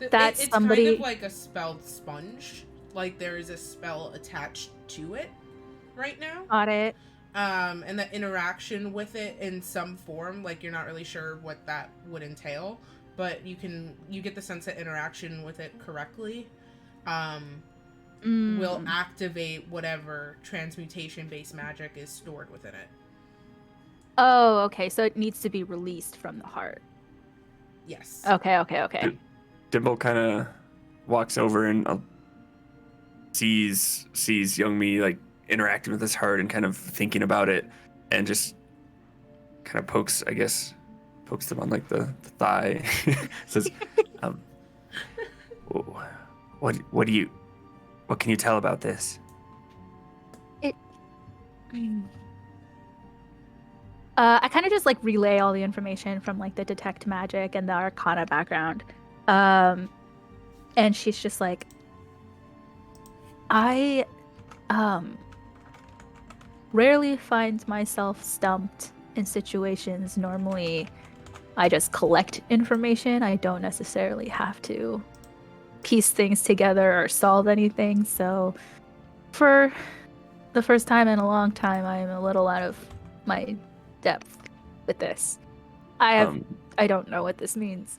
It's somebody kind of like a spelled sponge. Like there is a spell attached to it right now. Got it. And the interaction with it in some form, like you're not really sure what that would entail, but you get the sense that interaction with it correctly will activate whatever transmutation-based magic is stored within it. Oh, okay. So it needs to be released from the heart. Yes. Okay. Dimble kind of walks over and sees Youngmi like interacting with his heart and kind of thinking about it, and just kind of pokes them on like the thigh. Says, what can you tell about this? I kind of just like relay all the information from like the detect magic and the Arcana background. And she's just like, I rarely find myself stumped in situations. Normally I just collect information. I don't necessarily have to piece things together or solve anything. So for the first time in a long time, I am a little out of my depth with this. Um, I don't know what this means.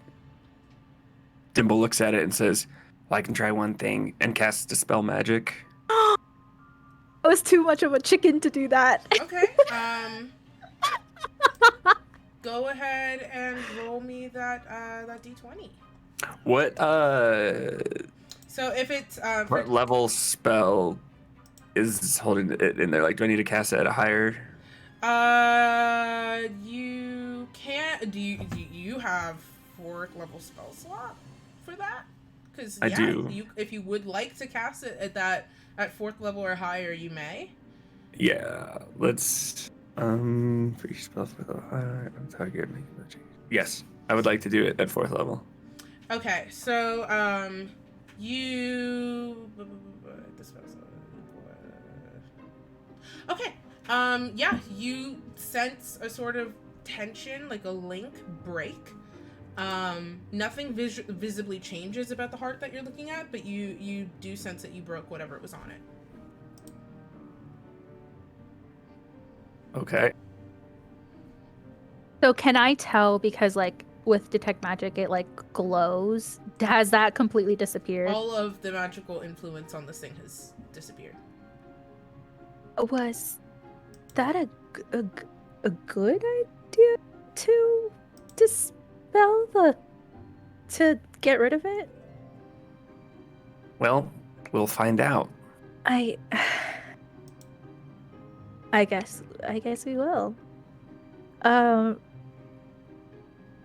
Dimble looks at it and says, well, I can try one thing, and casts Dispel Magic. I was too much of a chicken to do that. Okay. Go ahead and roll me that d20. What So if it's what level spell is holding it in there? Like, do I need to cast it at a higher? you can't. Do you have 4th level spell slot for that? Because I do. if you would like to cast it at 4th level or higher, you may. Yeah, let's for each spell with a higher target making the change. Yes, I would like to do it at 4th level. Okay, so you. Okay, yeah, you sense a sort of tension, like a link break. Nothing visibly changes about the heart that you're looking at, but you do sense that you broke whatever it was on it. Okay. So can I tell because like with detect magic it like glows? Has that completely disappeared? All of the magical influence on this thing has disappeared. Was that a good idea to dispel to get rid of it? Well, we'll find out. I I guess we will.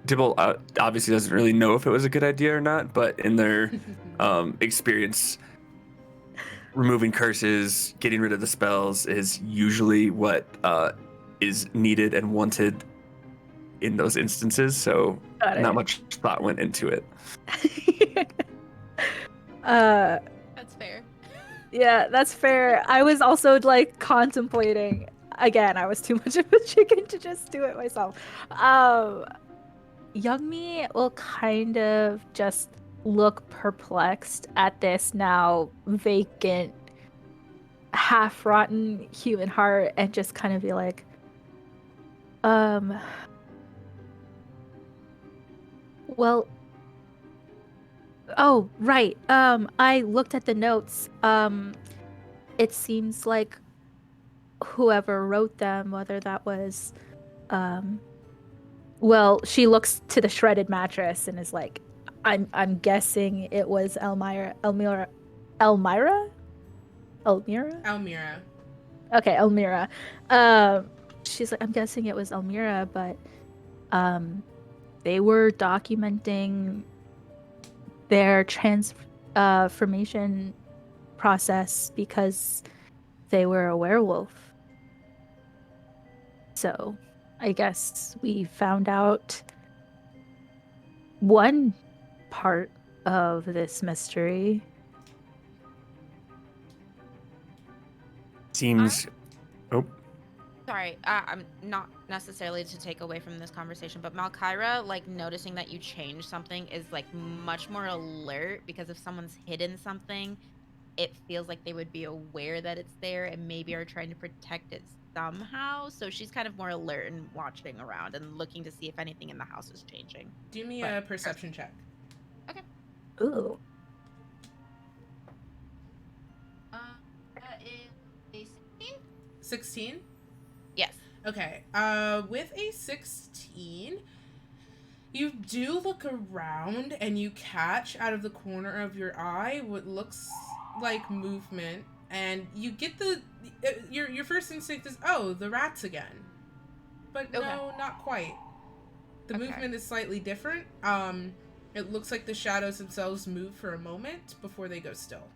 Dibble obviously doesn't really know if it was a good idea or not, but in their experience, removing curses, getting rid of the spells is usually what is needed and wanted in those instances. So not much thought went into it. That's fair. Yeah, that's fair. I was also like contemplating. Again, I was too much of a chicken to just do it myself. Young me will kind of just look perplexed at this now vacant, half-rotten human heart and just kind of be like, well, oh, right. I looked at the notes. It seems like whoever wrote them, whether that was, well, she looks to the shredded mattress and is like, I'm guessing it was Elmira? Almira. Okay, Elmira. She's like, I'm guessing it was Elmira, but they were documenting their transformation process because they were a werewolf. So, I guess we found out one part of this mystery. Seems. Oh. Sorry, I'm not necessarily to take away from this conversation, but Malcyra, like, noticing that you changed something is, like, much more alert, because if someone's hidden something, it feels like they would be aware that it's there and maybe are trying to protect it somehow. So she's kind of more alert and watching around and looking to see if anything in the house is changing. Do me a perception check. Okay. Ooh. That is a 16? 16? Yes. Okay. With a 16, you do look around and you catch out of the corner of your eye what looks like movement, and you get your first instinct is, oh, the rats again. But Okay. no, not quite. The movement is slightly different. It looks like the shadows themselves move for a moment before they go still.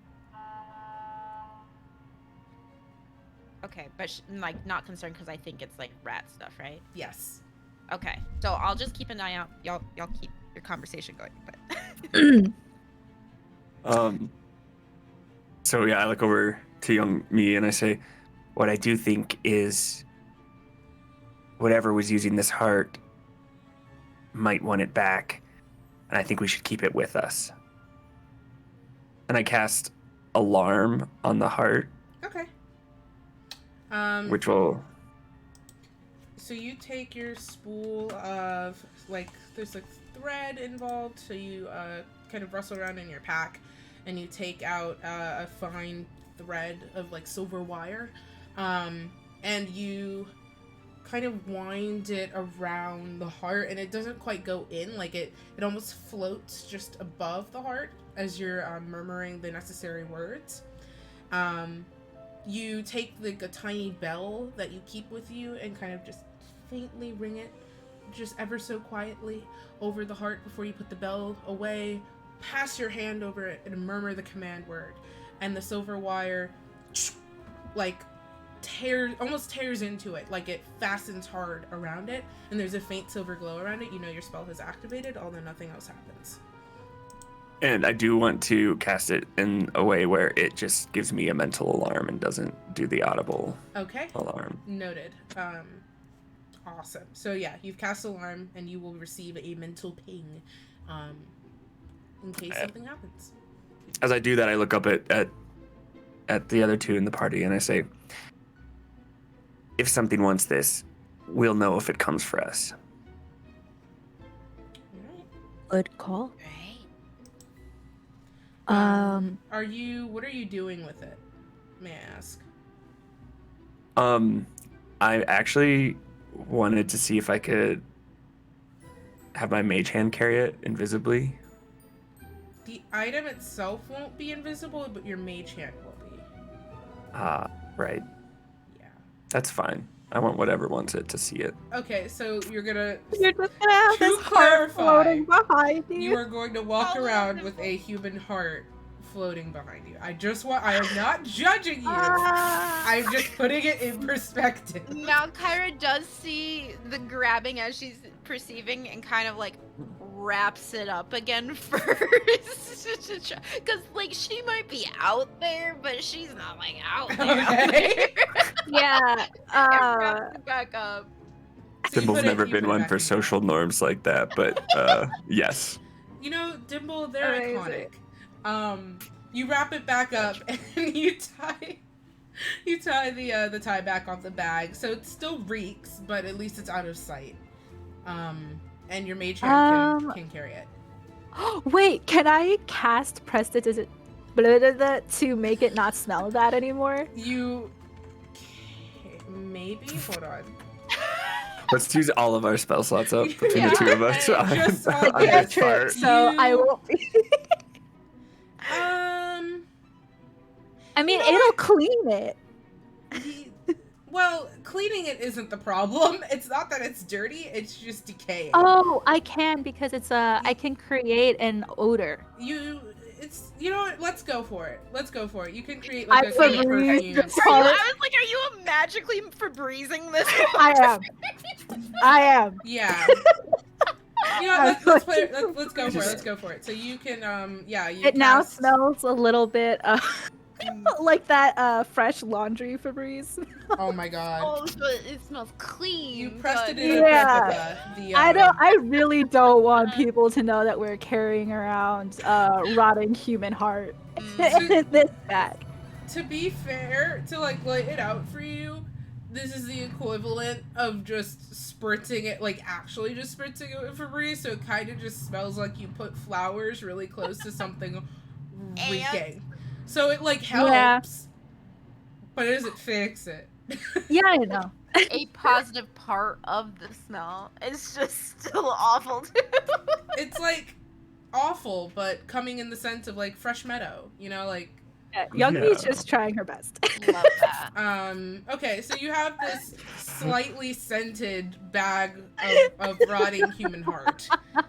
Okay, but like, not concerned because I think it's like rat stuff, right? Yes. Okay, so I'll just keep an eye out. Y'all keep your conversation going, but So yeah, I look over to young me and I say, what I do think is whatever was using this heart might want it back, and I think we should keep it with us. and I cast Alarm on the heart, Okay. which will. So you take your spool of there's thread involved. So you kind of rustle around in your pack, and you take out a fine thread of silver wire, and you kind of wind it around the heart, and it doesn't quite go in. It almost floats just above the heart as you're murmuring the necessary words. You take a tiny bell that you keep with you and kind of just faintly ring it, just ever so quietly, over the heart before you put the bell away. Pass your hand over it and murmur the command word, and the silver wire almost tears into it. It fastens hard around it, and there's a faint silver glow around it. You know your spell has activated, although nothing else happens. And I do want to cast it in a way where it just gives me a mental alarm and doesn't do the audible alarm. Noted. Awesome. So yeah, you've cast alarm, and you will receive a mental ping in case something happens. As I do that, I look up at the other two in the party, and I say, if something wants this, we'll know if it comes for us. Alright. Good call. Right. What are you doing with it? May I ask? I actually wanted to see if I could have my mage hand carry it invisibly. The item itself won't be invisible, but your mage hand will be. Right. Yeah. That's fine. I want whatever wants it to see it. Okay, so you're just gonna have this heart floating behind you. You are going to walk Oh, around no. with a human heart floating behind you. I am not judging you. Ah. I'm just putting it in perspective. Malcyra does see the grabbing as she's perceiving and kind of wraps it up again first. Because she might be out there, but she's not out there. Okay. Yeah. And wraps it back up. So you Dimble's put it- never you been put it one back for in. social norms like that, but yes. You know, Dimble, they're Amazing. iconic. You wrap it back up and you tie the tie back off the bag, so it still reeks, but at least it's out of sight. And your mage hand can carry it. Wait, can I cast Prestidigitation to make it not smell that anymore? You maybe hold on. Let's use all of our spell slots up between Yeah. the two of us. Just on like this that. part. So I You- won't be. I mean, You know it'll clean it. Well, cleaning it isn't the problem. It's not that it's dirty, it's just decaying. Oh, I can because it's I can create an odor. You know what? Let's go for it. You can create I a kind of Febreze perfume. this I heart. was like, are you magically Febrezing this? I am. Yeah. You know, let's go for it. Let's go for it. So you can you It now cast- smells a little bit like that fresh laundry Febreze. Oh my god. Oh, so it smells clean. You pressed it but- in Yeah. the I really don't want people to know that we're carrying around rotting human heart in this bag. To be fair, to lay it out for you, this is the equivalent of just spritzing it, actually just spritzing it with Febreze, so it kind of just smells like you put flowers really close to something reeking. So it helps, but it doesn't fix it. Yeah, I know. A positive part of the smell is just still awful too. It's awful, but coming in the sense of fresh meadow, Young Yeah. Me's just trying her best. Love that. Okay, so you have this slightly scented bag of rotting human heart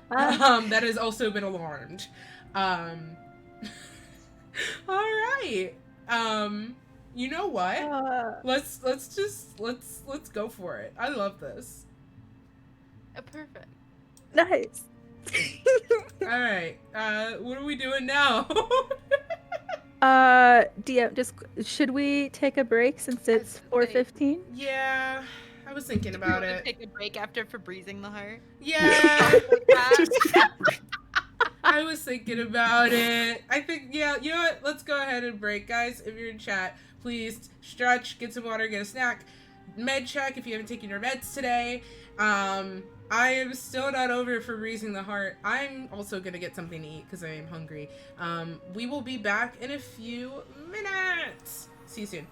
that has also been alarmed. All right. You know what? Let's go for it. I love this. Perfect. Nice. All right. What are we doing now? DM, just should we take a break since it's 4:15? Yeah, I was thinking about it. Take a break after Febrezing the heart. Yeah. I was thinking about it. I think, yeah, you know what? Let's go ahead and break, guys. If you're in chat, please stretch, get some water, get a snack. Med check if you haven't taken your meds today. I am still not over for Raising the Heart. I'm also gonna get something to eat because I am hungry. We will be back in a few minutes. See you soon.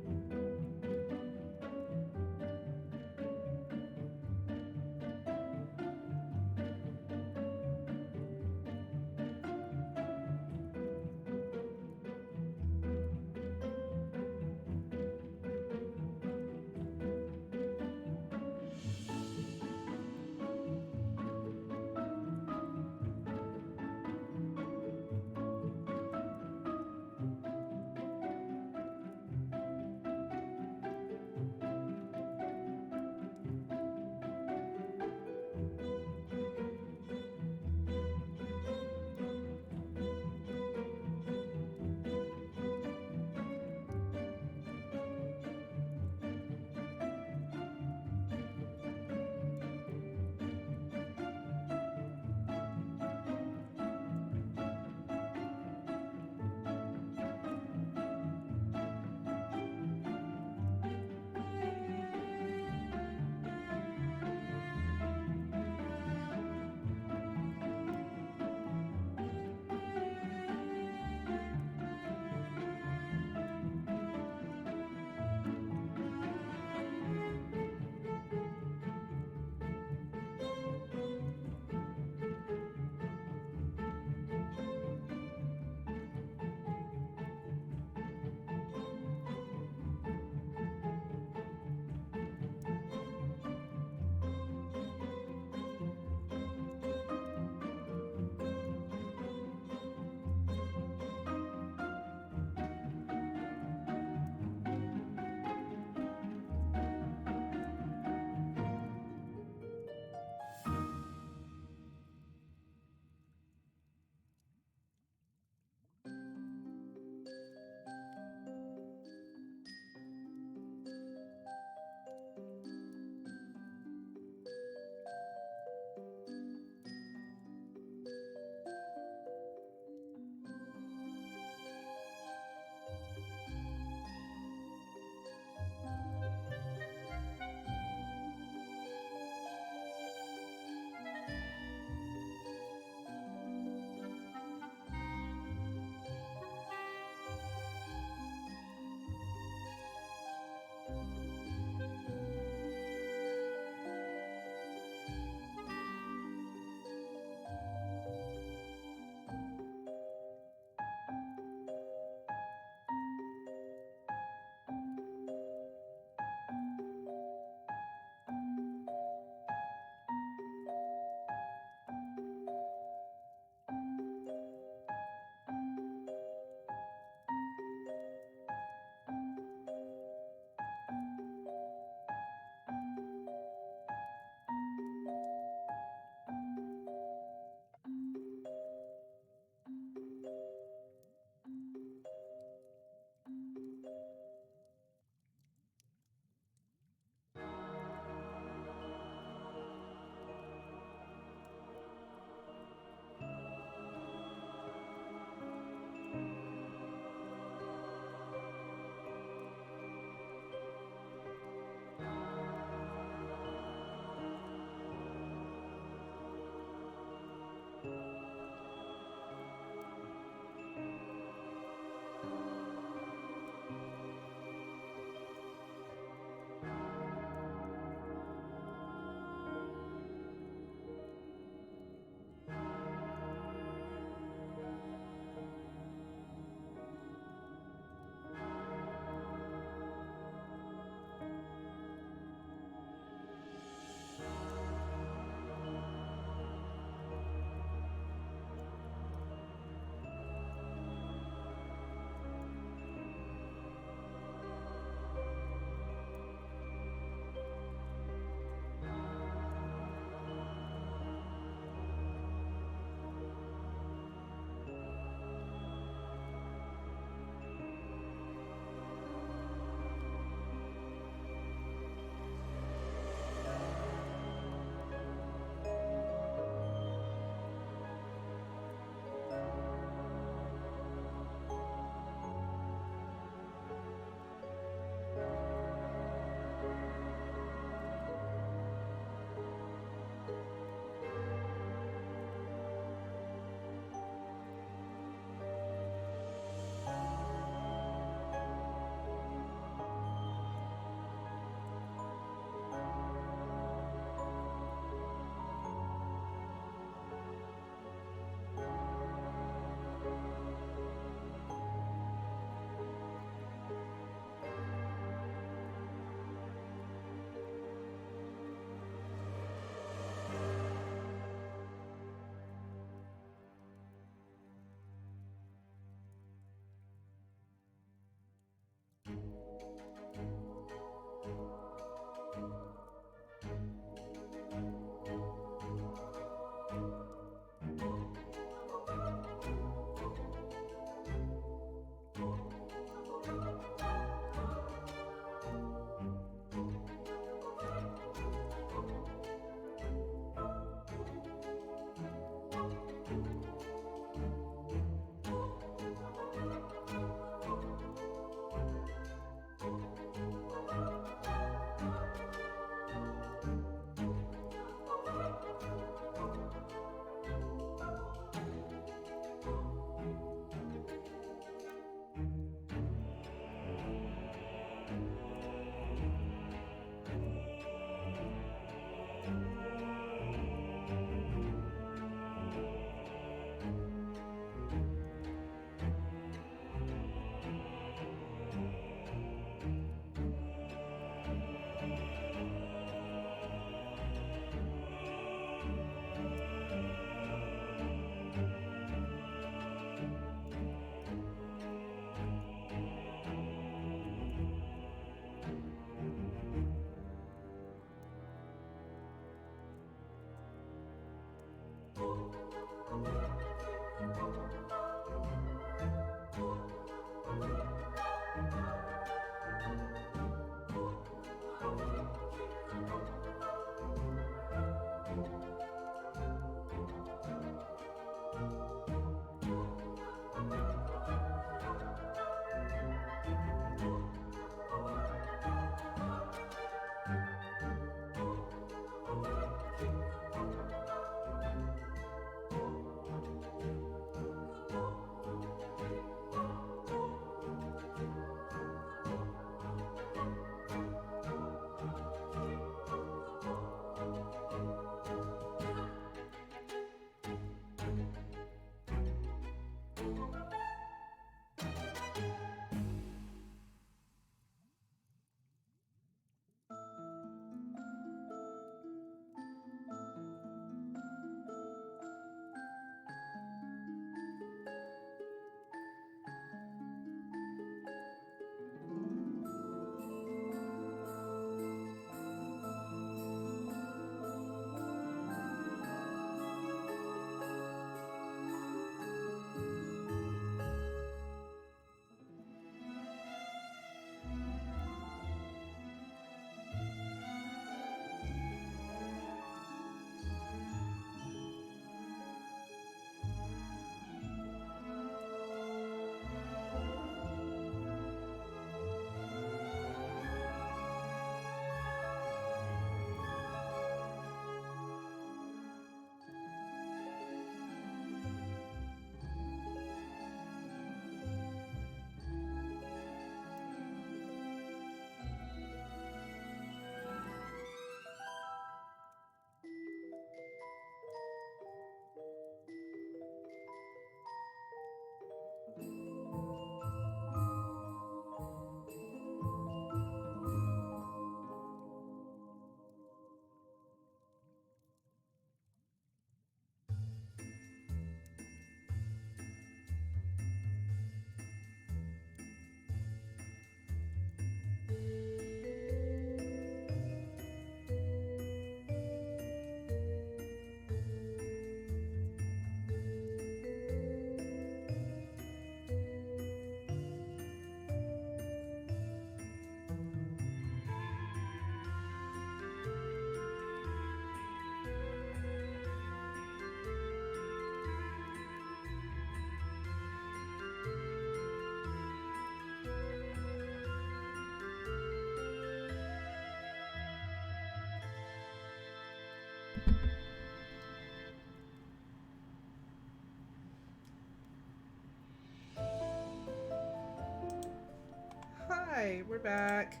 we're back.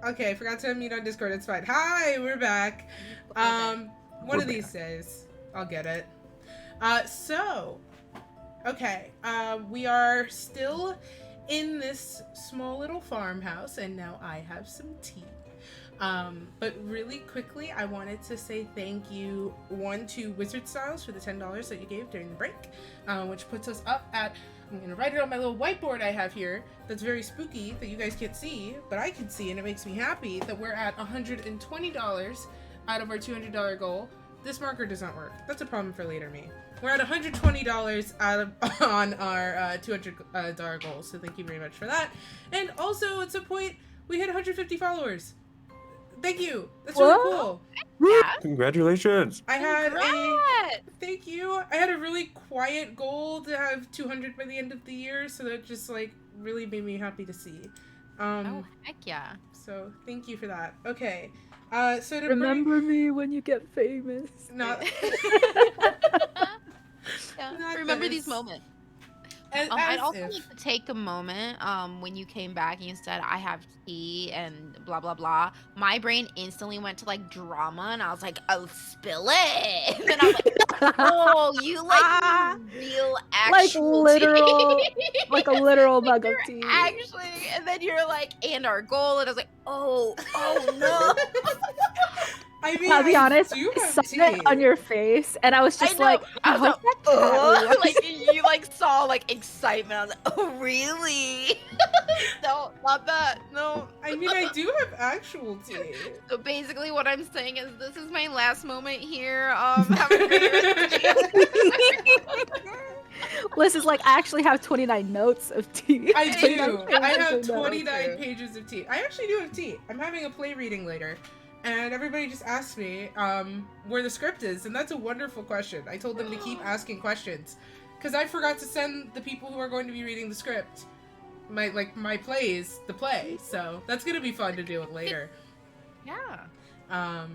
Okay, I forgot to unmute on Discord. It's fine. Hi, we're back. One We're of these back. days, I'll get it. Okay, we are still in this small little farmhouse, and now I have some tea. But really quickly, I wanted to say thank you, to Wizard Styles for the $10 that you gave during the break, which puts us up at, I'm going to write it on my little whiteboard I have here that's very spooky that you guys can't see, but I can see, and it makes me happy that we're at $120 out of our $200 goal. This marker does not work. That's a problem for later me. We're at $120 on our $200 goal, so thank you very much for that. And also, at some point, we hit 150 followers. Thank you. That's really cool. Yeah. Congratulations. I had Congrats! thank you. I had a really quiet goal to have 200 by the end of the year, so that just like really made me happy to see. Oh, heck yeah. So thank you for that. Okay. So to Remember me when you get famous. not Yeah. Not Remember this. these moments. as I'd also if. like to take a moment when you came back and you said I have tea and blah blah blah. My brain instantly went to like drama and I was like, oh, spill it. And then I'm like, oh, you like real Like actual literal, tea. like a literal mug of You're tea. actually, and then you're like, and our goal, and I was like, oh no. I mean, I'll be I honest, do I have saw tea. it on your face, and I was just I know. like, I I was hope that cat like, looks- you like saw like excitement. I was like, oh really? No, not that. No. I mean, I do have actual tea. So basically, what I'm saying is, this is my last moment here. Have a great rest of the day. Liz is like, I actually have 29 notes of tea. I 29 do. pages I of have notes. 29 pages of tea. I actually do have tea. I'm having a play reading later. And everybody just asked me where the script is, and that's a wonderful question. I told them to keep asking questions. Because I forgot to send the people who are going to be reading the script my plays, the play. So that's going to be fun to do it later. Yeah.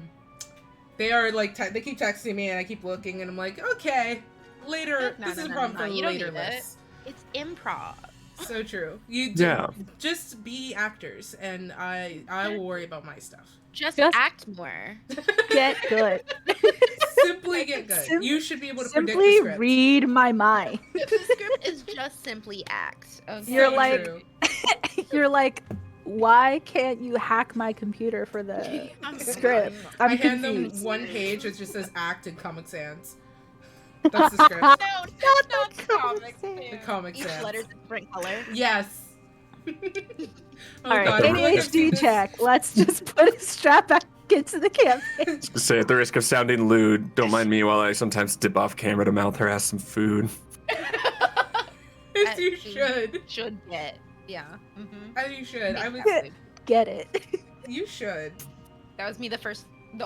They are like, they keep texting me, and I keep looking, and I'm like, okay, later. No, this no, is a no, problem no, for you don't later need it. lists. It's improv. So true. You do. Yeah. Just be actors, and I will worry about my stuff. Just Just- act more. Get good. Simply get good. You should be able to predict the Simply script. read my mind. The script is just simply act. Okay? You're So like- true. You're like, why can't you hack my computer for the script? I I'm hand them confused. one page that just says "act" in Comic Sans. That's the script. No, Not not the Comic Sans. The Sans. Comic Each Sans. letter's a different color. Yes. Oh All right, God, I feel like I've seen ADHD this- check. Let's just put a strap back into the campaign. Say at the risk of sounding lewd, don't mind me while I sometimes dip off camera to mouth harass some food. As you As you should. Should get. Yeah. Mm-hmm. As you should. I was. Exactly. Get it? You should. That was me the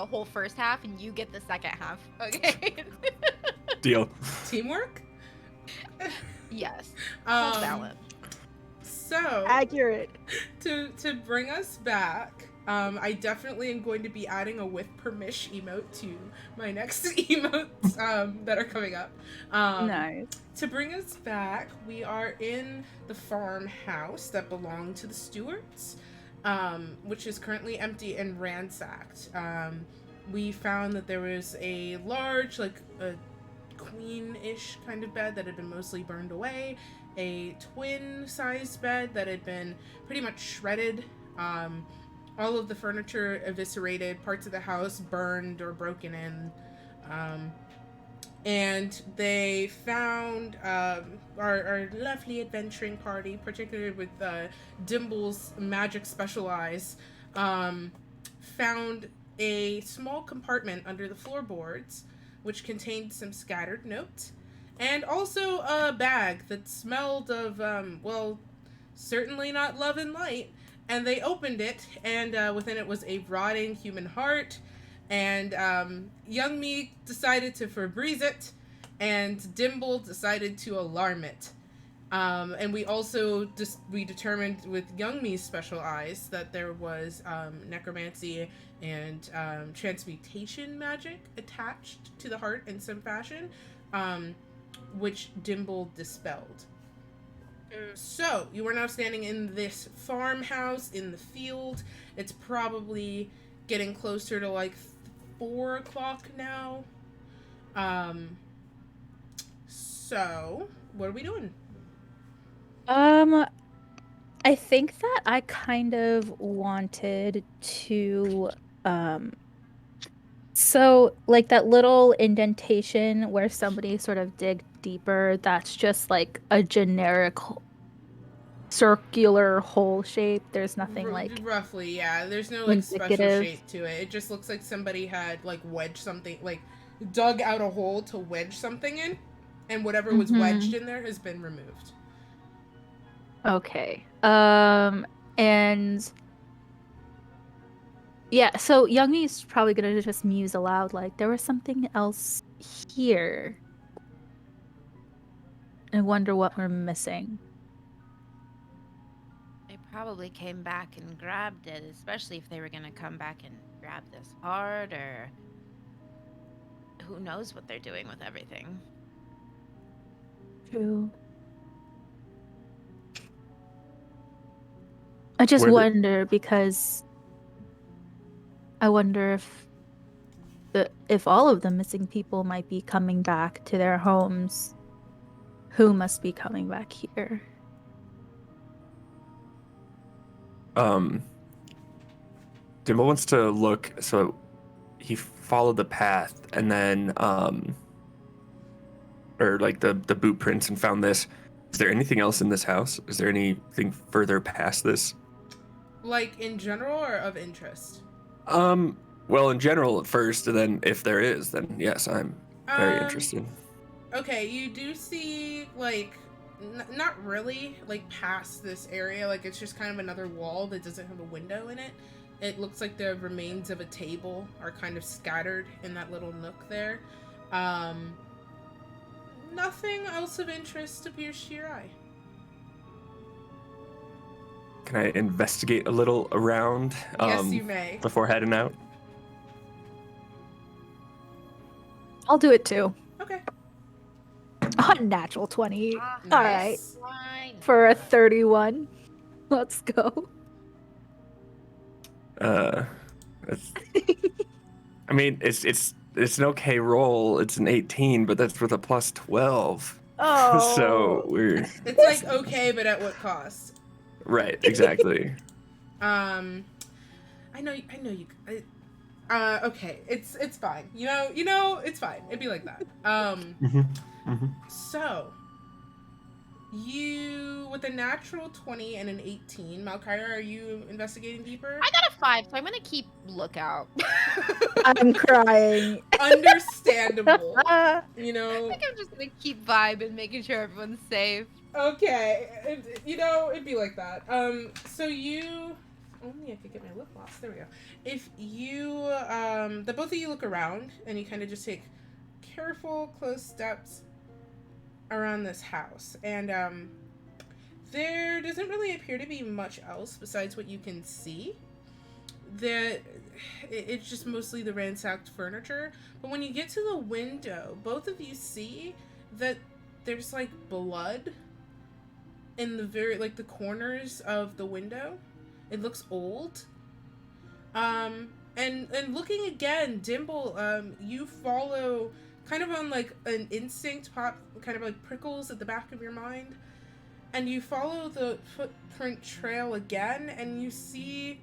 whole first half, and you get the second half. Okay. Deal. Teamwork. Yes. Full Um, balance. So Accurate. to bring us back, I definitely am going to be adding a with permish emote to my next emotes that are coming up. Nice. To bring us back, we are in the farmhouse that belonged to the Stewarts, which is currently empty and ransacked. We found that there was a large, like a queen-ish kind of bed that had been mostly burned away, a twin-sized bed that had been pretty much shredded, all of the furniture eviscerated, parts of the house burned or broken in, and they found our lovely adventuring party, particularly with Dimble's magic special eyes, found a small compartment under the floorboards, which contained some scattered notes, and also a bag that smelled of, well, certainly not love and light. And they opened it, and within it was a rotting human heart. And young me decided to Febreze it, and Dimble decided to alarm it. And we also we determined with young me's special eyes that there was necromancy and transmutation magic attached to the heart in some fashion, which Dimble dispelled. So, you are now standing in this farmhouse in the field. It's probably getting closer to like 4 o'clock now. Um, so, what are we doing? Um, I think that I kind of wanted to, um, so like that little indentation where somebody sort of dig deeper, that's just like a generic circular hole shape. There's nothing like Roughly, yeah. There's no like special indicative. shape to it. It just looks like somebody had like wedged something, like dug out a hole to wedge something in, and whatever was wedged in there has been removed. Okay. And yeah, so Youngi's probably gonna just muse aloud, like, there was something else here. I wonder what we're missing. They probably came back and grabbed it, especially if they were gonna come back and grab this heart, or who knows what they're doing with everything. True. I just Where the- wonder because I wonder if all of the missing people might be coming back to their homes. Who must be coming back here? Dimble wants to look, so he followed the path and then or like the boot prints and found this. Is there anything else in this house? Is there anything further past this? Like in general or of interest? Well, in general at first, and then if there is, then yes, I'm very Um, interested. Okay, you do see like not really like past this area. Like it's just kind of another wall that doesn't have a window in it. It looks like the remains of a table are kind of scattered in that little nook there. Um, Nothing else of interest appears to your eye. Can I investigate a little around Yes, you may. before heading out? I'll do it too. Okay. Unnatural 20. Nice. All right. Fine. For a 31. Let's go. It's, I mean, it's an okay roll. It's an 18, but that's with a plus 12. Oh. So we're It's like okay, but at what cost? right, exactly. I know you. Okay, it's fine. You know, it's fine. It'd be like that. So, you with a natural 20 and an 18, Malcyra, are you investigating deeper? I got a 5, so I'm gonna keep lookout. I'm crying. Understandable. I You know. think I'm just gonna keep vibing, making sure everyone's safe. Okay, it'd be like that. So you. Only I could get my lip gloss. There we go. If you, the both of you look around and you kind of just take careful, close steps around this house, and there doesn't really appear to be much else besides what you can see. It's just mostly the ransacked furniture. But when you get to the window, both of you see that there's like blood in the the corners of the window. It looks old. And looking again, Dimble, you follow kind of on like an instinct pop, kind of like prickles at the back of your mind, and you follow the footprint trail again, and you see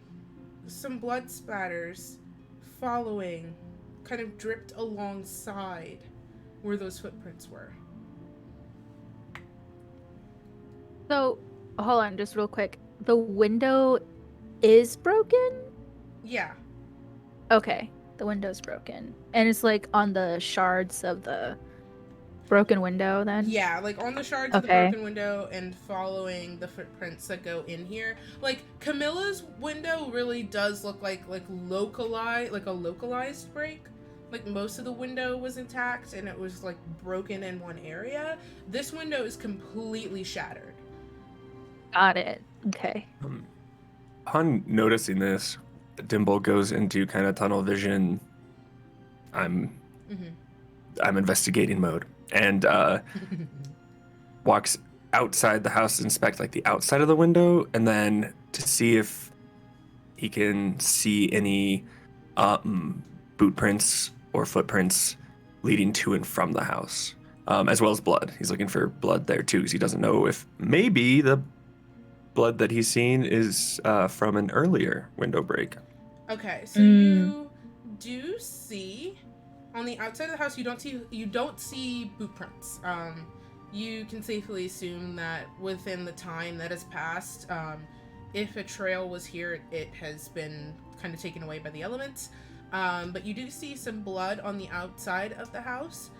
some blood spatters following, kind of dripped alongside where those footprints were. So, hold on, just real quick. The window is broken? Yeah. Okay, the window's broken. And it's like on the shards of the broken window then? Yeah, like on the shards of the broken window and following the footprints that go in here. Like Camilla's window really does look like a localized break. Like most of the window was intact and it was like broken in one area. This window is completely shattered. Got it. Okay. Upon noticing this, Dimble goes into kind of tunnel vision. I'm investigating mode and walks outside the house, inspect like the outside of the window, and then to see if he can see any boot prints or footprints leading to and from the house, as well as blood. He's looking for blood there too, because he doesn't know if maybe the blood that he's seen is from an earlier window break. Okay, so you do see on the outside of the house, you don't see boot prints. You can safely assume that within the time that has passed, if a trail was here, it has been kind of taken away by the elements. But you do see some blood on the outside of the house,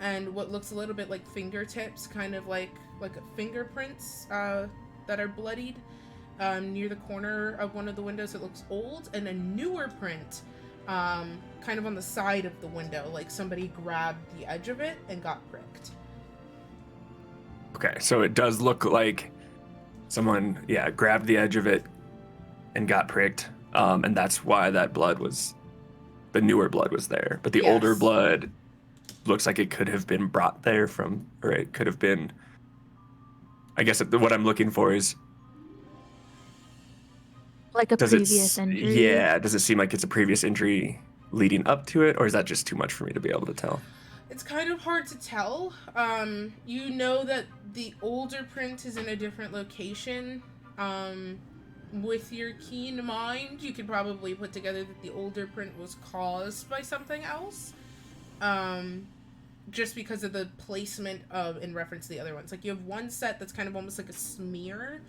and what looks a little bit like fingertips, kind of like fingerprints that are bloodied near the corner of one of the windows. It looks old, and a newer print kind of on the side of the window, like somebody grabbed the edge of it and got pricked. Okay, so it does look like someone, grabbed the edge of it and got pricked, and that's why that blood was, the newer blood was there. But the older blood looks like it could have been brought there from, or it could have been, I guess what I'm looking for is, like a previous injury. Yeah, does it seem like it's a previous injury leading up to it, or is that just too much for me to be able to tell? It's kind of hard to tell. You know that the older print is in a different location. With your keen mind, you could probably put together that the older print was caused by something else. Just because of the placement of, in reference to the other ones. Like, you have one set that's kind of almost like a smear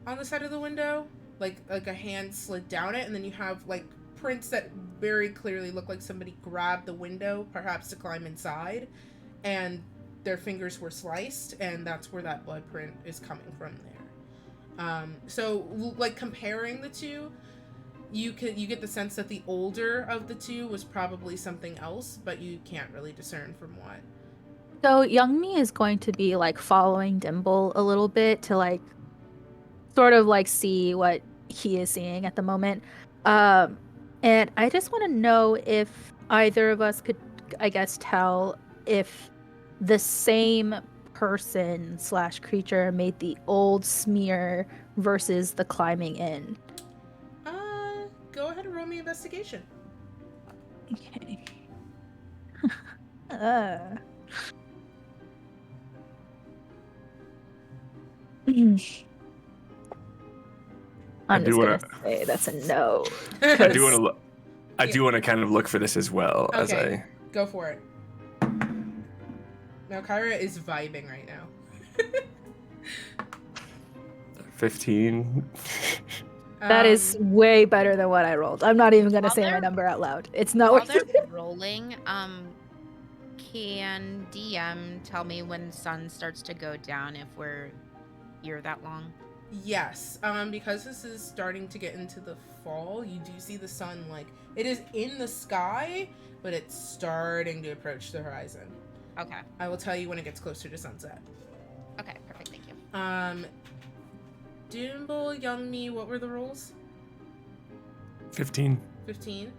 on the side of the window. Like a hand slid down it, and then you have, like, prints that very clearly look like somebody grabbed the window, perhaps to climb inside, and their fingers were sliced, and that's where that blood print is coming from there. So, like, comparing the two, you get the sense that the older of the two was probably something else, but you can't really discern from what. So Youngmi is going to be like following Dimble a little bit to like sort of like see what he is seeing at the moment. And I just want to know if either of us could, I guess, tell if the same person / creature made the old smear versus the climbing in. Go ahead and roll me investigation. Okay. I'm just gonna say that's a no. I do want to kind of look for this as well. Okay, as I go for it. Malcyra is vibing right now. 15. That is way better than what I rolled. I'm not even gonna say my they're- number out loud. It's not While worth they're it. rolling, can DM tell me when sun starts to go down if we're here that long? Yes, because this is starting to get into the fall, you do see the sun, like, it is in the sky, but it's starting to approach the horizon. Okay. I will tell you when it gets closer to sunset. Okay, perfect, thank you. Dimble, Youngmi, what were the rolls? 15. 15?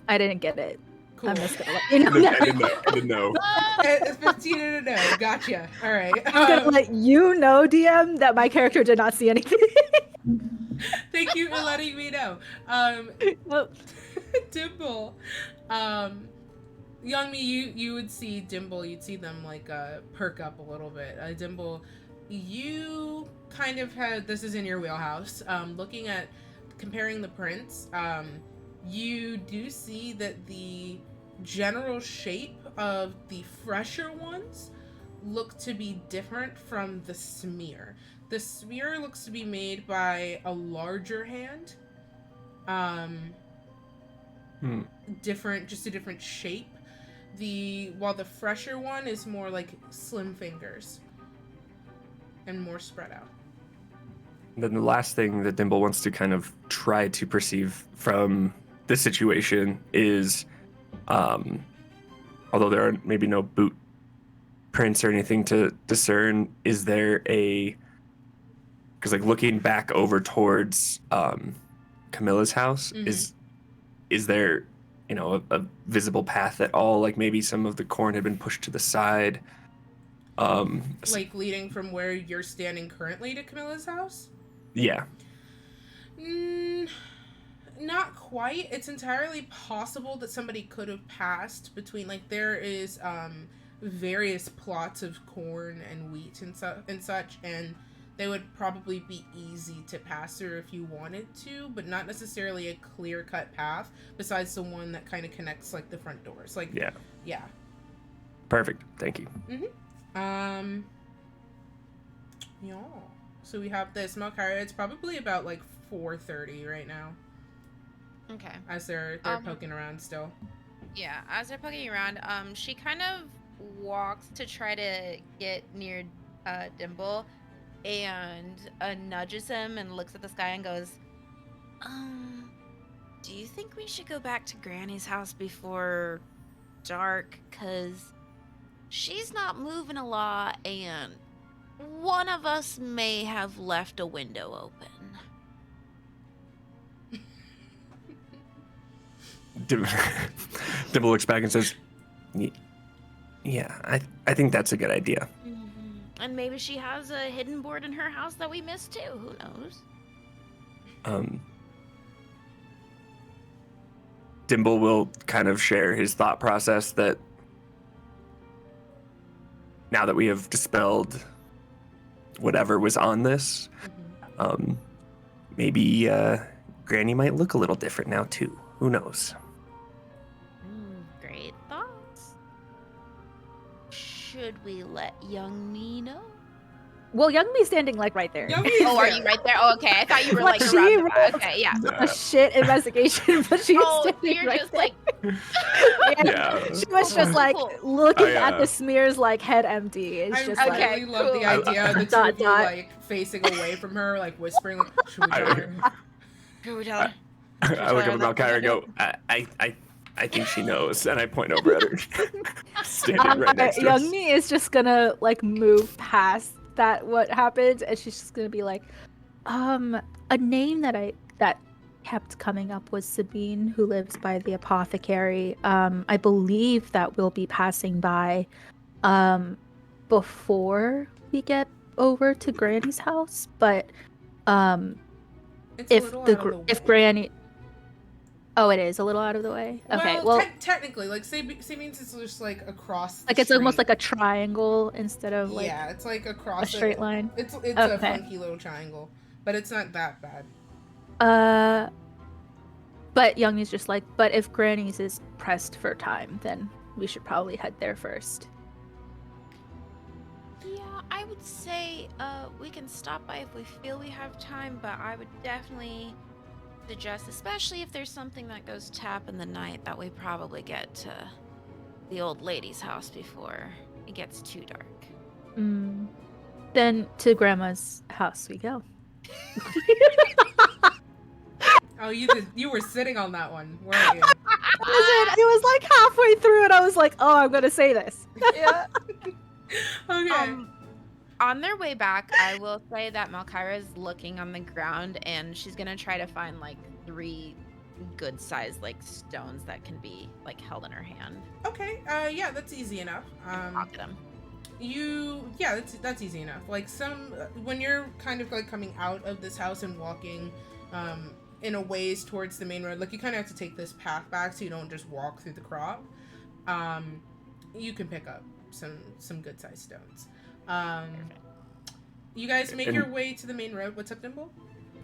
I didn't get it. Cool. I'm just gonna let you know. I didn't know. It's 15 and a no. Gotcha. All right. I'm gonna let you know, DM, that my character did not see anything. Thank you for letting me know. Oh. Dimble, Youngmi, you would see Dimble. You'd see them like perk up a little bit. Dimble, you kind of had, this is in your wheelhouse. Looking at comparing the prints, you do see that the general shape of the fresher ones look to be different from the smear. The smear looks to be made by a larger hand. Just a different shape. While the fresher one is more like slim fingers and more spread out. Then the last thing that Dimble wants to kind of try to perceive from this situation is, although there are maybe no boot prints or anything to discern, is there because like looking back over towards Camilla's house, is there a visible path at all? Like maybe some of the corn had been pushed to the side. Like leading from where you're standing currently to Camilla's house? Yeah. Not quite. It's entirely possible that somebody could have passed between, like, there is various plots of corn and wheat and such, and they would probably be easy to pass through if you wanted to, but not necessarily a clear cut path besides the one that kind of connects, like, the front doors. Like, yeah. Perfect. Thank you. Yeah. So we have this Malcyra. It's probably about like 4:30 right now. Okay. As they're poking around still. Yeah, as they're poking around, she kind of walks to try to get near Dimble, and nudges him and looks at the sky and goes, do you think we should go back to Granny's house before dark? 'Cause she's not moving a lot, and one of us may have left a window open. Dimble looks back and says, yeah, I think that's a good idea. Mm-hmm. And maybe she has a hidden board in her house that we missed too. Who knows? Dimble will kind of share his thought process that now that we have dispelled whatever was on this, maybe Granny might look a little different now too. Who knows? Great thoughts. Should we let young me know? Well, Young Me's standing like right there. Oh, are you right there? Oh, okay. I thought you were like She around the back. rolled Okay, yeah. a shit investigation, but she's standing you're right just there. like Yeah. She was just like looking at the smears like head empty. It's I just really like love the idea of the two of you dot. like facing away from her, like whispering, like, should we tell her? Should we tell her? I look up at Malcyra and go, I think she knows, and I point over at her, standing right next to us. Young Me is just gonna like move past that what happened, and she's just gonna be like, a name that kept coming up was Sabine, who lives by the apothecary. I believe that we'll be passing by before we get over to Granny's house, but It's a little out of the way. if Granny, oh, it is a little out of the way. Okay, well, technically, like Sabine's is just like across. The like it's street. almost like a triangle instead of like it's like across a straight line. It's Okay. a funky little triangle, but it's not that bad. But Youngie's just like, but if Granny's is pressed for time, then we should probably head there first. Yeah, I would say we can stop by if we feel we have time, but I would definitely suggest, especially if there's something that goes tap in the night, that we probably get to the old lady's house before it gets too dark. Then to Grandma's house we go. Oh, you were sitting on that one, weren't you? It was like halfway through, and I was like, "Oh, I'm gonna say this." Yeah. Okay. On their way back, I will say that Malcyra is looking on the ground, and she's gonna try to find like 3 good-sized like stones that can be like held in her hand. Okay. Yeah, that's easy enough. Pocket them. That's easy enough. Like when you're kind of like coming out of this house and walking, in a ways towards the main road, like you kind of have to take this path back so you don't just walk through the crop. You can pick up some good-sized stones. You guys make your way to the main road. What's up, Dimble?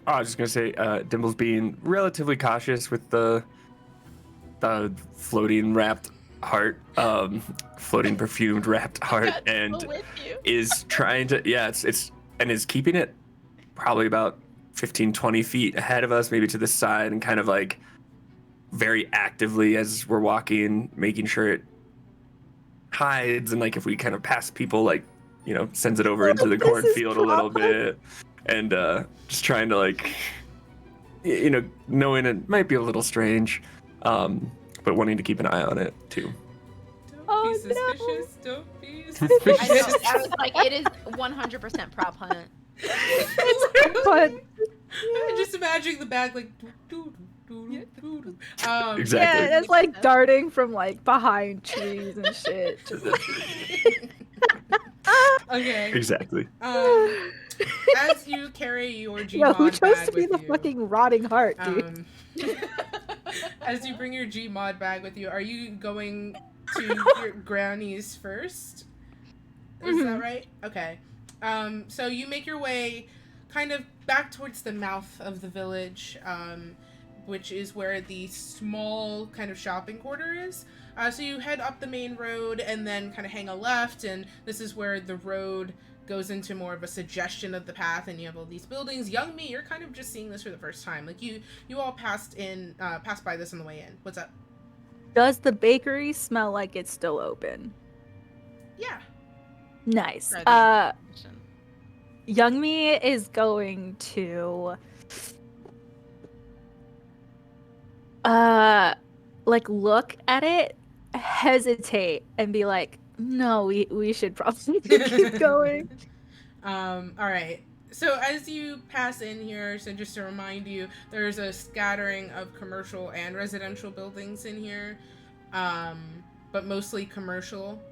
Oh, I was just gonna say, Dimble's being relatively cautious with the floating wrapped heart, floating perfumed wrapped heart, and is trying to, is keeping it probably about 15-20 feet ahead of us, maybe to the side, and kind of like very actively as we're walking, making sure it hides, and like if we kind of pass people, like, you know, sends it over into the cornfield a little bit, and just trying to, like, you know, knowing it might be a little strange, but wanting to keep an eye on it too. Don't be suspicious. Don't be suspicious. I was like, it is 100% prop hunt. But just imagining the bag like Exactly. yeah, it's like darting from like behind trees and shit. Okay. Exactly. As you carry your Yo, who Gmod chose bag to be with the you, fucking rotting heart, dude? as you bring your Gmod bag with you, are you going to your granny's first? Is that Mhm. right? Okay. So you make your way kind of back towards the mouth of the village, which is where the small kind of shopping quarter is. So you head up the main road and then kind of hang a left, and this is where the road goes into more of a suggestion of the path, and you have all these buildings. Young me, you're kind of just seeing this for the first time. Like you all passed by this on the way in. What's up? Does the bakery smell like it's still open? Yeah. Nice. For the information. Young me is going to like look at it, hesitate, and be like, no, we should probably keep going. All right. So as you pass in here, so just to remind you, there's a scattering of commercial and residential buildings in here, um, but mostly commercial.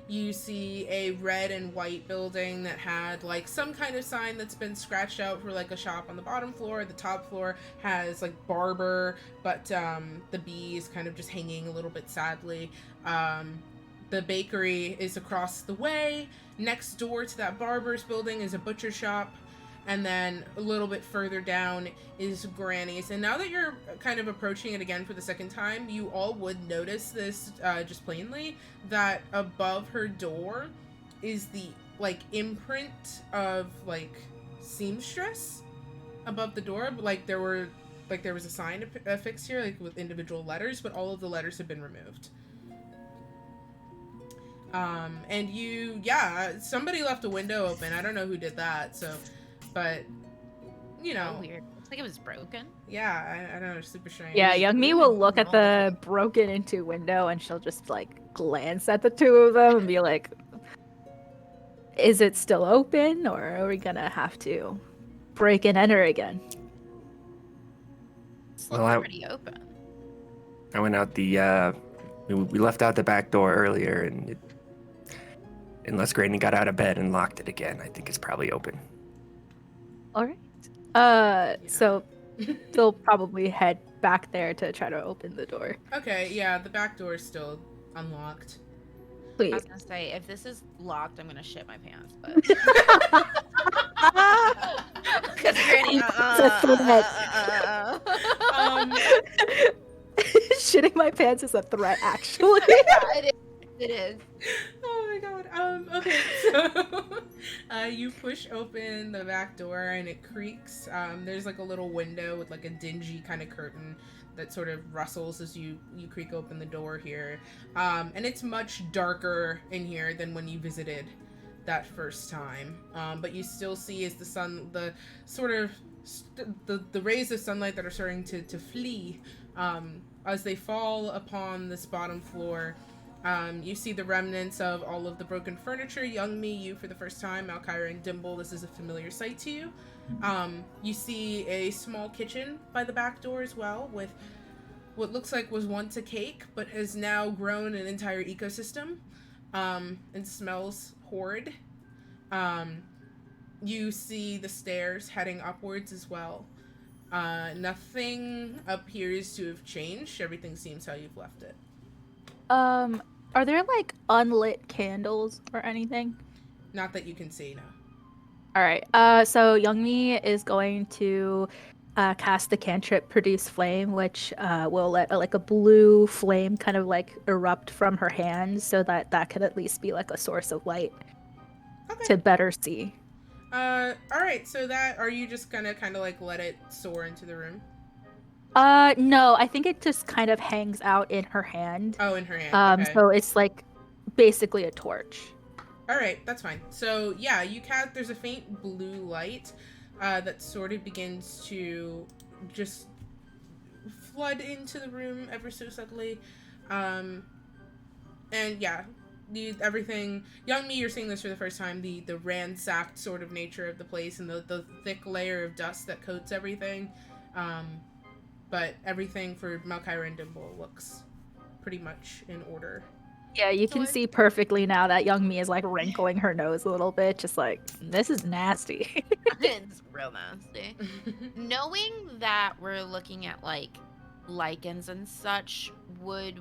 You see a red and white building that had like some kind of sign that's been scratched out for like a shop on the bottom floor. The top floor has like barber, but the B is kind of just hanging a little bit sadly. The bakery is across the way. Next door to that barber's building is a butcher shop. And then a little bit further down is Granny's. And now that you're kind of approaching it again for the second time, you all would notice this just plainly, that above her door is the like imprint of like seamstress above the door. Like there was a sign affixed here like with individual letters, but all of the letters have been removed. And somebody left a window open. I don't know who did that, so, but, you know. Oh, weird. Looks like it was broken. Yeah, I don't know, super strange. Yeah, Young Me will look at the broken into window and she'll just like glance at the two of them and be like, is it still open or are we gonna have to break and enter again? It's Well, looking pretty open. I went out we left out the back door earlier, and unless Granny got out of bed and locked it again, I think it's probably open. All right. So they'll probably head back there to try to open the door. Okay, yeah, the back door is still unlocked. I Wait. was gonna say, if this is locked, I'm gonna shit my pants, but. Because Granny, Shitting my pants is a threat, actually. Yeah, it is. Oh my god. Okay, so you push open the back door and it creaks. There's like a little window with like a dingy kind of curtain that sort of rustles as you creak open the door here. And it's much darker in here than when you visited that first time. But you still see as the rays of sunlight that are starting to flee, as they fall upon this bottom floor. You see the remnants of all of the broken furniture. Young me, you for the first time, Malcyra and Dimble, this is a familiar sight to you. You see a small kitchen by the back door as well, with what looks like was once a cake, but has now grown an entire ecosystem, and smells horrid. You see the stairs heading upwards as well. Nothing appears to have changed. Everything seems how you've left it. Are there like unlit candles or anything? Not that you can see, no. All right. So Youngmi is going to cast the cantrip Produce Flame, which will let like a blue flame kind of like erupt from her hand, so that could at least be like a source of light to better see. All right. So are you just gonna kind of like let it soar into the room? No, I think it just kind of hangs out in her hand. Oh, in her hand. Okay. So it's like basically a torch. All right, that's fine. So yeah, there's a faint blue light that sort of begins to just flood into the room ever so subtly, and yeah, everything. Young me, you're seeing this for the first time. The ransacked sort of nature of the place and the thick layer of dust that coats everything. But everything for Malcyra and Dimble looks pretty much in order. Yeah, you So can see perfectly now that young me is like wrinkling her nose a little bit, just like, this is nasty. it's real nasty. Knowing that we're looking at like lichens and such, would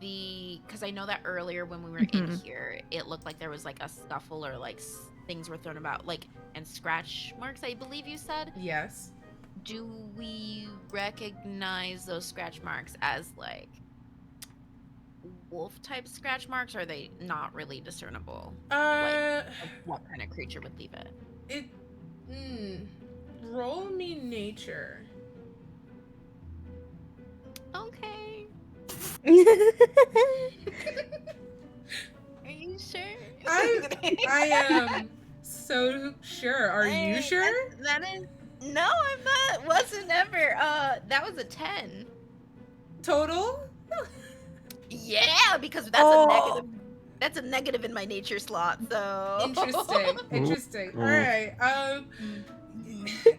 because I know that earlier when we were in Mhm. here, it looked like there was like a scuffle or like things were thrown about, like, and scratch marks, I believe you said. Yes. Do we recognize those scratch marks as like wolf type scratch marks, or are they not really discernible? Like, Uh, of what kind of creature would leave it? it. Mm, roll me nature. Okay. Are you sure? I am so sure. Are you sure? That is no, I'm not. Wasn't ever. That was a 10. Total? Yeah, because that's a Oh. negative. That's a negative in my nature slot. So Interesting. Interesting. All right.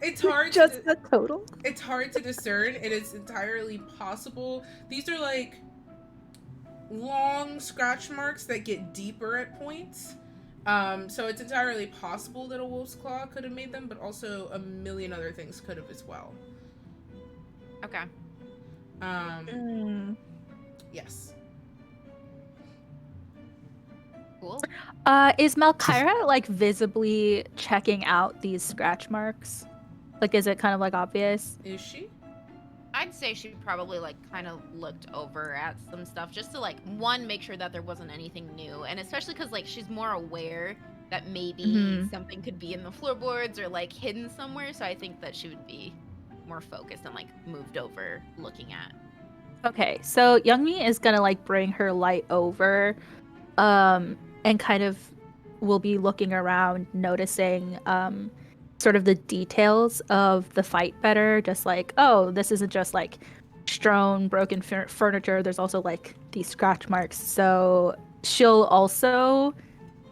It's hard Just to the total? it's hard to discern. It is entirely possible. These are like long scratch marks that get deeper at points. So it's entirely possible that a wolf's claw could have made them, but also a million other things could have as well. okay. Mm. Yes. Cool. Is Malcyra like visibly checking out these scratch marks? Like, is it kind of like obvious? Is she? I'd say she probably like kind of looked over at some stuff just to like make sure that there wasn't anything new, and especially because like she's more aware that maybe Mhm. something could be in the floorboards or like hidden somewhere. So I think that she would be more focused and like moved over looking at. Okay, so Youngmi is gonna like bring her light over, and kind of will be looking around, noticing sort of the details of the fight better. Just like, oh, this isn't just like strewn, broken furniture. There's also like these scratch marks. So she'll also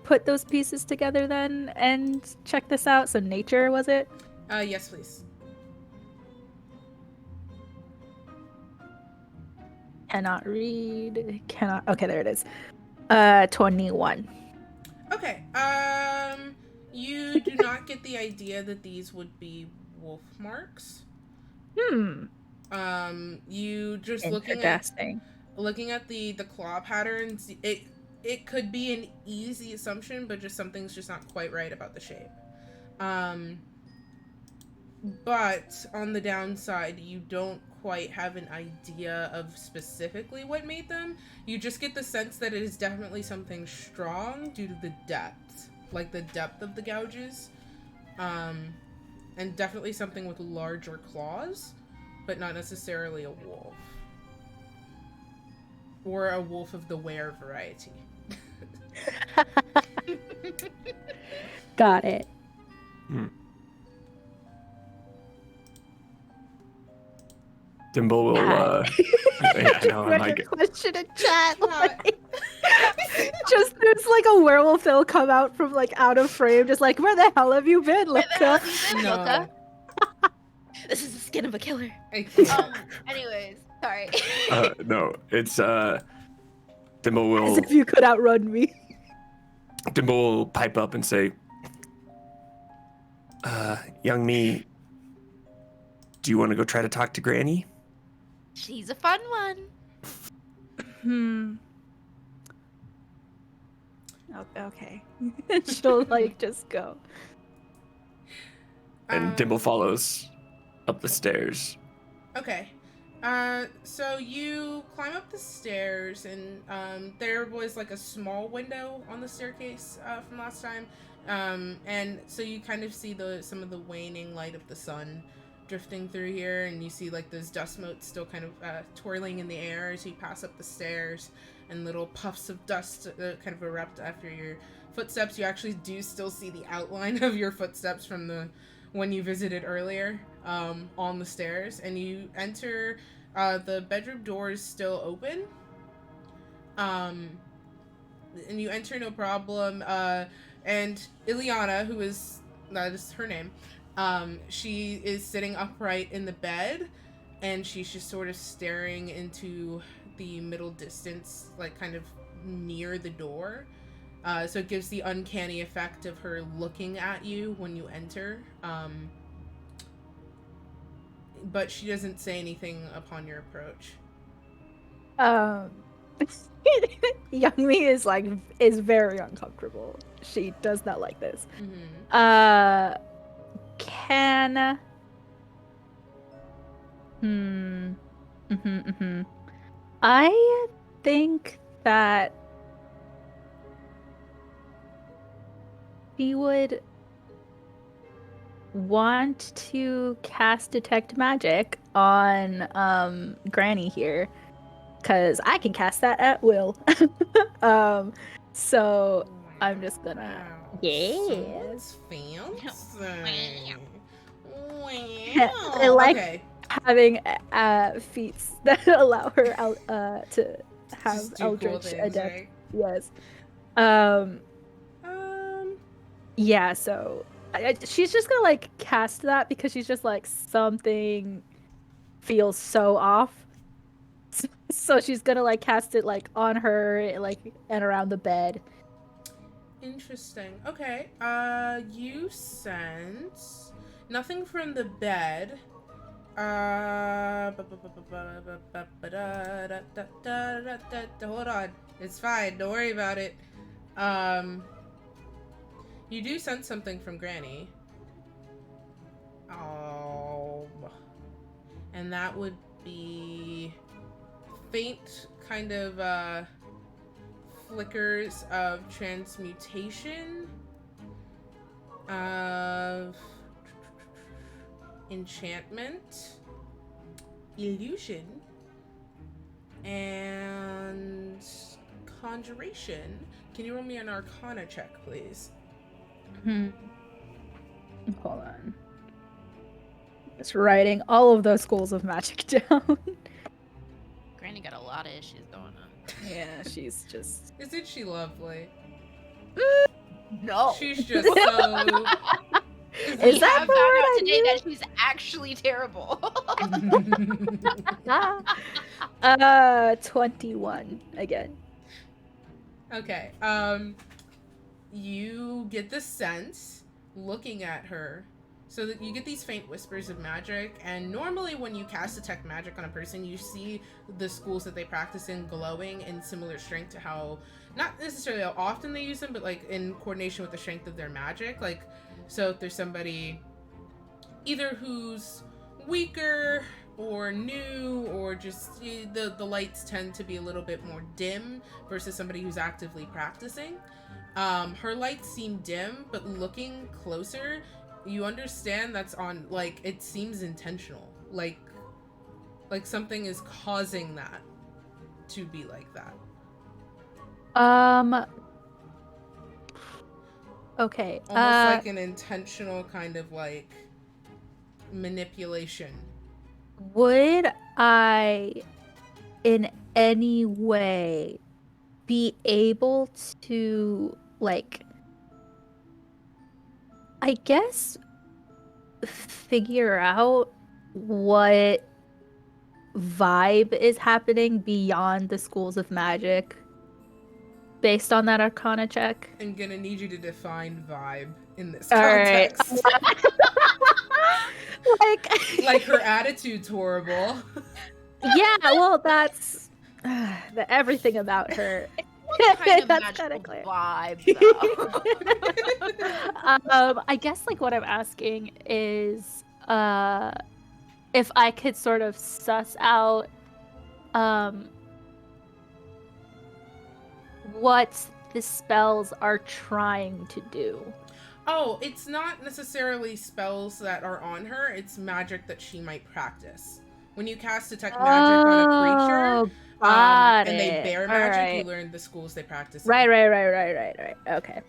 put those pieces together then and check this out. So nature, was it? Yes, please. Cannot read. Cannot. Okay, there it is. 21. Okay. You do not get the idea that these would be wolf marks. Hmm. You just Interesting. looking at the claw patterns, it could be an easy assumption, but just something's just not quite right about the shape. But on the downside, you don't quite have an idea of specifically what made them. You just get the sense that it is definitely something strong due to the depth, like the depth of the gouges, and definitely something with larger claws, but not necessarily a wolf. Or a wolf of the were variety. Got it. Dimble will yeah, I know, I'm like question in chat. Like, just there's like a werewolf that'll come out from like out of frame, just like, where the hell have you been, Where the hell Luca? have you been, No. Luca? This is the skin of a killer. Anyways, sorry. no, it's Dimble will As if you could outrun me. Dimble will pipe up and say, young me, do you want to go try to talk to Granny? She's a fun one. Okay. She'll like just go. And Dimble follows up the stairs. Okay. So you climb up the stairs, and there was like a small window on the staircase from last time, and so you kind of see some of the waning light of the sun drifting through here, and you see like those dust motes still kind of twirling in the air as you pass up the stairs, and little puffs of dust kind of erupt after your footsteps. You actually do still see the outline of your footsteps from the when you visited earlier on the stairs, and you enter. The bedroom door is still open, and you enter no problem. And Ileana, that is her name, she is sitting upright in the bed, and she's just sort of staring into the middle distance, like kind of near the door. So it gives the uncanny effect of her looking at you when you enter. But she doesn't say anything upon your approach. Um, Youngmi is very uncomfortable. She does not like this. Mm-hmm. Can hmm mm-hmm. I think that she would want to cast detect magic on Granny here, because I can cast that at will. um so I'm just gonna Wow. yes. Someone's fancy. I Wow. like Okay. having feats that allow her out to have Just do cool eldritch things, adept. right? Yes. Um Um. yeah, so she's just gonna like cast that because she's just like something feels so off. So she's gonna like cast it like on her like and around the bed. Interesting. Okay. You sense nothing from the bed. Hold on. It's fine. Don't worry about it. Um, you do sense something from Granny. Oh, and that would be faint kind of flickers of transmutation, of enchantment, illusion, and conjuration. Can you roll me an arcana check, please? Hmm. Hold on. Just writing all of those schools of magic down. Granny got a lot of issues going on. Yeah, she's just Isn't she lovely? No. She's just so. Is We that have the found word out I today that she's actually terrible. 21 again. Okay. You get the sense looking at her, so that you get these faint whispers of magic. And normally, when you cast detect magic on a person, you see the schools that they practice in glowing in similar strength to how, not necessarily how often they use them, but like in coordination with the strength of their magic. Like, so if there's somebody either who's weaker or new, or just the lights tend to be a little bit more dim versus somebody who's actively practicing. Her lights seem dim, but looking closer, you understand that's on, like, it seems intentional. Like something is causing that to be like that. Okay. Almost like an intentional kind of like manipulation. Would I in any way be able to, like, I guess, figure out what vibe is happening beyond the schools of magic based on that arcana check? I'm gonna need you to define vibe in this All right. context. Like her attitude's horrible. Yeah, well, that's everything about her. What kind of That's kinda magical clear. vibe, though? I guess like what I'm asking is if I could sort of suss out what the spells are trying to do. Oh, it's not necessarily spells that are on her, it's magic that she might practice. When you cast detect magic on a creature, Got and they it. bear All magic, right. you learn the schools they practice in. Right. Okay.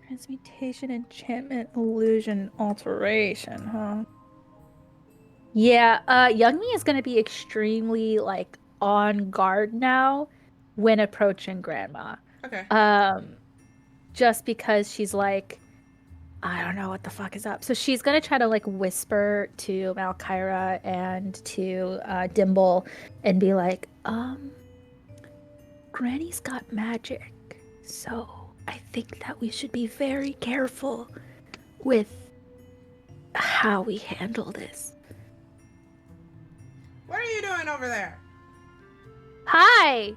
Transmutation, enchantment, illusion, alteration, huh? Yeah, Youngmi is gonna be extremely like on guard now when approaching Grandma. Okay. Just because she's like, I don't know what the fuck is up. So she's gonna try to like whisper to Malcyra and to Dimble and be like, Granny's got magic, so I think that we should be very careful with how we handle this. What are you doing over there? Hi!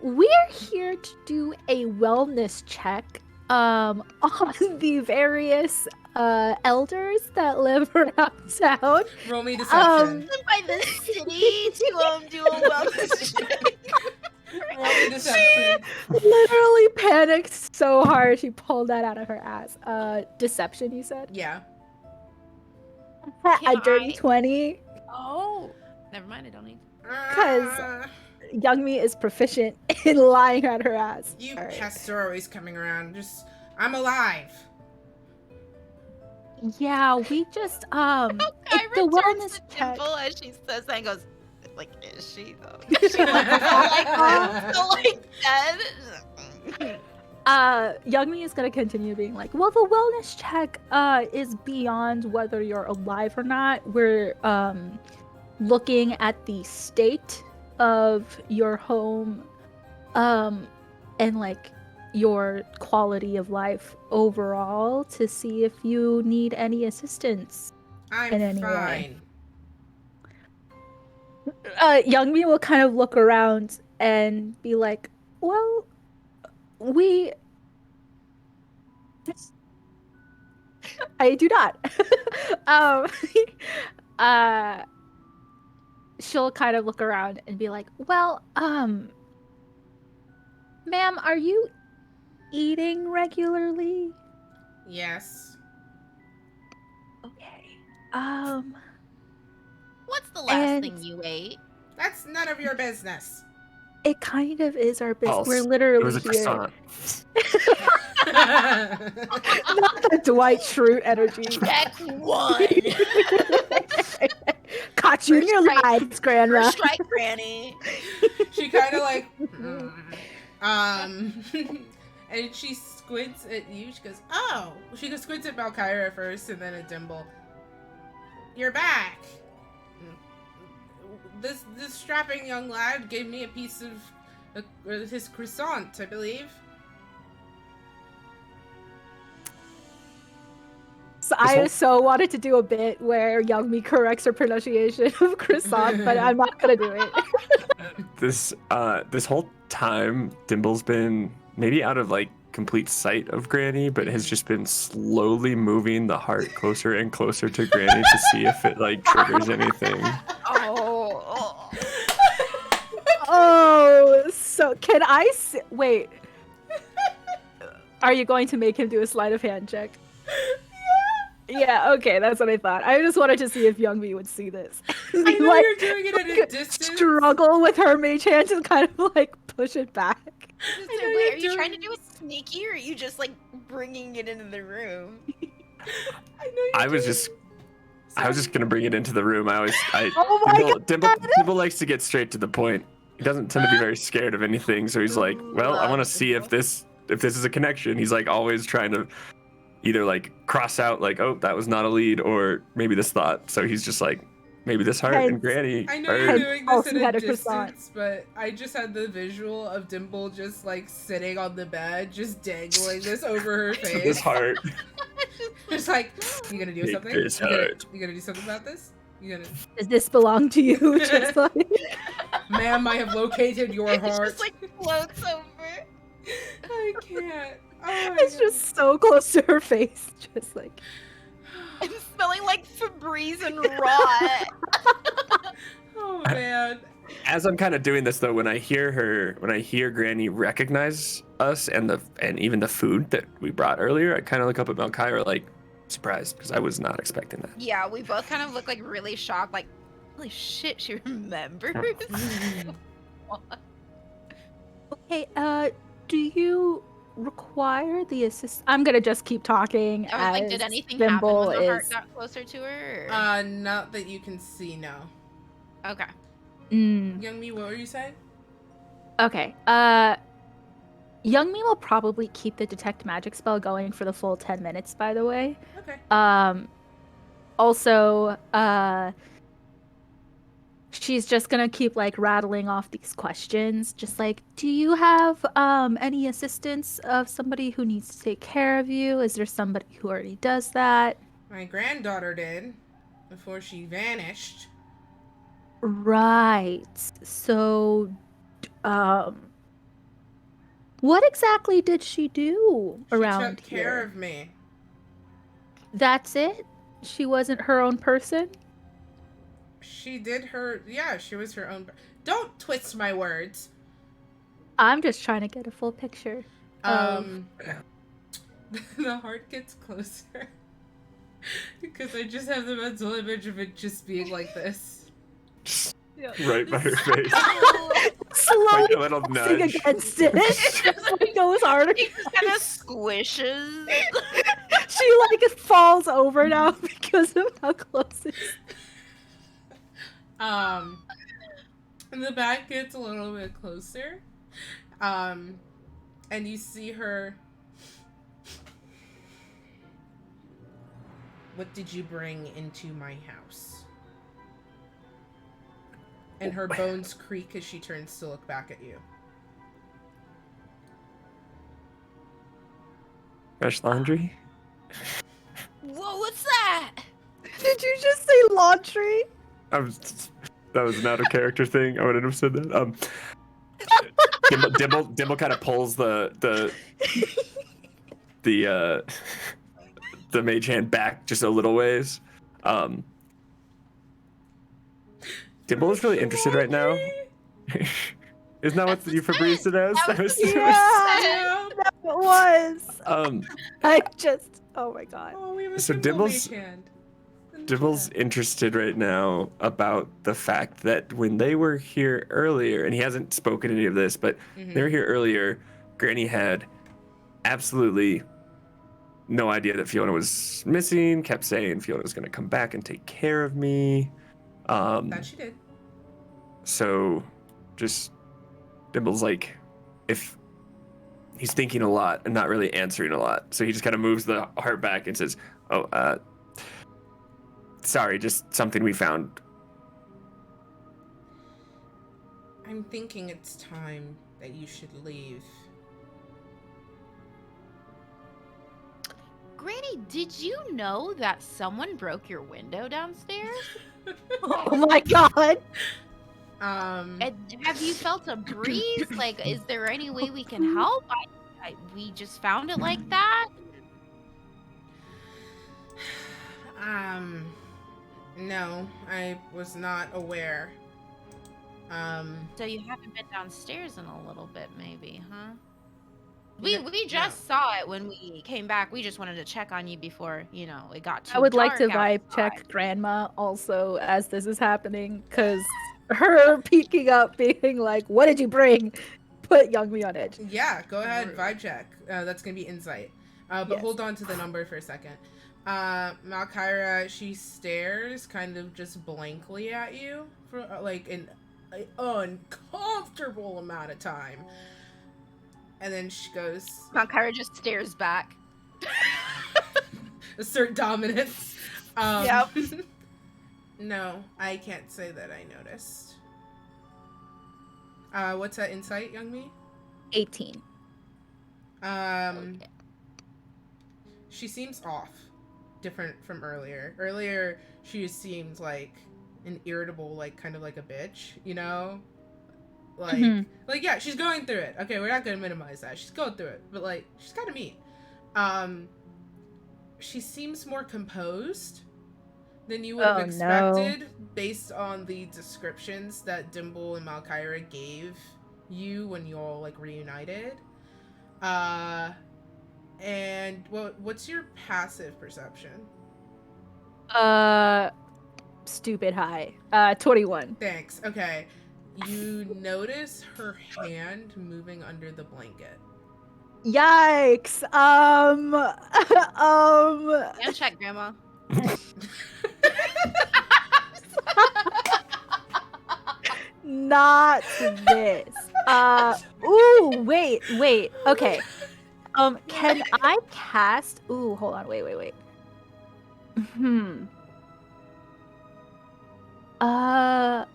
We're here to do a wellness check on the various elders that live around town. Roll me deception. By the city to do a wellness check. Roll me deception. Literally panicked so hard she pulled that out of her ass. Deception, you said? Yeah. A dirty I- 20. Oh, never mind. I don't need. 'Cause- Young Me is proficient in lying out her ass. You All right. pests are always coming around. I'm alive. Yeah, we just it's Kyra the turns wellness to check. Dimple as she says that and goes, like, is she though? Is she like dead? Young Me is gonna continue being like, well, the wellness check is beyond whether you're alive or not. We're looking at the state of your home, and like your quality of life overall to see if you need any assistance. I'm In any fine. way. Young Me will kind of look around and be like, well, I do not. um, she'll kind of look around and be like, well, ma'am, are you eating regularly? Yes. Okay. What's the last And- thing you ate? That's none of your business. It kind of is our business. False. We're literally It was a here. croissant. Not the Dwight Schrute energy. Check one. Caught you in First your strike. lies, Grandma. First strike, Granny. She kind of like, and she squints at you. She goes, "Oh." She squints at Malcyra first, and then at Dimble. You're back. This strapping young lad gave me a piece of his croissant, I believe. So I so wanted to do a bit where Young Me corrects her pronunciation of croissant, but I'm not gonna do it. This whole time, Dimble's been maybe out of like complete sight of Granny, but has just been slowly moving the heart closer and closer to Granny to see if it like triggers anything. Oh. Oh, so can I wait? Are you going to make him do a sleight of hand check? Yeah, okay, that's what I thought. I just wanted to see if Young Me would see this. I know Like, you're doing it at a distance. struggle with her mage hand to kind of like push it back. know Wait, you're are you trying to doing do it sneaky, or are you just like bringing it into the room? I was just gonna bring it into the room. Oh my Dimble likes to get straight to the point. He doesn't tend to be very scared of anything, so he's like, well, I want to see if this is a connection. He's like always trying to either like cross out like, oh, that was not a lead, or maybe this thought. So he's just like, maybe this heart and Hence- Granny. I know are- you're doing this also at had a a croissant. distance, but I just had the visual of Dimple just like sitting on the bed, just dangling this over her this face. heart. Just like, you gonna do Take something? this You gonna, heart. you gonna do something about this? You gonna, Does this belong to you? Just like, ma'am, I have located your It heart. just like floats over. I can't. Oh my it's God. just so close to her face, just like. I'm smelling like Febreze and rot. Oh man. As I'm kind of doing this though, when I hear Granny recognize us and even the food that we brought earlier, I kind of look up at Malcyra like surprised because I was not expecting that. Yeah, we both kind of look like really shocked, like, holy shit, she remembers. Okay, do you require the assist? I'm gonna just keep talking. I was like, as did anything Dimble happen when the heart is- got closer to her? Or? Not that you can see, no. Okay. Mm, Young Me, what were you saying? okay. Youngmi will probably keep the detect magic spell going for the full 10 minutes, by the way. Okay. Also, she's just gonna keep like rattling off these questions, just like, do you have any assistance of somebody who needs to take care of you? Is there somebody who already does that? My granddaughter did before she vanished. Right. So, um, what exactly did she do She around took care here? of me. That's it? She wasn't her own person? She did her. Yeah, she was her own. Don't twist my words. I'm just trying to get a full picture of. Um, the heart gets closer because I just have the mental image of it just being like this. Right by her face. Slowly Like a little pressing nudge. against it. Just like goes harder. He kind of squishes. She like falls over now because of how close it is. And the back gets a little bit closer. And you see her. What did you bring into my house? And her bones creak as she turns to look back at you. Fresh laundry? Whoa, what's that? Did you just say laundry? That was not a character thing. I wouldn't have said that. Dimble kind of pulls the mage hand back just a little ways. Dimble is really interested right now. Isn't that what you Febrezed it as? Yeah, that was. I just. Oh my god. Oh, we have a So single Dimble's- mage hand. in the Dibble's chat. interested right now about the fact that when they were here earlier, and he hasn't spoken any of this, but they were here earlier, Granny had absolutely no idea that Fiona was missing, kept saying Fiona was going to come back and take care of me. That she did. So just Dimble's like, if he's thinking a lot and not really answering a lot. So he just kind of moves the heart back and says, oh, sorry, just something we found. I'm thinking it's time that you should leave. Granny, did you know that someone broke your window downstairs? Oh my god. And have you felt a breeze? Like, is there any way we can help? We just found it like that. No, I was not aware. So you haven't been downstairs in a little bit, maybe, huh? No, We just saw it when we came back. We just wanted to check on you before, it got too I would like to dark vibe outside. check Grandma also as this is happening, because her peeking up, being like, "What did you bring?" put Youngmi on edge. Yeah, go ahead, vibe check. That's gonna be insight. But Yes. hold on to the number for a second. Malcyra, she stares kind of just blankly at you for like an uncomfortable amount of time. And then she goes, Malcyra just stares back. assert dominance. Yep. No, I can't say that I noticed. What's that insight, young me? 18. Okay. She seems off. Different from earlier. Earlier, she seemed like an irritable, like, kind of like a bitch, you know? Like, Mhm. like, yeah, she's going through it. Okay, we're not gonna minimize that. She's going through it. But, like, she's kind of mean. She seems more composed than you would have expected based on the descriptions that Dimble and Malcyra gave you when you all, like, reunited. And what's your passive perception? Stupid high. 21. Thanks. Okay. You notice her hand moving under the blanket. Yikes. Yeah, check, Grandma. Not this. Ooh, wait. Okay. Can I cast? Ooh, hold on. Wait. Hmm. I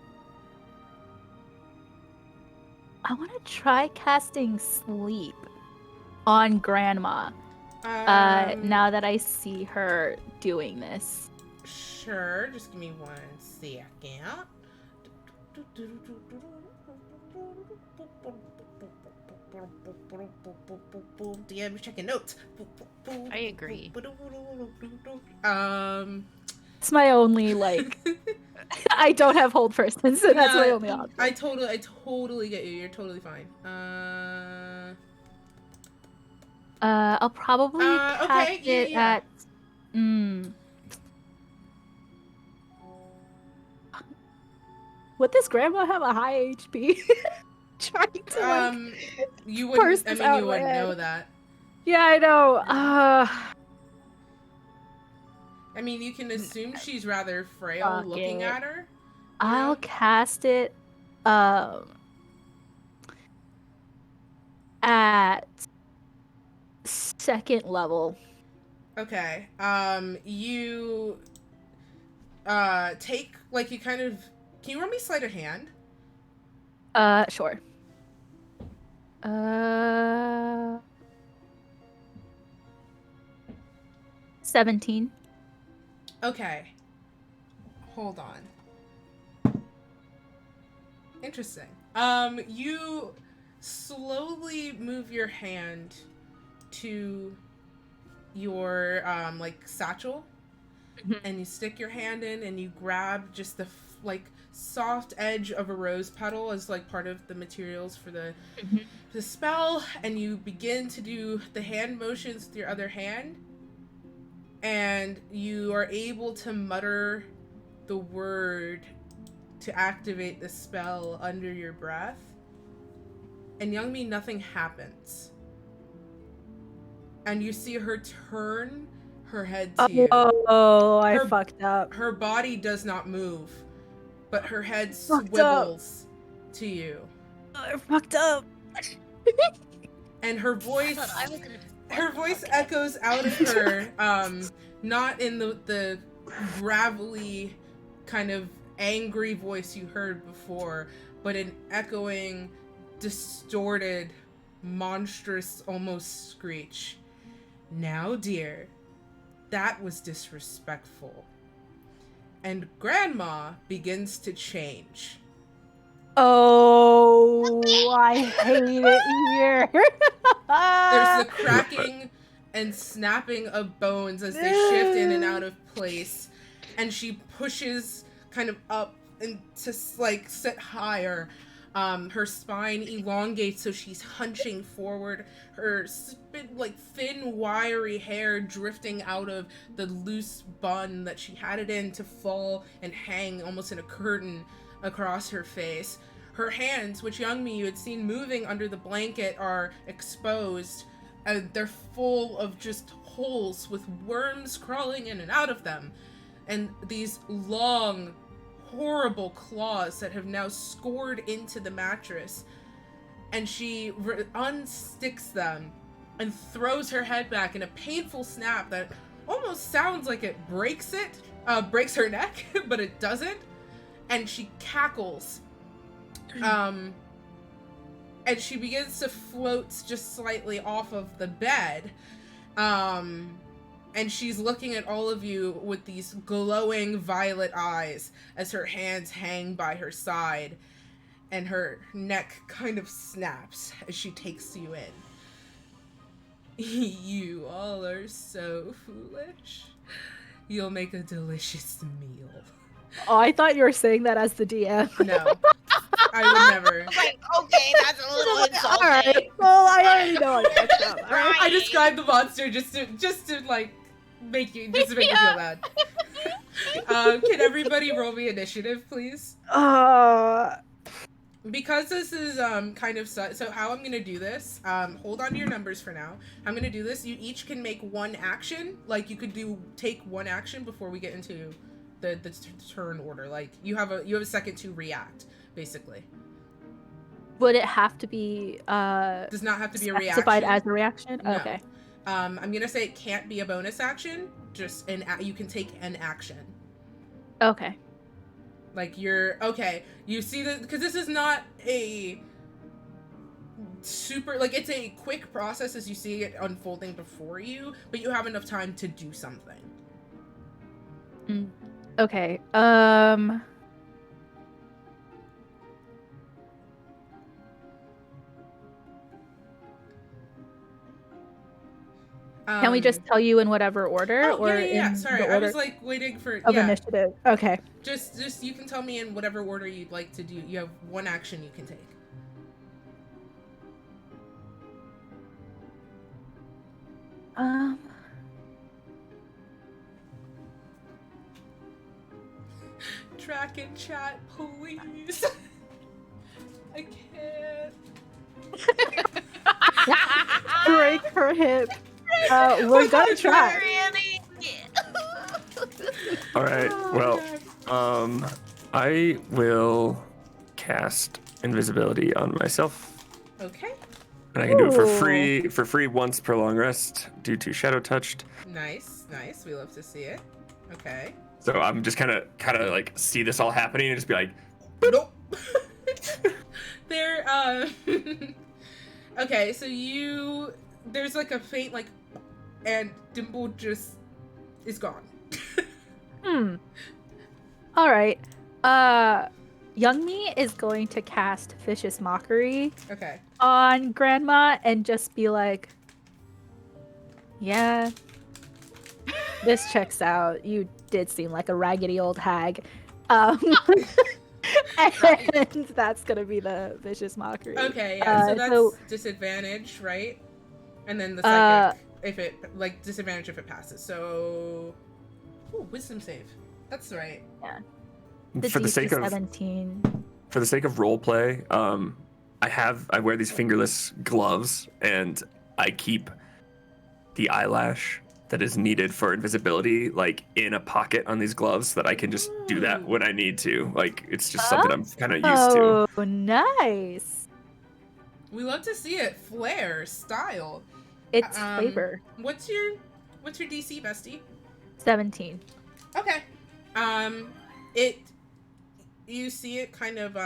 want to try casting sleep on Grandma. Now that I see her doing this. Sure, just give me 1 second. DM checking notes. I agree. It's my only I don't have hold person, so that's my only option. I totally get you. You're totally fine. I'll probably cast okay, it yeah. at. Hmm. Would this grandma have a high HP? Trying to You parse wouldn't. I this mean, out you in my wouldn't head. know that. Yeah, I know. I mean, you can assume she's rather frail Fuck looking it. at her. I'll cast it at second level. Okay. You take you kind of. Can you run me sleight of hand? Sure. Uh 17. Okay. Hold on. Interesting. You slowly move your hand to your satchel, and you stick your hand in and you grab just the soft edge of a rose petal as part of the materials for the spell, and you begin to do the hand motions with your other hand, and you are able to mutter the word to activate the spell under your breath. And Youngmi, nothing happens. And you see her turn her head to you. Oh, I fucked up. Her body does not move, but her head Fucked swivels to you. I fucked up. And her voice I was gonna echoes out of her, not in the gravelly kind of angry voice you heard before, but an echoing, distorted, monstrous, almost screech. Now, dear, that was disrespectful. And Grandma begins to change. Oh, I hate it here. There's the cracking and snapping of bones as they shift in and out of place, and she pushes kind of up and to sit higher. Her spine elongates so she's hunching forward. Her thin, wiry hair drifting out of the loose bun that she had it in to fall and hang almost in a curtain across her face. Her hands, which Youngmi you had seen moving under the blanket, are exposed, and they're full of just holes with worms crawling in and out of them, and these long, horrible claws that have now scored into the mattress. And she unsticks them and throws her head back in a painful snap that almost sounds like it breaks her neck, but it doesn't. And she cackles. And she begins to float just slightly off of the bed. And she's looking at all of you with these glowing violet eyes as her hands hang by her side, and her neck kind of snaps as she takes you in. You all are so foolish. You'll make a delicious meal. Oh, I thought you were saying that as the DM. No, I would never. Like, okay, that's a little insulting. Alright, well, I already know I fucked up. Right. I described the monster just to make you feel bad. Can everybody roll me initiative, please? Because this is kind of so how I'm gonna do this, hold on to your numbers for now. I'm gonna do this. You each can make one action. You could take one action before we get into the turn order. You have a second to react, basically. Would it have to be Does not have to be a specified reaction. as a reaction? No. Okay. I'm gonna say it can't be a bonus action. Just you can take an action. Okay. Like you're okay. You see that because this is not a super like it's a quick process as you see it unfolding before you, but you have enough time to do something. Okay. Can we just tell you in whatever order, Oh, or yeah. in Sorry, the I order was like waiting for of initiative? Okay. Just you can tell me in whatever order you'd like to do. You have one action you can take. Track and chat, please. I can't. Break her hip. We're gonna try. All right. Well, I will cast invisibility on myself. Okay. And I can do it for free once per long rest due to shadow touched. Nice. We love to see it. Okay. So I'm just kind of like see this all happening and just be like, nope. Okay, so there's like a faint like, and Dimple just is gone. All right. Young Me is going to cast Vicious Mockery. Okay. On Grandma and just be like, yeah, this checks out. You did seem like a raggedy old hag. And that's gonna be the Vicious Mockery. Okay, yeah, so that's disadvantage, right? And then the psychic, if it, like, disadvantage if it passes. So, wisdom save. That's right. Yeah. For the sake of 17. For the sake of role play, I wear these fingerless gloves and I keep the eyelash that is needed for invisibility like in a pocket on these gloves so that I can just do that when I need to. Like it's just something I'm kind of used to. Oh, nice. We love to see it. Flair, style. It's flavor. What's your DC, bestie? 17. Okay. You see it kind of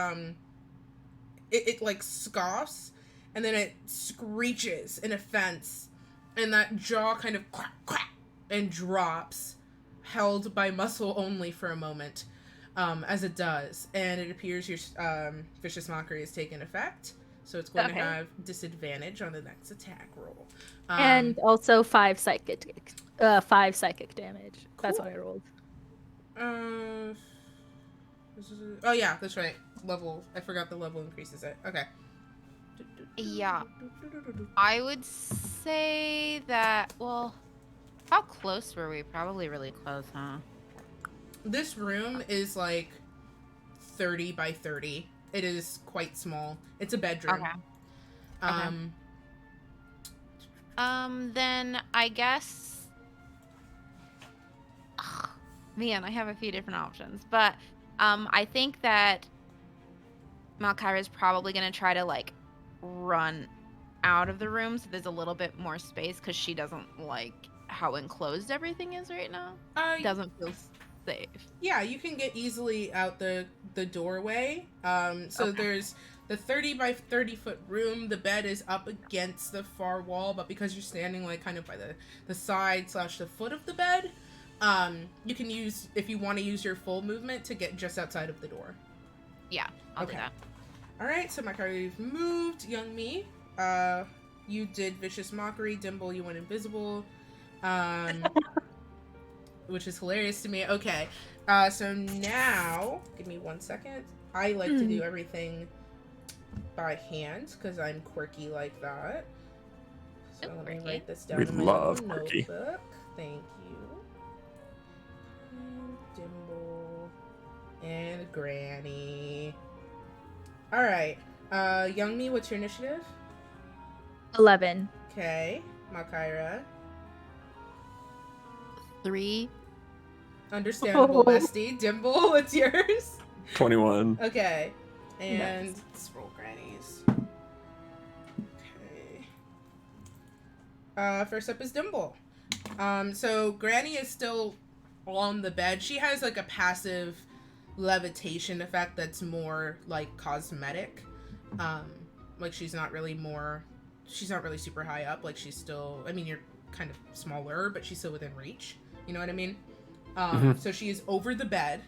it like scoffs and then it screeches in offense and that jaw kind of quack quack and drops, held by muscle only for a moment, as it does, and it appears your Vicious Mockery has taken effect, so it's going to have disadvantage on the next attack roll. And also 5 psychic damage. Cool. That's what I rolled. Oh yeah, that's right. Level. I forgot the level increases it. Okay. Yeah. I would say that, well, how close were we? Probably really close, huh? This room is like 30 by 30. It is quite small. It's a bedroom. Okay. Then I guess... Ugh, man, I have a few different options. But I think that Malcyra is probably going to try to, like, run out of the room so there's a little bit more space because she doesn't like how enclosed everything is right now. Doesn't feel safe. Yeah, you can get easily out the doorway. There's the 30 by 30 foot room. The bed is up against the far wall, but because you're standing like kind of by the side / the foot of the bed, you can use, if you want to use your full movement, to get just outside of the door. Yeah, I'll do that. Alright, so Malcyra, you've moved. Young Me, you did Vicious Mockery. Dimble, you went invisible. Which is hilarious to me. Okay, so now, give me 1 second. I like to do everything by hand, because I'm quirky like that. So let me write this down in my notebook. Thank you. And Dimble. And Granny. Alright. Young Me, what's your initiative? 11. Okay. Malcyra. 3. Understandable, bestie. Dimble, what's yours? 21. Okay. And let's roll Granny's. nice. Okay. First up is Dimble. So Granny is still on the bed. She has like a passive levitation effect that's more like cosmetic. Like she's not really super high up. Like she's still, I mean, you're kind of smaller, but she's still within reach. You know what I mean? So she is over the bed,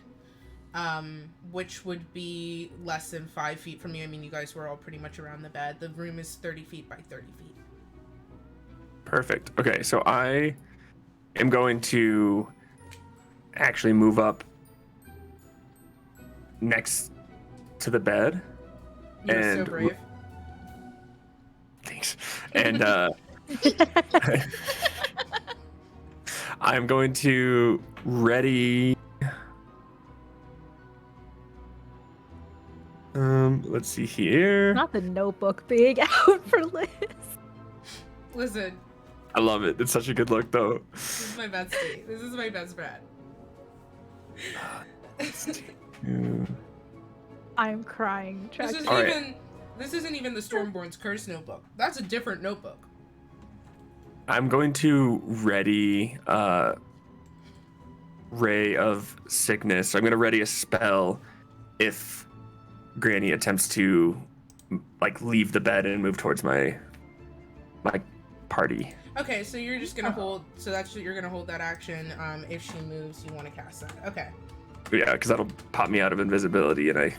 which would be less than 5 feet from you. I mean, you guys were all pretty much around the bed. The room is 30 feet by 30 feet. Perfect. Okay, so I am going to actually move up next to the bed. You're so brave. Thanks. And I'm going to ready. Let's see here. Not the notebook being out for Liz. Listen, I love it. It's such a good look, though. this is my bestie. This is my best friend. I'm crying. This isn't even the Stormborn's Curse notebook. That's a different notebook. I'm going to ready Ray of Sickness. I'm going to ready a spell if Granny attempts to like leave the bed and move towards my party. Okay, so you're just gonna hold. So you're gonna hold that action. If she moves, you want to cast that. Okay. Yeah, because that'll pop me out of invisibility, and I,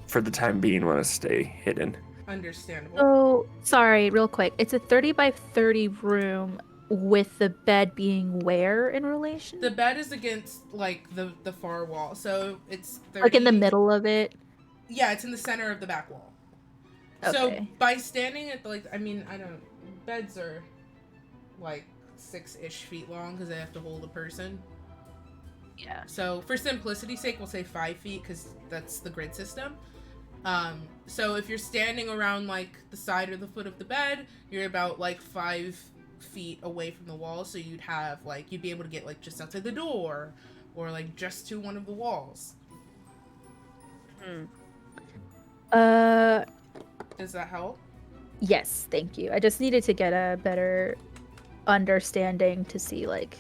for the time being, want to stay hidden. Understandable. Oh, sorry, real quick. It's a 30 by 30 room with the bed being where in relation? The bed is against like the far wall, so it's 30... like in the middle of it. Yeah, it's in the center of the back wall. Okay. So by standing at beds are like 6-ish feet long because they have to hold a person. Yeah. So for simplicity's sake, we'll say 5 feet because that's the grid system. So if you're standing around like the side or the foot of the bed, you're about like 5 feet away from the wall. So you'd be able to get like just outside the door or like just to one of the walls. Does that help? Yes, thank you. I just needed to get a better understanding to see like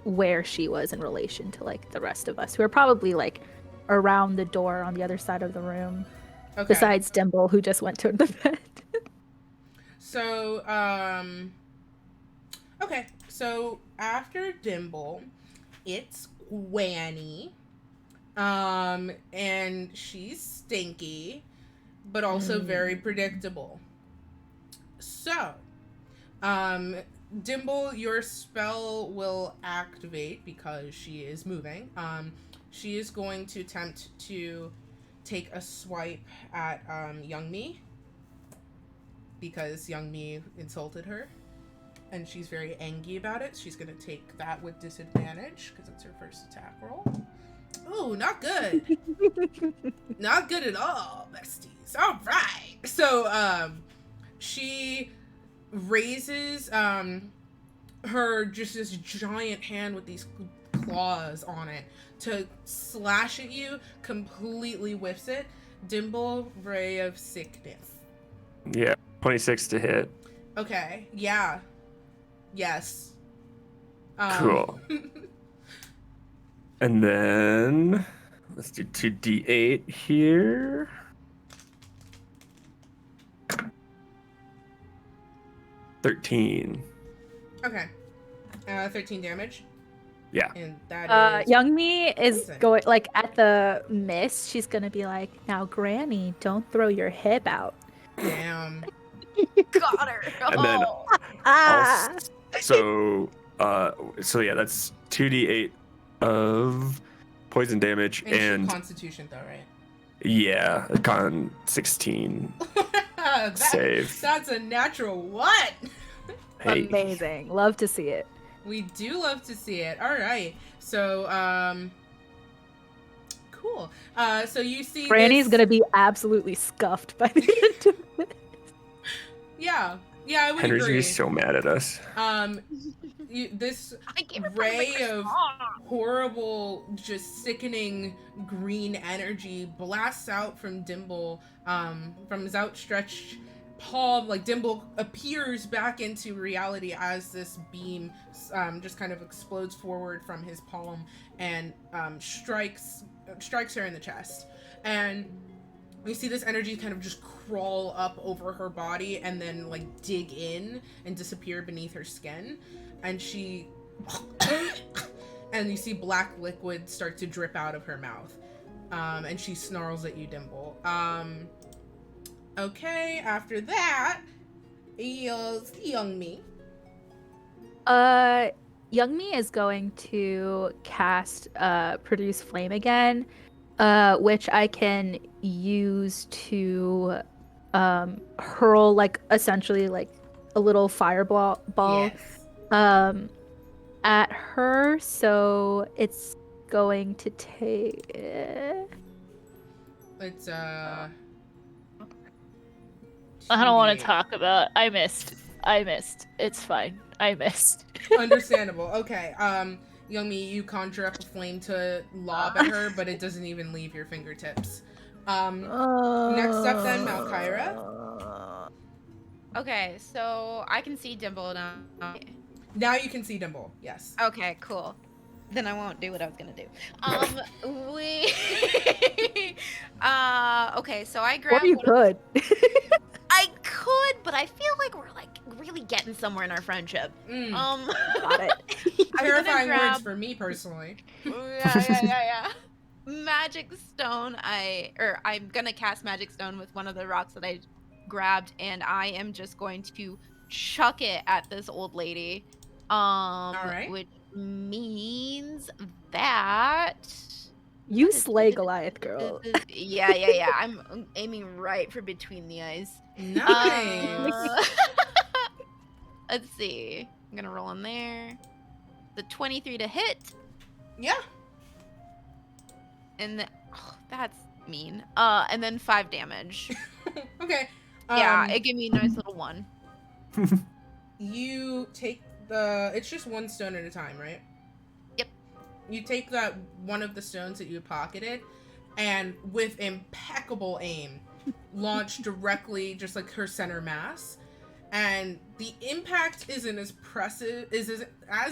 where she was in relation to like the rest of us who are probably like around the door on the other side of the room. Okay. Besides Dimble, who just went to the bed. So, okay. So after Dimble, it's Gwanny. And she's stinky, but also very predictable. So, Dimble, your spell will activate because she is moving. She is going to attempt to take a swipe at Young Me because Young Me insulted her, and she's very angry about it. She's going to take that with disadvantage because it's her first attack roll. Ooh, not good. Not good at all, besties. All right. So, she raises her just this giant hand with these claws on it to slash at you, completely whiffs it. Dimble, Ray of Sickness. Yeah, 26 to hit. Okay, yeah. Yes. Cool. And then let's do 2d8 here. $13. Okay. 13 damage. Yeah. And that is... Young Me is going, like, at the miss, she's gonna be like, now, Granny, don't throw your hip out. Damn. Got her. And then so yeah, that's 2d8 of poison damage and Constitution though, right? Yeah, con 16 save. That's a natural one. Hey. Amazing. Love to see it. We do love to see it. All right. So cool. So you see Granny's gonna be absolutely scuffed by the end of it. Yeah. Yeah, I would Henry's gonna agree. be so mad at us. This I gave her ray like of horrible, just sickening green energy blasts out from Dimble, from his outstretched palm. Like, Dimble appears back into reality as this beam just kind of explodes forward from his palm and strikes her in the chest. And we see this energy kind of just crawl up over her body and then like dig in and disappear beneath her skin. And she and you see black liquid start to drip out of her mouth. And she snarls at you, Dimble. Okay, after that, young me. Young Me is going to cast Produce Flame again, which I can use to hurl like essentially like a little fireball Yes. at her. So it's going to take It's I don't want to 2d8. talk about. I missed. It's fine. I missed. Understandable. Okay. Young me, you conjure up a flame to lob at her, but it doesn't even leave your fingertips. Next up then, Malcyra. Okay, so I can see Dimble now. Now you can see Dimble. Yes. Okay, cool. Then I won't do what I was gonna do. Okay, so I or grabbed you one of- could. I could, but I feel like we're like really getting somewhere in our friendship. Got it. I'm gonna Terrifying words grab- for me personally. yeah. Magic stone. I'm gonna cast magic stone with one of the rocks that I grabbed, and I am just going to chuck it at this old lady. right. Which means that You slay Goliath, girl. Yeah. I'm aiming right for between the eyes. Nice. Let's see. I'm gonna roll in there. The 23 to hit, Yeah. and that's mean. And then 5 damage. Okay. Yeah, it gave me a nice little one. You take it's just one stone at a time, right? Yep. You take that one of the stones that you pocketed and with impeccable aim launch directly just like her center mass. And the impact isn't as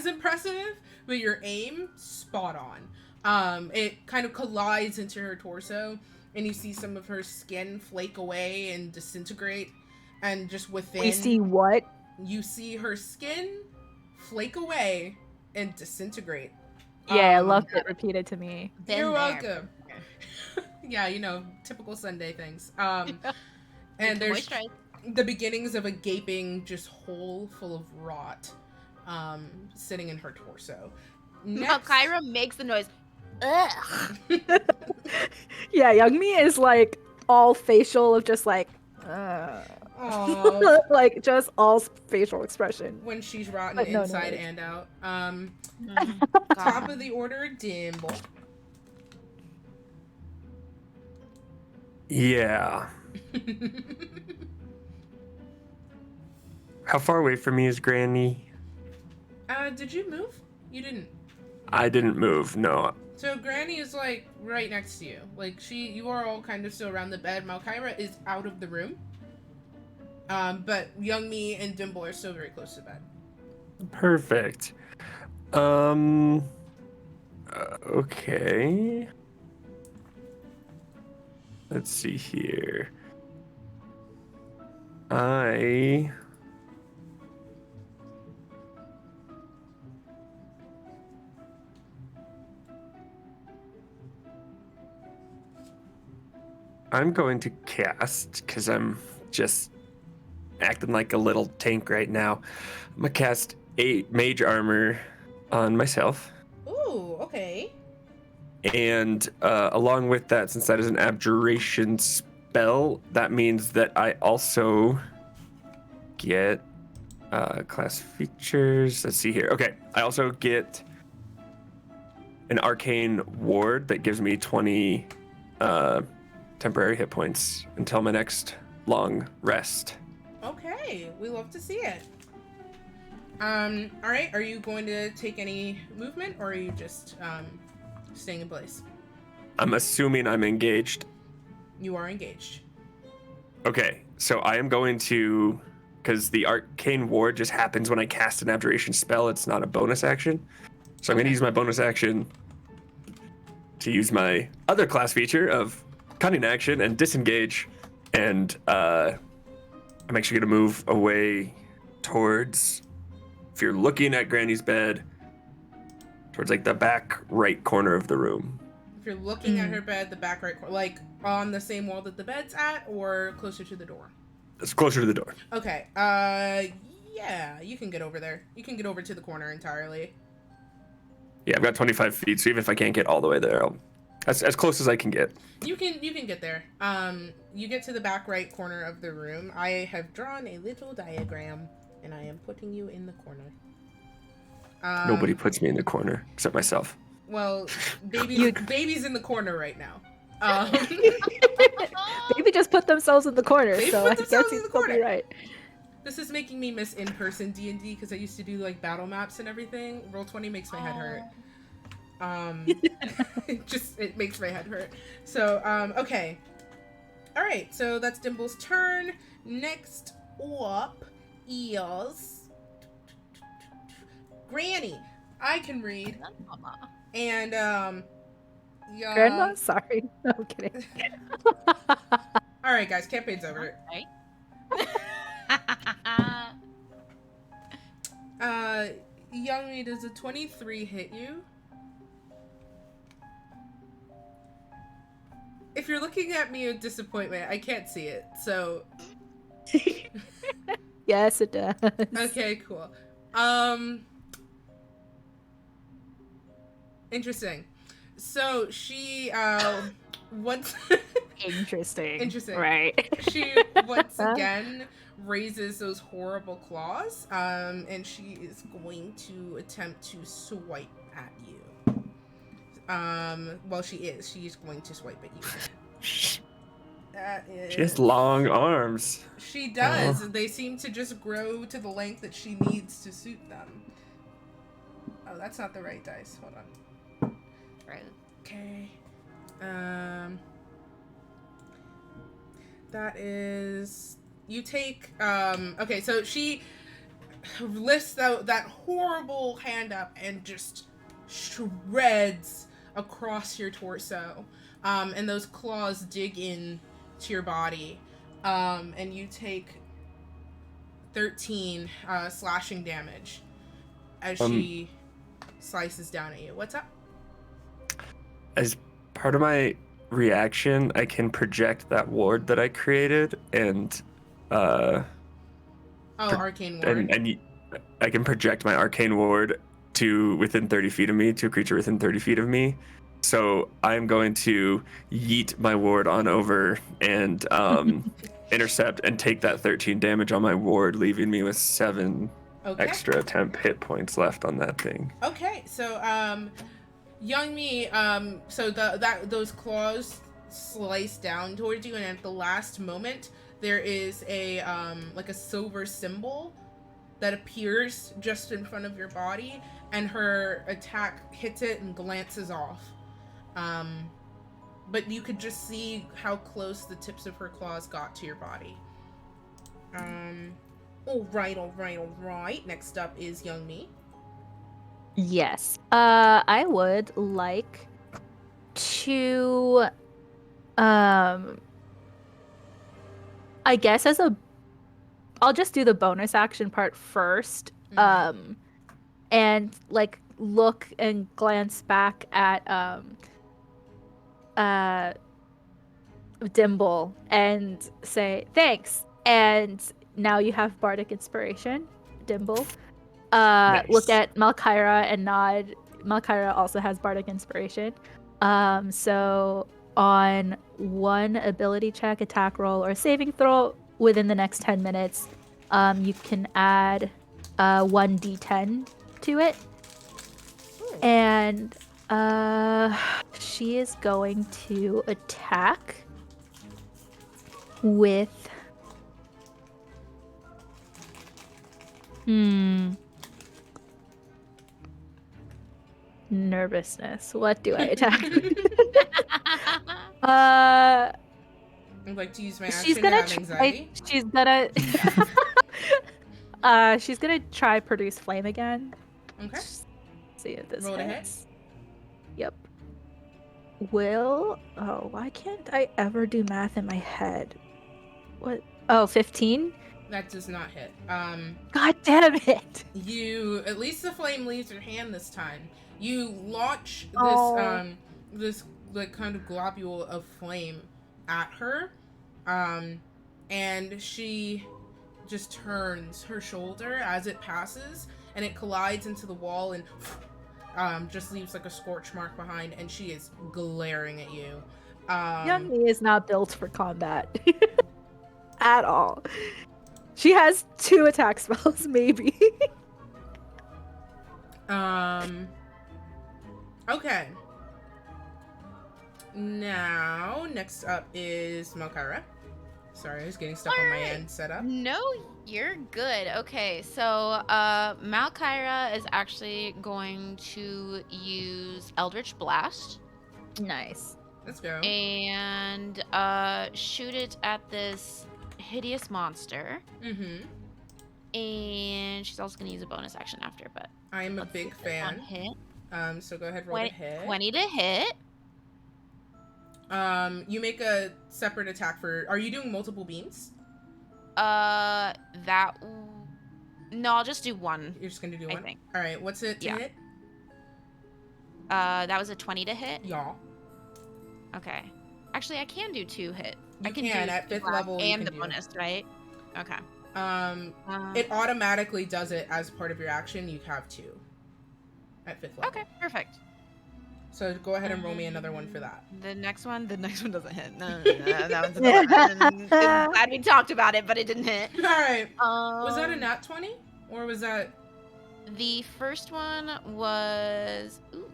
impressive, but your aim spot on. It kind of collides into her torso and you see some of her skin flake away and disintegrate, and just within We see what? you see her skin flake away and disintegrate. Yeah, I loved it repeated to me. Been You're there. welcome. Yeah, typical Sunday things. And there's Moisturize. the beginnings of a gaping just hole full of rot sitting in her torso. Next, Malcyra makes the noise. Ugh. Yeah, Young Me is like all facial of just like Aw, like just all facial expression. when she's rotten But no, inside no. and out. Mm, Top God. of the order, Dimble. Yeah. How far away from me is Granny? Did you move? You didn't. I didn't move. No. So Granny is like right next to you. Like you are all kind of still around the bed. Malcyra is out of the room. But Young Me and Dimble are still very close to the bed. Perfect. Okay. Let's see here. I'm going to cast, because I'm just acting like a little tank right now. I'm going to cast 8 mage armor on myself. Ooh, okay. And along with that, since that is an abjuration spell, that means that I also get class features. Let's see here. Okay, I also get an arcane ward that gives me 20 temporary hit points until my next long rest. Okay. Okay, we love to see it. All right. Are you going to take any movement, or are you just staying in place? I'm assuming I'm engaged. You are engaged. Okay, so I am going to, because the arcane ward just happens when I cast an abjuration spell. It's not a bonus action. So I'm going to Okay. use my bonus action to use my other class feature of cunning action and disengage. And I'm actually going to move away towards, if you're looking at Granny's bed, towards like the back right corner of the room. If you're looking at her bed, the back right corner, like on the same wall that the bed's at, or closer to the door? It's closer to the door. Okay. Yeah, you can get over there. You can get over to the corner entirely. Yeah, I've got 25 feet, so even if I can't get all the way there, as close as I can get. You can get there. You get to the back right corner of the room. I have drawn a little diagram, and I am putting you in the corner. Nobody puts me in the corner except myself. Well, baby's in the corner right now. Maybe just put themselves in the corner. They So put I themselves guess in he's the probably corner. right. This is making me miss in-person D&D because I used to do like battle maps and everything. Roll20 makes my head hurt. It makes my head hurt. So, okay. Alright, so that's Dimble's turn. Next up is Granny. I can read. And, yeah. Grandma? Sorry. No, I'm kidding. Alright, guys, campaign's over. Youngmy, does a 23 hit you? If you're looking at me with disappointment, I can't see it, so... Yes, it does. Okay, cool. Interesting. So, she, once... Interesting. Interesting. Right. She, once again, raises those horrible claws, and she is going to attempt to swipe at you. Well, she's going to swipe at you. That is... She has long arms. She does. Oh. They seem to just grow to the length that she needs to suit them. Oh, that's not the right dice. Hold on. Right. Okay. That is... You take... Okay, so she lifts that horrible hand up and just shreds across your torso. And those claws dig in to your body. And you take 13 slashing damage as she slices down at you. What's up? As part of my reaction, I can project that ward that I created and Arcane ward. and I can project my arcane ward to within 30 feet of me, to a creature within 30 feet of me. So I'm going to yeet my ward on over and intercept and take that 13 damage on my ward, leaving me with 7 extra temp hit points left on that thing. Okay, so young me, so those claws slice down towards you, and at the last moment, there is a like a silver symbol that appears just in front of your body, and her attack hits it and glances off. But you could just see how close the tips of her claws got to your body. All right. Next up is young me. Yes. I would like to I guess I'll just do the bonus action part first. And like look and glance back at Dimble and say thanks. And now you have bardic inspiration, Dimble. Nice. Look at Malcyra and nod. Malcyra also has bardic inspiration. So on one ability check, attack roll, or saving throw within the next 10 minutes, you can add 1d10 to it. And she is going to attack with Hmm. Nervousness. What do I attack? uh, I'd like to use my she's action to gonna have try. anxiety. She's gonna try produce flame again. Okay. See if this Roll to hit. hits. Yep. Why can't I ever do math in my head? What? Oh, 15? That does not hit. God damn it! You, at least the flame leaves your hand this time. You launch this Oh. this like kind of globule of flame at her, and she just turns her shoulder as it passes, and it collides into the wall and just leaves like a scorch mark behind, and she is glaring at you. Young Me is not built for combat at all. She has 2 attack spells, maybe. Okay. Now, next up is Malcyra. Sorry, I was getting stuff on my end set up. No, you're good. Okay, so Malcyra is actually going to use Eldritch Blast Nice. Let's go. and shoot it at this hideous monster. Mm-hmm. And she's also going to use a bonus action after, but I am a let's see big if this one fan. hit. So go ahead, roll to hit. 20 to hit. You make a separate attack for. Are you doing multiple beams? No, I'll just do one. You're just gonna do I one. think. All right. What's it to Yeah. hit? That was a 20 to hit. Y'all. Okay. Actually, I can do 2 hit. You I can can do at the 5th blast level. You and can the do. bonus, right? Okay. It automatically does it as part of your action. You have 2 at 5th level. Okay, perfect. So go ahead and roll me another one for that. The next one doesn't hit. No, that one's another. I'm glad we talked about it, but it didn't hit. All right. Was that a nat 20 or was that? The first one was. Ooh.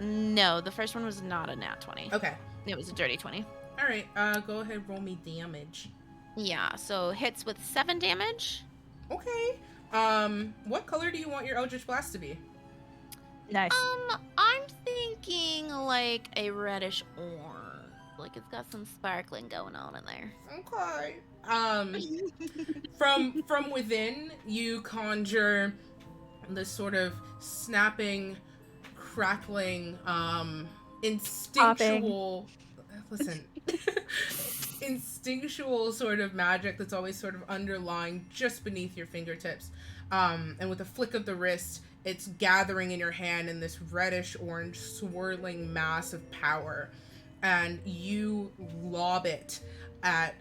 No, the first one was not a nat 20. Okay. It was a dirty 20. All right. Go ahead. Roll me damage. Yeah, so hits with 7 damage. Okay. What color do you want your Eldritch Blast to be? Nice. I'm thinking like a reddish orange. Like it's got some sparkling going on in there. Okay. From within, you conjure this sort of snapping, crackling, instinctual. Listen. Instinctual sort of magic that's always sort of underlying just beneath your fingertips. And with a flick of the wrist, it's gathering in your hand in this reddish orange swirling mass of power. And you lob it at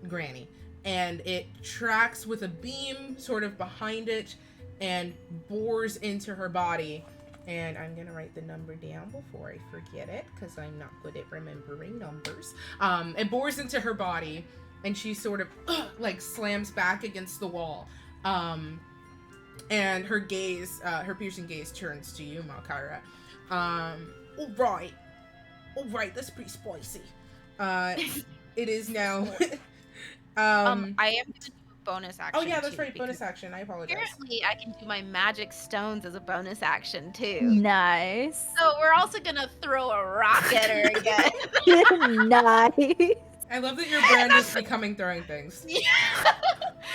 Granny. And it tracks with a beam sort of behind it and bores into her body. And I'm going to write the number down before I forget it, because I'm not good at remembering numbers. It bores into her body, and she sort of, like, slams back against the wall. And her gaze, her piercing gaze turns to you, Malcyra. All right, that's pretty spicy. It is now... I am going to do a bonus action. Oh, yeah, that's too, right, bonus action. I apologize. Apparently, I can do my magic stones as a bonus action, too. Nice. So we're also going to throw a rock at her again. Nice. I love that your brand is becoming throwing things. Yeah.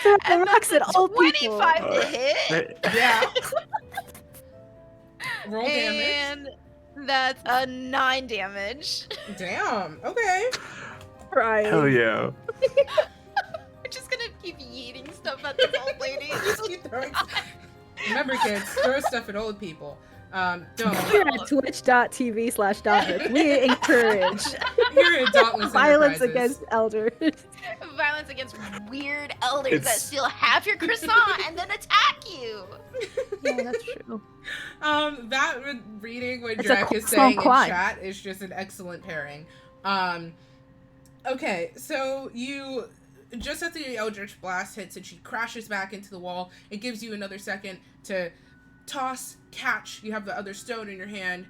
Throw rocks at old people. 25 to hit. Yeah. Roll damage. And that's a 9 damage. Damn. Okay. Crying. Hell yeah. We're just gonna keep yeeting stuff at this old lady. Just keep throwing. Remember, kids, throw stuff at old people. Don't. Here at twitch.tv/Dauntless, we encourage Here at Dauntless violence Enterprises. against elders. Violence against weird elders that It's- steal half your croissant and then attack you. Yeah, that's true. That reading what It's a Jack is croissant saying in crime. chat is just an excellent pairing. Okay, so you just after the Eldritch Blast hits and she crashes back into the wall, it gives you another second to toss, catch. You have the other stone in your hand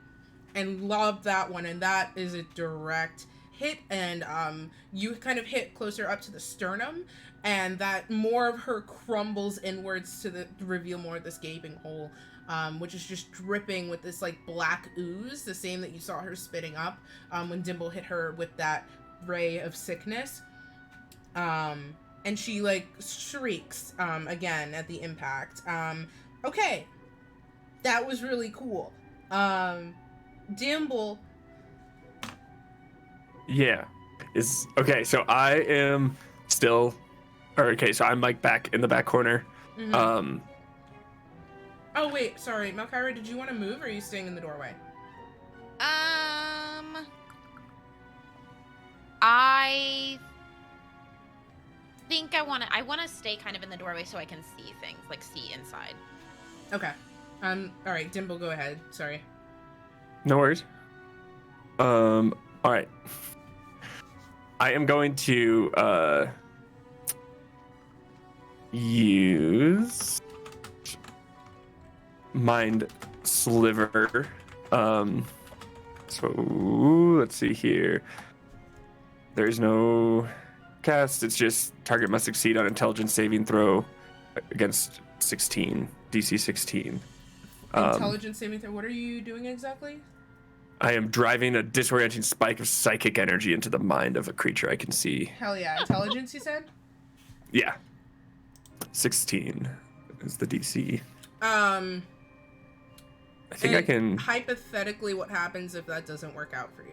and lob that one, and that is a direct hit, and you kind of hit closer up to the sternum, and that more of her crumbles inwards to reveal more of this gaping hole, which is just dripping with this like black ooze, the same that you saw her spitting up when Dimble hit her with that ray of sickness. And she like shrieks again at the impact. Okay, that was really cool. Dimble. Yeah. Okay, so I am still, so I'm like back in the back corner. Mm-hmm. Oh wait, sorry, Malcyra, did you want to move, or are you staying in the doorway? I think I want to stay kind of in the doorway so I can see things, like see inside. Okay. All right, Dimble, go ahead. Sorry. No worries. All right. I am going to use Mind Sliver. So let's see here. There's no cast. It's just target must succeed on intelligence saving throw against 16, DC 16. Intelligence saving throw. What are you doing exactly? I am driving a disorienting spike of psychic energy into the mind of a creature I can see. Hell yeah. Intelligence, you said? Yeah. 16 is the DC. I think I can... Hypothetically, what happens if that doesn't work out for you?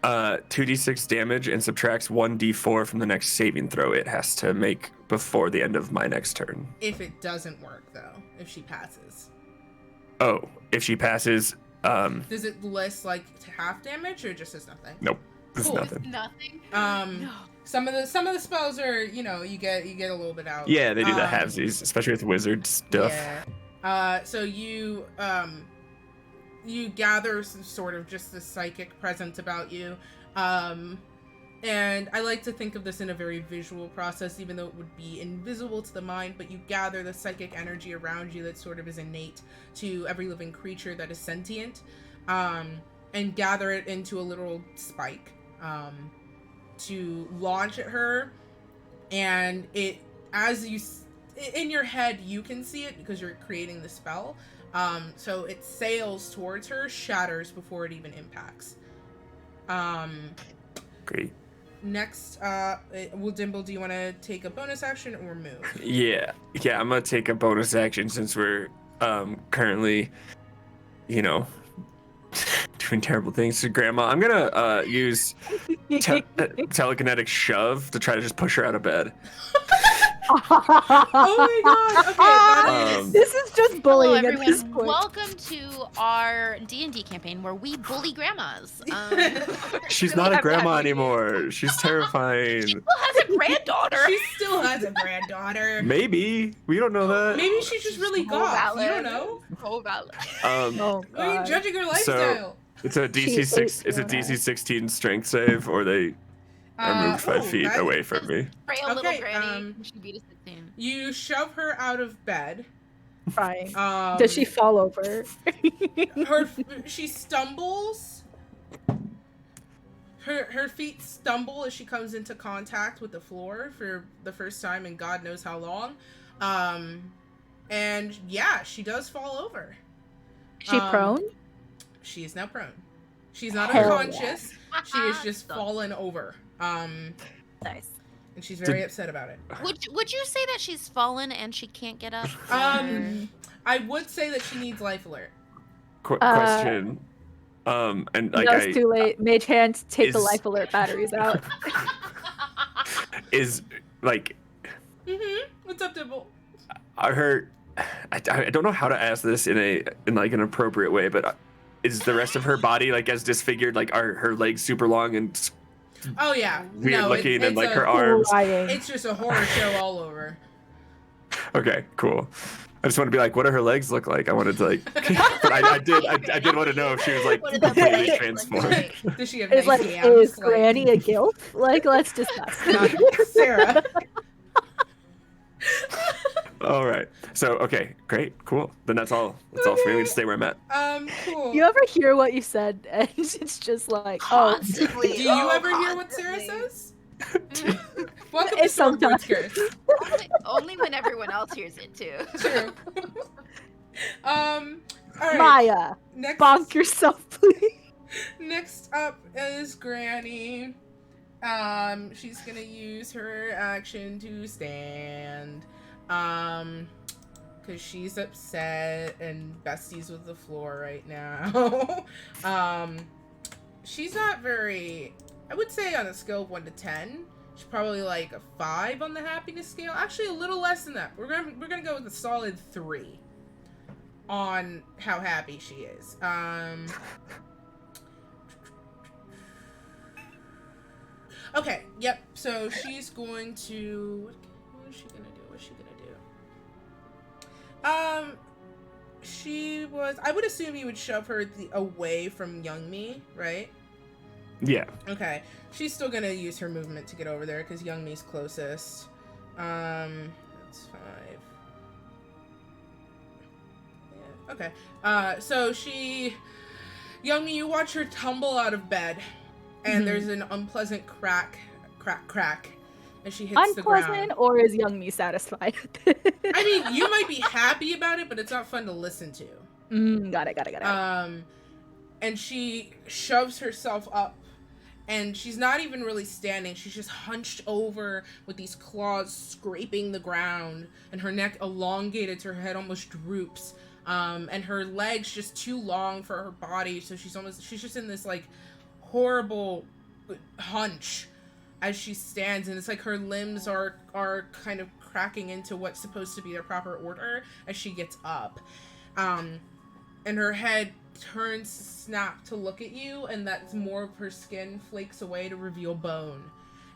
2d6 damage and subtracts 1d4 from the next saving throw it has to make before the end of my next turn. If it doesn't work, though. If she passes. Oh, if she passes... Does it list like half damage or just as nothing? Nope. This Cool. is nothing. Nothing. No. Some of the spells are, you get a little bit out. Yeah, they do the halvesies, especially with wizard stuff. Yeah. So you gather some sort of just this psychic presence about you. And I like to think of this in a very visual process, even though it would be invisible to the mind, but you gather the psychic energy around you that sort of is innate to every living creature that is sentient, and gather it into a literal spike to launch at her. And it, in your head, you can see it because you're creating the spell. So it sails towards her, shatters before it even impacts. Great. Next, Dimble, do you want to take a bonus action or move? Yeah, I'm gonna take a bonus action since we're currently, doing terrible things to Grandma. I'm gonna use telekinetic shove to try to just push her out of bed. Oh my god! Okay, that is... This is just bullying Hello, at this everyone. point. Welcome to our D&D campaign where we bully grandmas. She's not a grandma anymore. She's terrifying. She still has a granddaughter. She still has a granddaughter. Maybe we don't know that. Maybe she's just really goth. You don't know. So valid. Oh, Why are you God. judging her lifestyle? It's a DC 6. It's a DC 16 strength save, or they are moved 5 feet away from me. Frail Okay, little granny. She beat us at 16. You shove her out of bed. Crying. Does she fall over? She stumbles. Her feet stumble as she comes into contact with the floor for the first time in God knows how long. And yeah, she does fall over. She prone? She is now prone. She's not Hell unconscious. She is just fallen over. Nice. And she's very upset about it. Would you say that she's fallen and she can't get up? I would say that she needs life alert. Question. And like No, it's too late. Mage hands, take the life alert batteries out. Is like. What's up, Dimble? I don't know how to ask this in like an appropriate way, but is the rest of her body like as disfigured? Like are her legs super long and Oh yeah, weird looking, it's and like a, her arms? It's just a horror show all over. Okay, cool. I just want to be like, what do her legs look like? I wanted to like, but I did want to know if she was like What did that completely look transformed. like? Does she have It's nice like, yams? is Granny a gilf? Like, let's discuss. Sarah. All right. So okay, great, cool. Then that's all. That's all for me. We just stay where I'm at. Cool. You ever hear what you said and it's just like, oh, Constantly. Do you ever hear what Sarah says? Welcome to it's sometimes. Stormboard's Curse. Only when everyone else hears it too. True. All right. Maya, Next, bonk yourself, please. next up is Granny. She's gonna use her action to stand. Cause she's upset and besties with the floor right now. She's not very. I would say on a scale of 1 to 10, she's probably like a 5 on the happiness scale. Actually, a little less than that. We're gonna go with a solid 3 on how happy she is. Okay. Yep. So she's going to. What is she gonna do? What's she gonna do? She was. I would assume you would shove her away from Young Me, right? Yeah. Okay. She's still gonna use her movement to get over there because Young Me's closest. That's 5. Yeah. Okay. So Young Me, you watch her tumble out of bed, and there's an unpleasant crack, as she hits the ground. Unpleasant, or is young me satisfied? I mean, you might be happy about it, but it's not fun to listen to. Got it. And she shoves herself up, and she's not even really standing. She's just hunched over with these claws scraping the ground, and her neck elongated to her head almost droops. And her legs just too long for her body, so she's just in this like horrible hunch as she stands, and it's like her limbs are kind of cracking into what's supposed to be their proper order as she gets up. And her head turns snap to look at you, and that's more of her skin flakes away to reveal bone.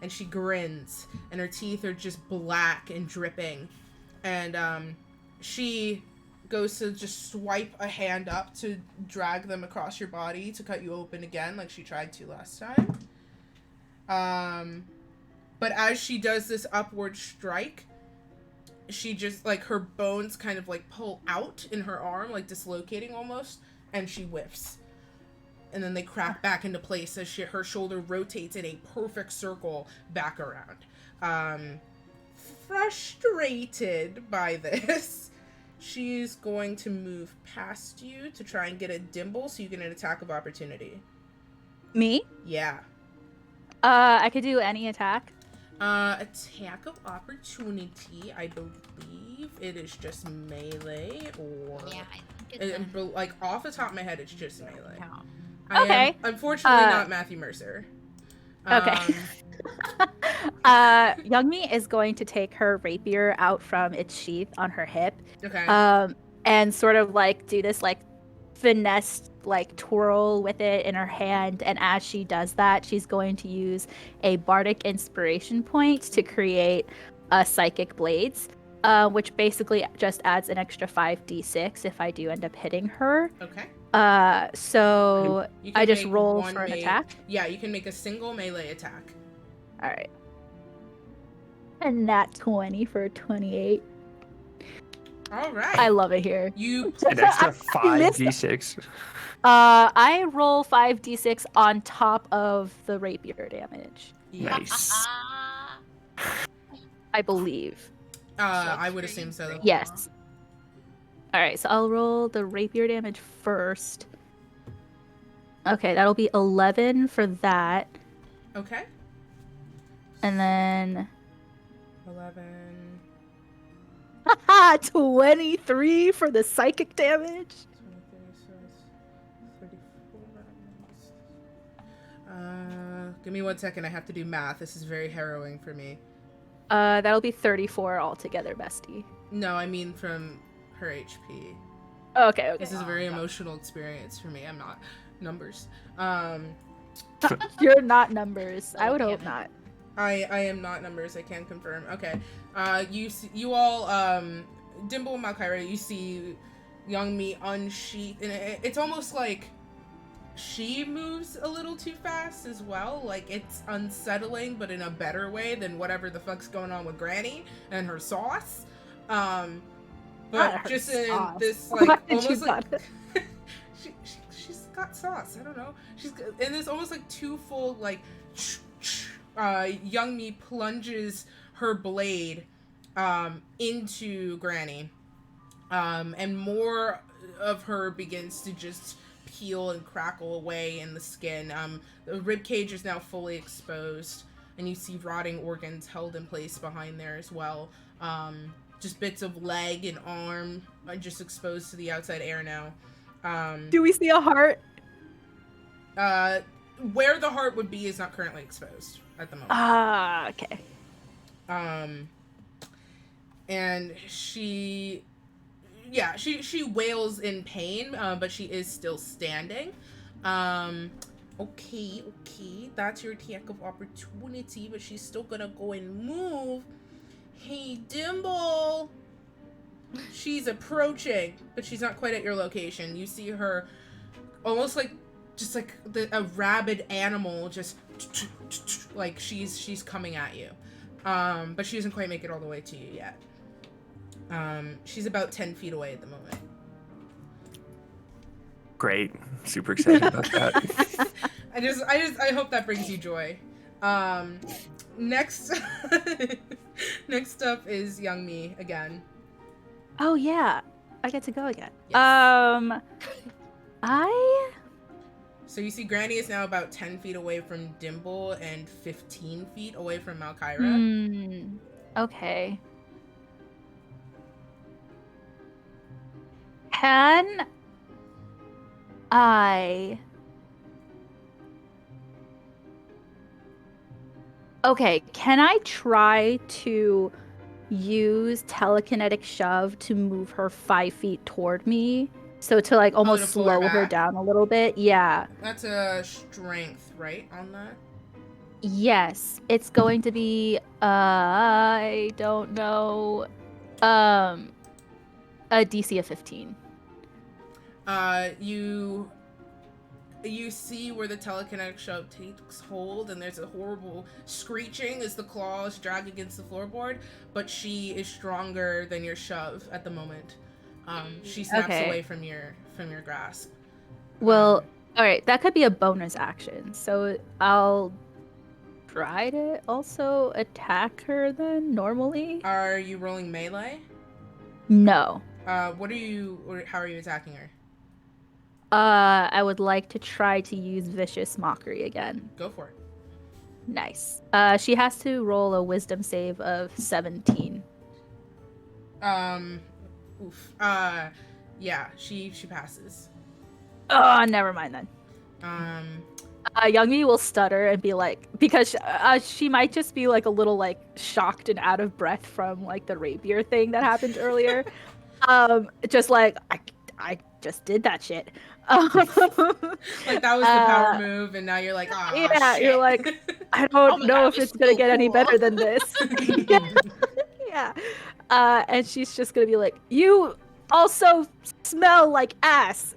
And she grins, and her teeth are just black and dripping. And she goes to just swipe a hand up to drag them across your body to cut you open again, like she tried to last time. But as she does this upward strike, she just, like, her bones kind of, like, pull out in her arm, like, dislocating almost, and she whiffs. And then they crack back into place as her shoulder rotates in a perfect circle back around. Frustrated by this, she's going to move past you to try and get a Dimble so you get an attack of opportunity. Me? Yeah. I could do any attack. Attack of opportunity, I believe it is just melee, or... Yeah, I think it's like, off the top of my head, it's just melee. no. I am, unfortunately, not Matthew Mercer. Okay. Young Me is going to take her rapier out from its sheath on her hip. Okay. And sort of, like, do this, like, finesse, like, twirl with it in her hand, and as she does that, she's going to use a bardic inspiration point to create psychic blades, which basically just adds an extra 5d6 if I do end up hitting her. Okay. So You can I just make roll one for an attack. Yeah, you can make a single melee attack. All right. And that 20 for 28. All right. I love it here. You An extra I missed- 5d6. I roll 5d6 on top of the rapier damage, Nice. I believe. I would assume so. Yes. All right, so I'll roll the rapier damage first. Okay, that'll be 11 for that. Okay. And then 11. 23 for the psychic damage. 34. Give me 1 second. I have to do math. This is very harrowing for me. That'll be 34 altogether, bestie. No, I mean from her HP. Okay. This is a very emotional experience for me. I'm not numbers. You're not numbers. I would hope not. I am not numbers. I can confirm. Okay. You all, Dimble and Malcyra, you see Young Me unsheath, and it's almost like she moves a little too fast as well. Like, it's unsettling, but in a better way than whatever the fuck's going on with Granny and her sauce. Um, Not but her just in sauce. this Why like did you almost like not? she's got sauce. I don't know. She's in this almost like twofold like. Young Me plunges her blade into Granny, and more of her begins to just peel and crackle away in the skin. The rib cage is now fully exposed, and you see rotting organs held in place behind there as well. Just bits of leg and arm are just exposed to the outside air now. Do we see a heart? Where the heart would be is not currently exposed at the moment. Ah, okay. And she wails in pain, but she is still standing. Okay, that's your attack of opportunity, but she's still gonna go and move. Hey, Dimble! She's approaching, but she's not quite at your location. You see her almost like a rabid animal, just like she's coming at you. But she doesn't quite make it all the way to you yet. She's about 10 feet away at the moment. Great. Super excited about that. I hope that brings you joy. Next next up is Young Me again. Oh yeah, I get to go again. Yes. I So you see Granny is now about 10 feet away from Dimble and 15 feet away from Malcyra. Okay. Can I... Okay, can I try to use telekinetic shove to move her 5 feet toward me? So to like almost to pull her slow her back? down a little bit? Yeah. That's a strength, right, on that? Yes. It's going to be, I don't know, a DC of 15. You see where the telekinetic shove takes hold, and there's a horrible screeching as the claws drag against the floorboard, but she is stronger than your shove at the moment. She snaps away from your grasp. Well, all right, that could be a bonus action. So I'll try to also attack her then normally. Are you rolling melee? No. How are you attacking her? I would like to try to use Vicious Mockery again. Go for it. Nice. She has to roll a wisdom save of 17. Oof. Yeah, she passes. Oh, never mind then. Youngie will stutter and be like, because she might just be like a little like shocked and out of breath from like the rapier thing that happened earlier. Just like I just did that shit. Like that was the power move, and now you're like, ah, yeah, shit. You're like, I don't know if it's gonna get any better than this. Yeah. And she's just gonna be like, you also smell like ass.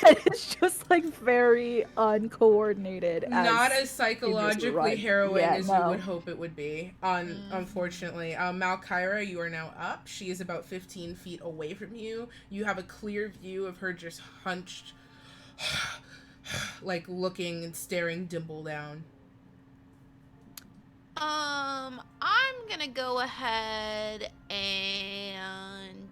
And it's just like very uncoordinated. Not as psychologically harrowing as you would hope it would be. Unfortunately, Malcyra, you are now up. She is about 15 feet away from you. You have a clear view of her just hunched, like looking and staring Dimble down. I'm gonna go ahead and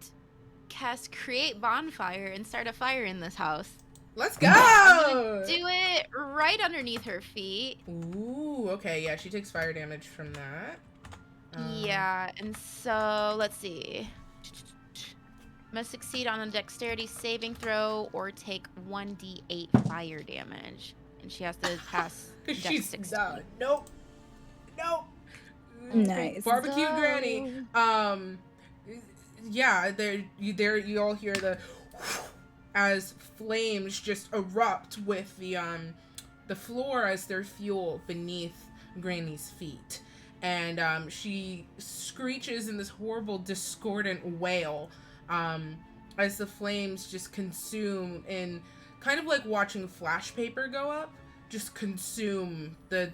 cast Create Bonfire and start a fire in this house. Let's go! Do it right underneath her feet. Ooh, okay, yeah, she takes fire damage from that. Yeah, and so, let's see. Must succeed on a dexterity saving throw or take 1d8 fire damage. And she has to pass Dex 16. Nope. Nice. Barbecue Granny. Yeah, you all hear the as flames just erupt with the floor as their fuel beneath Granny's feet. And she screeches in this horrible discordant wail as the flames just consume, in kind of like watching flash paper go up, just consume the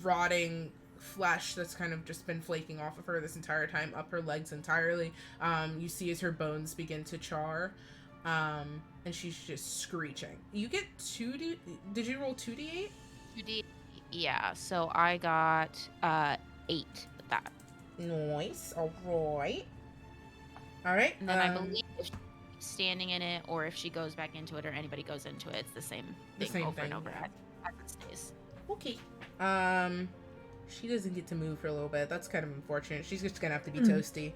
rotting flesh that's kind of just been flaking off of her this entire time, up her legs entirely. You see as her bones begin to char, and she's just screeching. You get 2d. Did you roll 2d8? 2D. Yeah, so I got 8 with that. Nice. All right. All right. And then I believe if she's standing in it, or if she goes back into it, or anybody goes into it, it's the same thing over and over yeah. as it stays. Okay. She doesn't get to move for a little bit. That's kind of unfortunate. She's just gonna have to be toasty.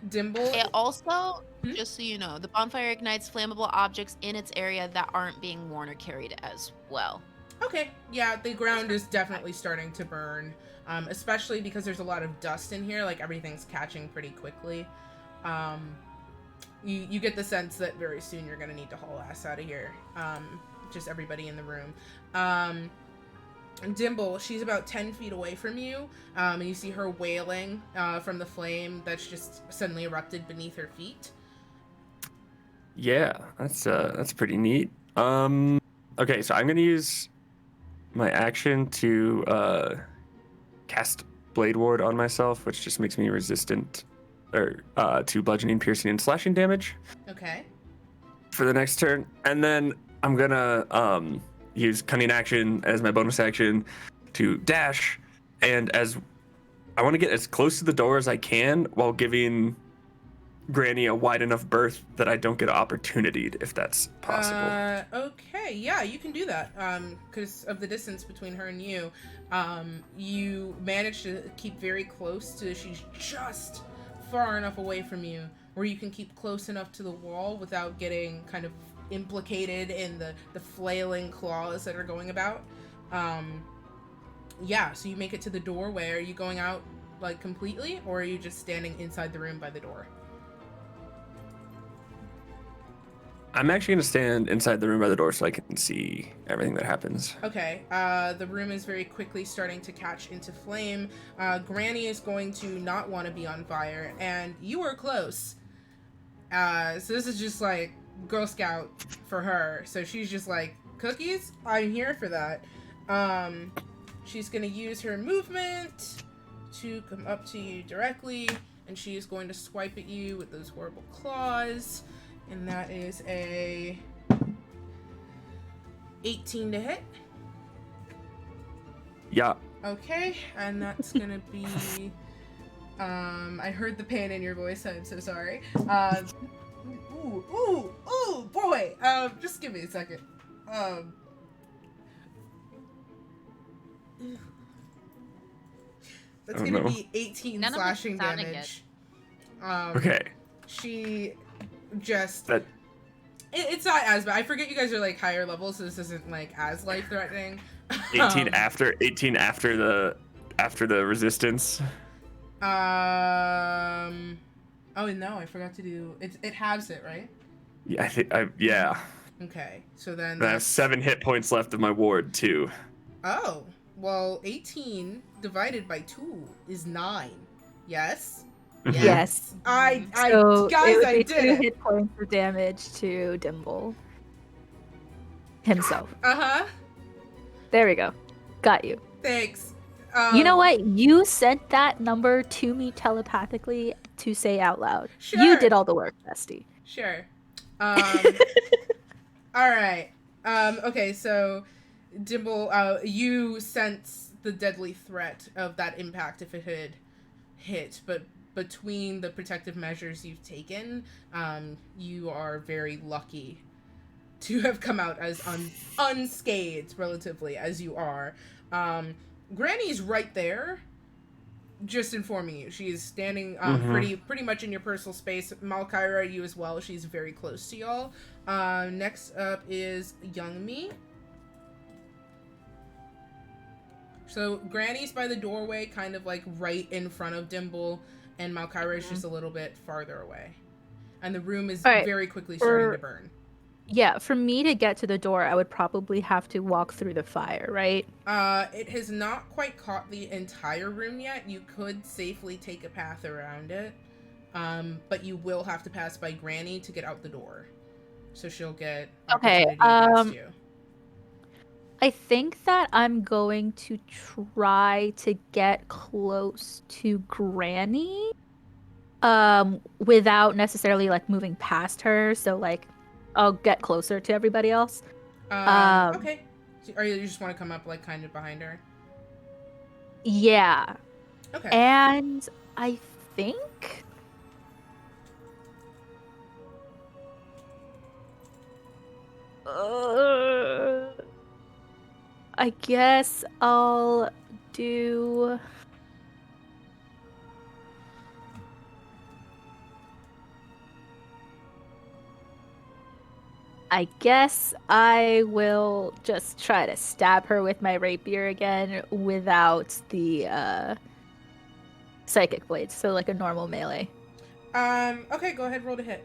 Dimble. It also, Hmm? just so you know, the bonfire ignites flammable objects in its area that aren't being worn or carried as well. Okay. Yeah, the ground is definitely starting to burn. Especially because there's a lot of dust in here. Like everything's catching pretty quickly. You get the sense that very soon you're gonna need to haul ass out of here. Just everybody in the room. Dimble, she's about 10 feet away from you, and you see her wailing from the flame that's just suddenly erupted beneath her feet. Yeah, that's pretty neat. Okay, so I'm gonna use my action to cast Blade Ward on myself, which just makes me resistant to bludgeoning, piercing, and slashing damage Okay. for the next turn. And then I'm gonna use cunning action as my bonus action to dash, and as I want to get as close to the door as I can while giving Granny a wide enough berth that I don't get opportunityed, if that's possible. Okay, yeah, you can do that. Because of the distance between her and you, you manage to keep very close to. She's just far enough away from you where you can keep close enough to the wall without getting kind of implicated in the flailing claws that are going about. Yeah, so you make it to the doorway. Are you going out like completely, or are you just standing inside the room by the door? I'm actually gonna stand inside the room by the door so I can see everything that happens. Okay, the room is very quickly starting to catch into flame. Granny is going to not want to be on fire, and you are close. So this is just like Girl Scout for her. So she's just like, cookies? I'm here for that. She's gonna use her movement to come up to you directly, and she is going to swipe at you with those horrible claws. And that is a 18 to hit. Yeah. Okay, and that's gonna be. I heard the pain in your voice. I'm so sorry. Ooh, boy. Just give me a second. That's gonna be 18 None of this slashing is sounding damage. Okay. She just. That It's not as bad. I forget you guys are like higher levels, so this isn't like as life threatening. 18 after the resistance. Oh no, I forgot to do it. It halves it, right? Yeah, I think yeah. Okay, so then I have 7 hit points left of my ward too. Oh, well, 18 divided by 2 is 9. Yes. Yes. I So guys, it would I be did 2 it. hit points of damage to Dimble himself. Uh-huh. There we go. Got you. Thanks. You know what? You sent that number to me telepathically to say out loud. Sure. You did all the work, bestie. Sure. All right. Okay, so Dimble, you sense the deadly threat of that impact if it had hit, but between the protective measures you've taken, you are very lucky to have come out as unscathed, relatively, as you are. Granny's right there, just informing you. She is standing pretty much in your personal space. Malcyra, you as well. She's very close to y'all. Next up is Young Me. So Granny's by the doorway, kind of like right in front of Dimble, and Malcyra is just a little bit farther away. And the room is very quickly starting to burn. Yeah, for me to get to the door, I would probably have to walk through the fire, right? It has not quite caught the entire room yet. You could safely take a path around it. But you will have to pass by Granny to get out the door. So she'll get opportunity against you. I think that I'm going to try to get close to Granny, without necessarily like moving past her. So like, I'll get closer to everybody else. Um, Okay. Or you just want to come up like kind of behind her? yeah, Okay. and I think. Uh, I guess I'll do. I guess I will just try to stab her with my rapier again without the psychic blades, so like a normal melee. Okay, go ahead, roll to hit.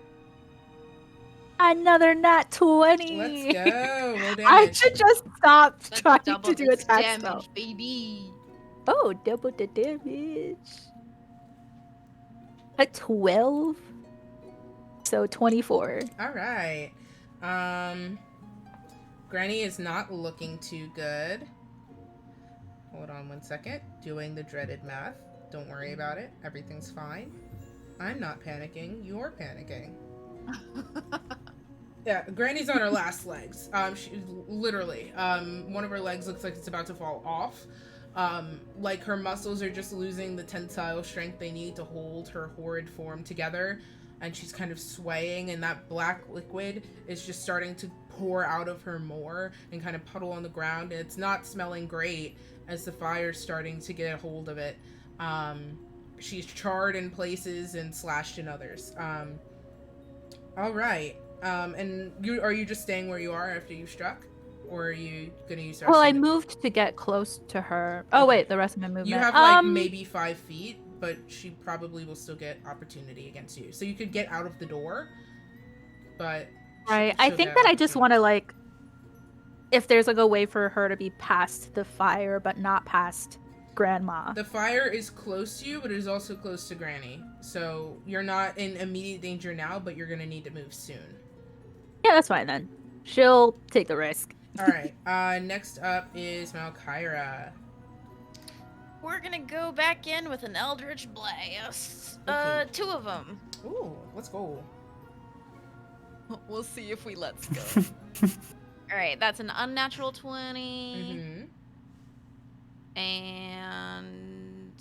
Another nat Let's 20. go. Roll I damage. should just stop Let's trying double to do this attack spell. damage, baby. Oh, double the damage. A 12. So 24. All right. Granny is not looking too good. Hold on 1 second. Doing the dreaded math. Don't worry about it. Everything's fine. I'm not panicking. You're panicking. Yeah, Granny's on her last legs. She literally, one of her legs looks like it's about to fall off. Like her muscles are just losing the tensile strength they need to hold her horrid form together, and she's kind of swaying, and that black liquid is just starting to pour out of her more and kind of puddle on the ground, and it's not smelling great as the fire's starting to get a hold of it. She's charred in places and slashed in others. All right. And are you just staying where you are after you struck, or are you gonna use? Well, I moved to get close to her. Oh Okay. wait, the rest of my movement. You have like maybe 5 feet, but she probably will still get opportunity against you. So you could get out of the door, but right. I think that I just want to like, if there's like a way for her to be past the fire, but not past Grandma. The fire is close to you, but it is also close to Granny. So you're not in immediate danger now, but you're gonna need to move soon. Yeah, that's fine then. She'll take the risk. All right. Next up is Malcyra. We're gonna go back in with an Eldritch Blast. Okay. 2 of them. Ooh, let's go. We'll see if we let's go. All right, that's an unnatural 20. Mm-hmm. And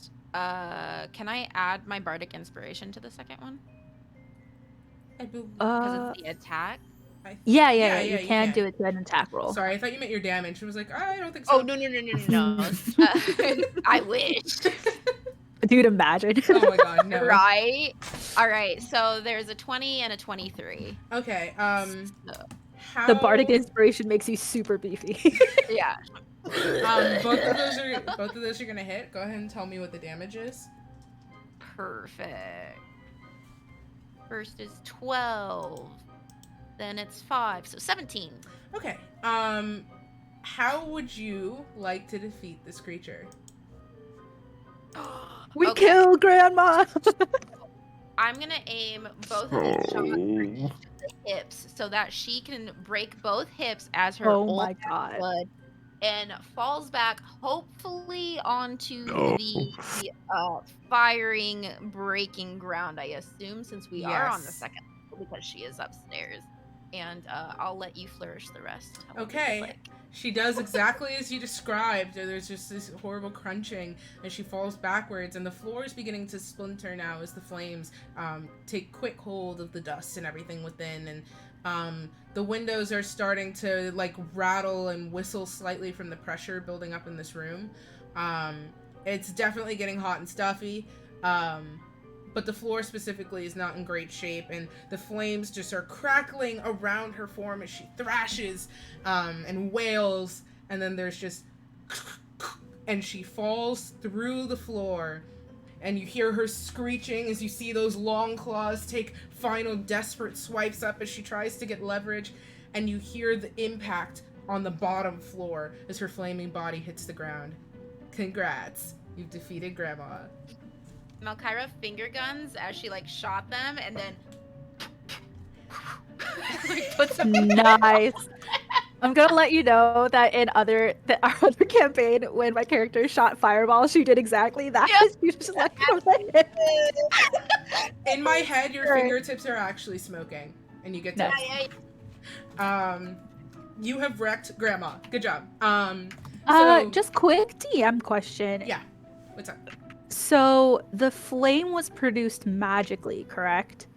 can I add my bardic inspiration to the second one? Because it's the attack. Yeah, you can do it to an attack roll. Sorry, I thought you meant your damage. I was like, I don't think so. Oh no! I wish. Dude, imagine. Oh my god, no. Right. All right. So there's a 20 and a 23. Okay. The bardic inspiration makes you super beefy. Yeah. Both of those are gonna hit. Go ahead and tell me what the damage is. Perfect. First is 12. Then it's 5, so 17. Okay. How would you like to defeat this creature? We kill Grandma. I'm gonna aim both of these shots for each of the hips so that she can break both hips as her my god. blood and falls back, hopefully onto the firing, breaking ground. I assume, since we are on the second level, because she is upstairs. And I'll let you flourish the rest. Okay. She does exactly as you described. There's just this horrible crunching as she falls backwards, and the floor is beginning to splinter now as the flames take quick hold of the dust and everything within. And the windows are starting to like rattle and whistle slightly from the pressure building up in this room. It's definitely getting hot and stuffy. But the floor specifically is not in great shape, and the flames just are crackling around her form as she thrashes and wails, and then there's just and she falls through the floor, and you hear her screeching as you see those long claws take final desperate swipes up as she tries to get leverage, and you hear the impact on the bottom floor as her flaming body hits the ground. Congrats, you've defeated Grandma. Malcyra finger guns as she like shot them, and then like puts them Nice. I'm gonna let you know that our other campaign, when my character shot fireball, she did exactly that. Yep. She was just like, from the hip. In my head, your Sure. fingertips are actually smoking, and you get to. Nice. You have wrecked Grandma. Good job. So Just quick DM question. yeah, what's up? So the flame was produced magically, correct?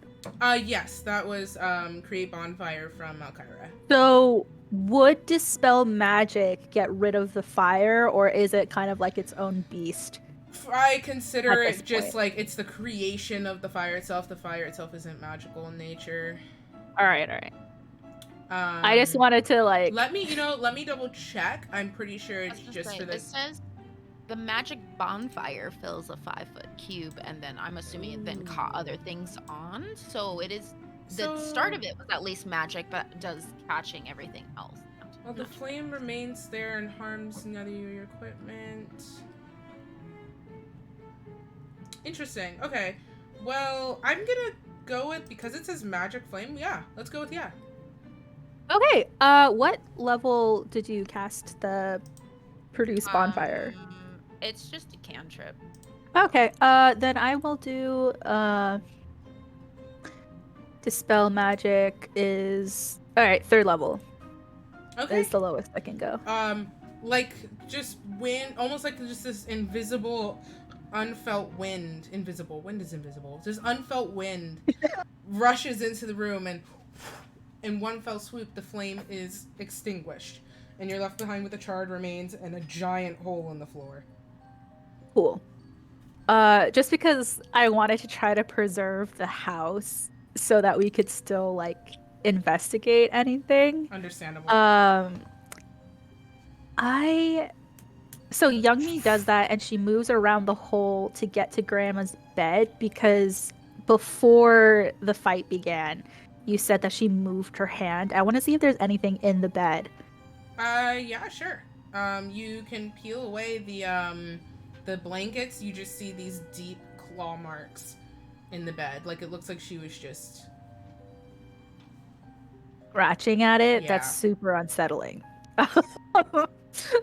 Yes, that was create bonfire from Malcyra. So would dispel magic get rid of the fire, or is it kind of like its own beast? I consider At this it just point. like it's the creation of the fire itself. The fire itself isn't magical in nature. All right. I just Um, wanted to like. let me double check. I'm pretty sure I it's was gonna just say, for this this. says the magic bonfire fills a 5-foot cube, and then I'm assuming it then caught other things on. So it is the start of it was at least magic, but does catching everything else. Well, the flame remains there and harms none of your equipment. Interesting. Okay. Well, I'm gonna go with, because it says magic flame. Yeah, let's go with yeah. Okay. What level did you cast the produce bonfire? It's just a cantrip. Okay. Then I will do dispel magic is all right. 3rd level Okay. is the lowest I can go. Like just wind, almost like just this invisible, unfelt wind. Invisible wind is invisible. This unfelt wind rushes into the room, and in one fell swoop, the flame is extinguished, and you're left behind with the charred remains and a giant hole in the floor. Cool. Just because I wanted to try to preserve the house so that we could still like investigate anything. Understandable. So Youngmi does that and she moves around the hole to get to Grandma's bed because before the fight began, you said that she moved her hand. I want to see if there's anything in the bed. Yeah, sure. You can peel away the blankets. You just see these deep claw marks in the bed. Like it looks like she was just Scratching at it, Yeah. that's super unsettling.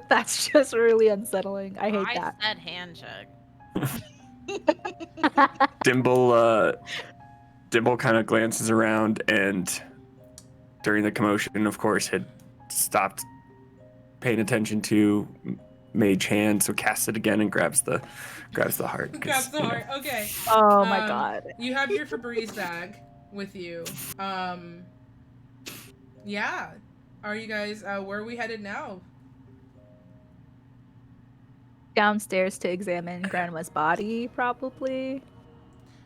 That's just really unsettling. I hate that. said hand check. Dimble kind of glances around and during the commotion, of course, had stopped paying attention to Mage Hand, so casts it again and grabs the heart. 'cause, grabs the you know. heart. Okay. Oh my god. You have your Febreze bag with you. Yeah. Are you guys where are we headed now? Downstairs to examine Grandma's body, probably.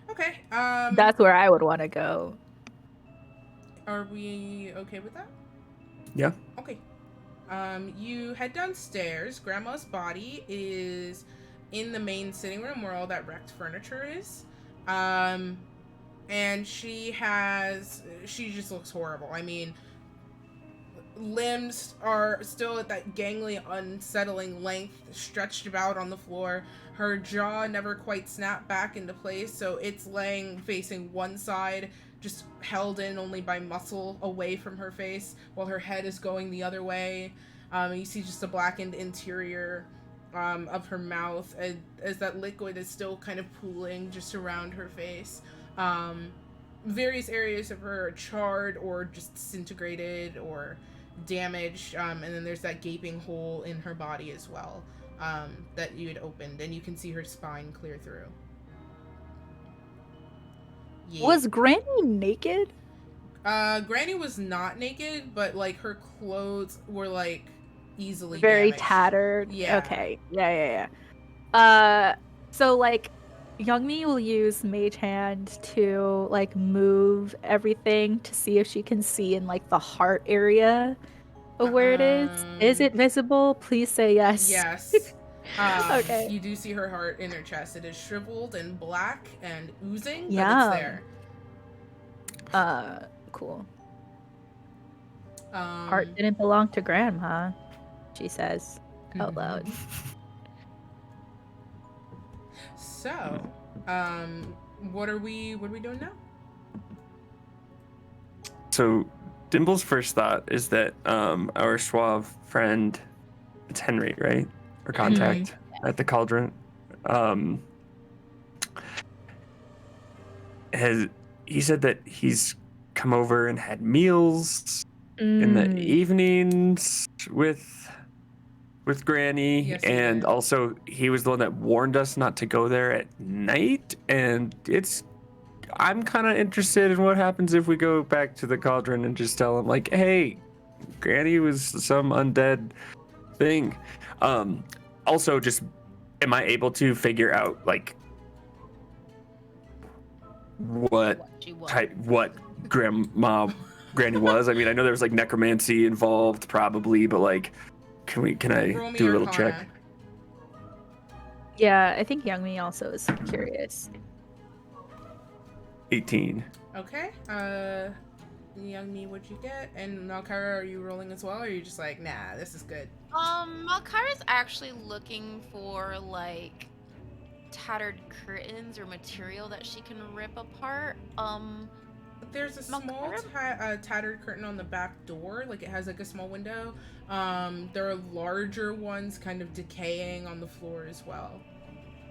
Okay. That's where I would want to go. Are we okay with that? Yeah. Okay. You head downstairs. Grandma's body is in the main sitting room where all that wrecked furniture is. And she just looks horrible. I mean, limbs are still at that gangly, unsettling length, stretched about on the floor. Her jaw never quite snapped back into place, so it's laying facing one side, just held in only by muscle away from her face, while her head is going the other way. You see just a blackened interior of her mouth as that liquid is still kind of pooling just around her face. Various areas of her are charred or just disintegrated or damaged, and then there's that gaping hole in her body as well that you had opened, and you can see her spine clear through. Yeah. Was Granny naked? Granny was not naked, but like her clothes were like easily Very damaged. tattered. Yeah. Okay. Yeah. So like Youngmi will use Mage Hand to like move everything to see if she can see in like the heart area of where it is. Is it visible? Please say yes. Yes. Okay. You do see her heart in her chest. It is shriveled and black and oozing, but Yum. it's there. Cool. Heart didn't belong to Grandma, she says out loud. So, what are we doing now? So Dimble's first thought is that our suave friend, it's Henry, right? Our contact at the cauldron, he said that he's come over and had meals in the evenings with Granny, Yes, he and did. also he was the one that warned us not to go there at night, and I'm kind of interested in what happens if we go back to the cauldron and just tell him, like, hey, Granny was some undead thing. Also, just, am I able to figure out, like, what She was. type, what Granny was? I mean, I know there was, like, necromancy involved, probably, but, like, can I Roll me do a little Arcana. check? Yeah, I think Youngmi also is curious. 18. Okay. Young me, what'd you get? And Malcyra, are you rolling as well, or are you just like, nah, this is good? Malcyra's actually looking for like tattered curtains or material that she can rip apart. There's a small tattered curtain on the back door, like it has like a small window. There are larger ones kind of decaying on the floor as well.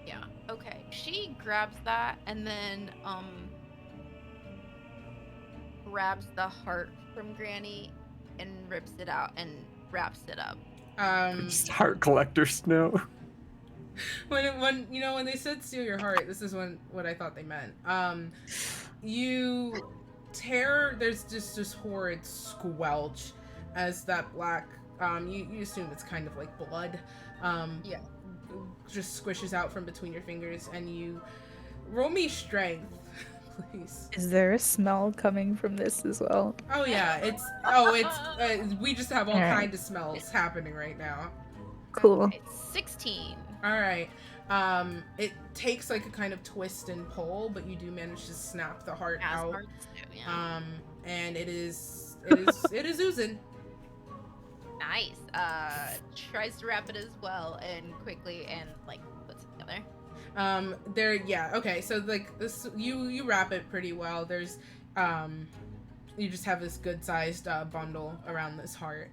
Yeah, okay. She grabs that and then grabs the heart from Granny and rips it out and wraps it up. Just heart collector snow. When you know, when they said steal your heart, this is what I thought they meant. You tear, there's just this horrid squelch as that black, you assume it's kind of like blood, Yeah. just squishes out from between your fingers, and you roll me strength, please. Is there a smell coming from this as well? Oh yeah, it's we just have all Alright. kinds of smells happening right now. Cool. Okay, 16. All right. It takes like a kind of twist and pull, but you do manage to snap the heart As out. hearts do, yeah. And it is oozing. Nice. Tries to wrap it as well and quickly and like puts it together. Okay, so like this, you wrap it pretty well. There's you just have this good sized bundle around this heart.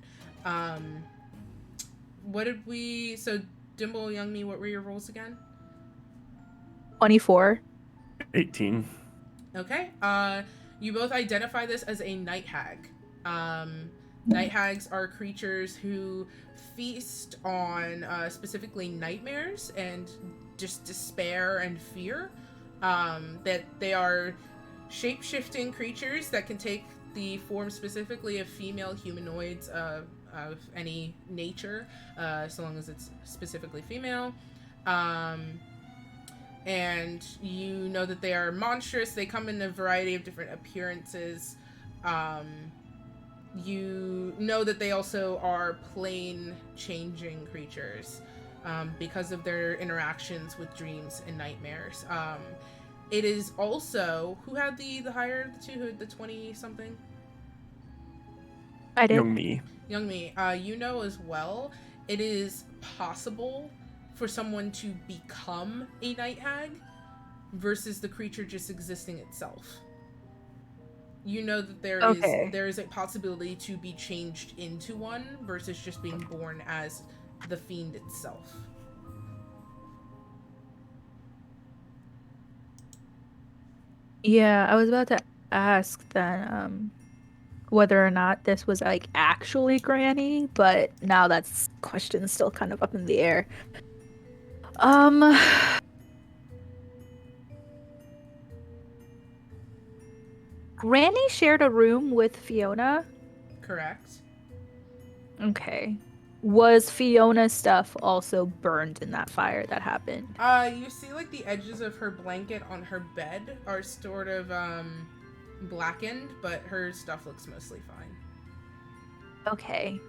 What did we, so Dimble, Youngmi, what were your rolls again? 24. 18. Okay. You both identify this as a night hag. Night hags are creatures who feast on specifically nightmares and just despair and fear. That they are shape-shifting creatures that can take the form specifically of female humanoids of any nature, so long as it's specifically female. And you know that they are monstrous. They come in a variety of different appearances. You know that they also are plane-changing creatures because of their interactions with dreams and nightmares. It is also, who had the higher, the two, who had the 20-something? I did. Youngmi, you know as well, it is possible for someone to become a night hag versus the creature just existing itself. You know that there is a possibility to be changed into one versus just being born as the fiend itself. Yeah, I was about to ask then whether or not this was like actually Granny, but now that's question still kind of up in the air. Granny shared a room with Fiona. Correct. Okay. Was Fiona's stuff also burned in that fire that happened? You see like the edges of her blanket on her bed are sort of blackened, but her stuff looks mostly fine. Okay.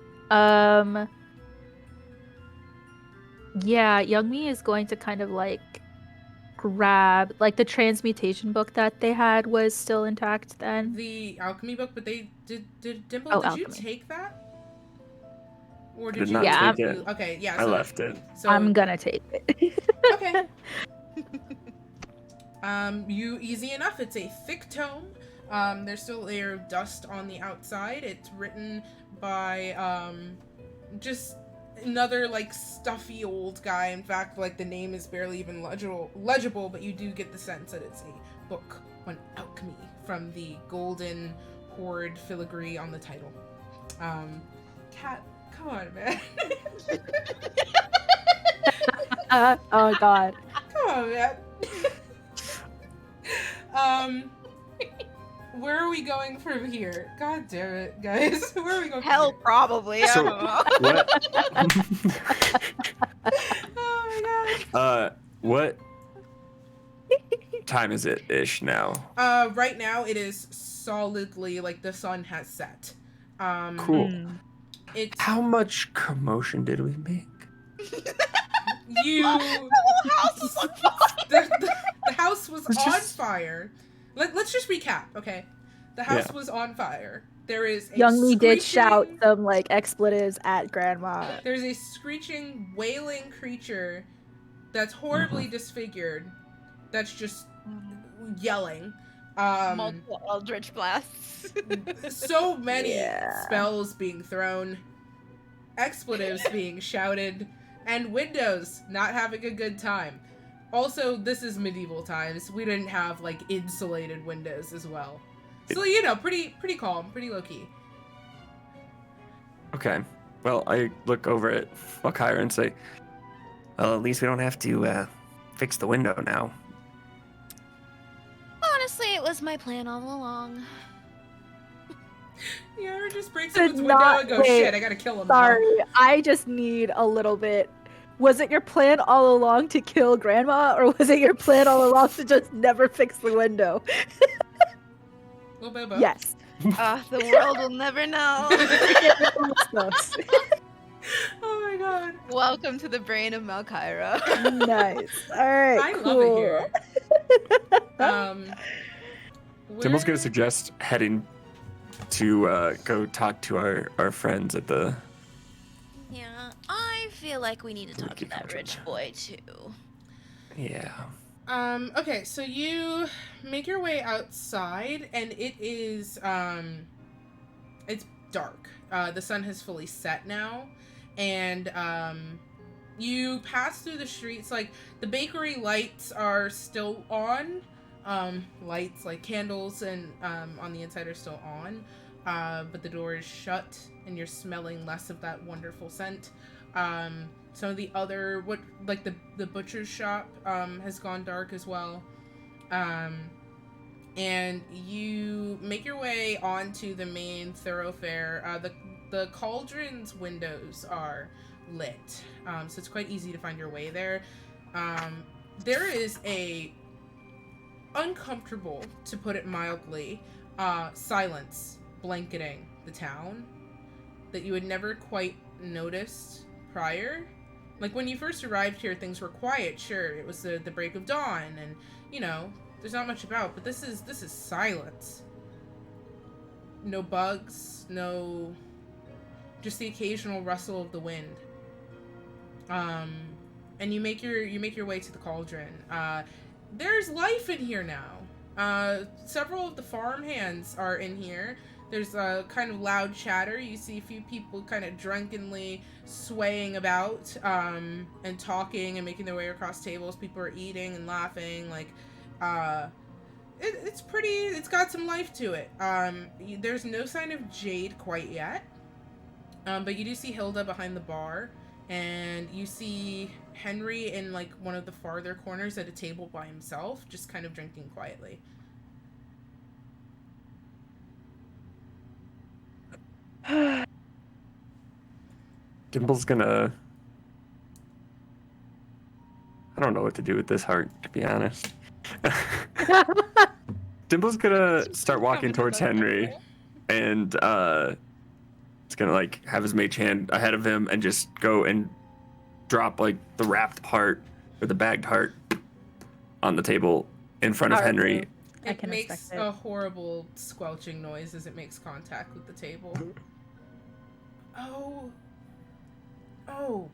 Yeah, Youngmi is going to kind of like grab like the transmutation book that they had was still intact then. The alchemy book, but they did Dimple, Oh, did alchemy. you take that? Or Did did not you take it. Okay, yeah. I left it. So I'm gonna take it. okay. You easy enough. It's a thick tome. There's still a layer of dust on the outside. It's written by just another like stuffy old guy. In fact, like the name is barely even legible, but you do get the sense that it's a book on alchemy from the golden horde filigree on the title. Cat, come on, man. Oh god. Come on, man. Where are we going from here? God damn it, guys. Where are we going from Hell, here? probably. So- I don't know. What? Oh my god. What time is it ish now? Right now it is solidly like the sun has set. Cool. It's How much commotion did we make? you. The whole house was on fire. The house was It's on just- fire. Let's just recap, okay? The house was on fire. There is a Young me did shout screeching- some like expletives at Grandma. There's a screeching, wailing creature that's horribly disfigured. That's just yelling. Multiple eldritch blasts. So many Yeah. spells being thrown, expletives being shouted, and windows not having a good time. Also, this is medieval times. We didn't have like insulated windows as well. So, you know, pretty calm, pretty low key. Okay. Well, I look over at Malcyra and say, well, at least we don't have to fix the window now. Honestly, it was my plan all along. You ever just break Did someone's window not- and go, wait, shit, I gotta kill him now. Sorry, I just need a little bit. Was it your plan all along to kill Grandma, or was it your plan all along to just never fix the window? A little bit of both. Yes. The world will never know. Close. Oh my god. Welcome to the brain of Malcyra. Nice. All right. I cool. love it here. Dimble's where- gonna suggest heading to go talk to our friends at the. Yeah, I feel like we need to talk to Ricky that Cauldron. rich boy too. Yeah. Okay, so you make your way outside, and it is, it's dark. The sun has fully set now, and, you pass through the streets, like, the bakery lights are still on, lights, like candles, and, on the inside are still on, but the door is shut, and you're smelling less of that wonderful scent. Some of the other, the butcher's shop, has gone dark as well. And you make your way onto the main thoroughfare. The cauldron's windows are lit, so it's quite easy to find your way there. There is a uncomfortable, to put it mildly, silence blanketing the town that you had never quite noticed prior. Like, when you first arrived here, things were quiet, sure. It was the break of dawn, and, you know, there's not much about, but this is silence. No bugs, no... just the occasional rustle of the wind. And you make your way to the cauldron. There's life in here now. Several of the farmhands are in here. There's a kind of loud chatter. You see a few people kind of drunkenly swaying about, and talking and making their way across tables. People are eating and laughing. Like, it's pretty, it's got some life to it. There's no sign of Jade quite yet. But you do see Hilda behind the bar, and you see Henry in, like, one of the farther corners at a table by himself, just kind of drinking quietly. Dimble's gonna. I don't know what to do with this heart, to be honest. Dimble's gonna start walking towards Henry, and it's gonna like have his mage hand ahead of him and just go and drop like the wrapped heart or the bagged heart on the table in front of Alright, Henry. I It can makes respect a it. horrible squelching noise as it makes contact with the table. Oh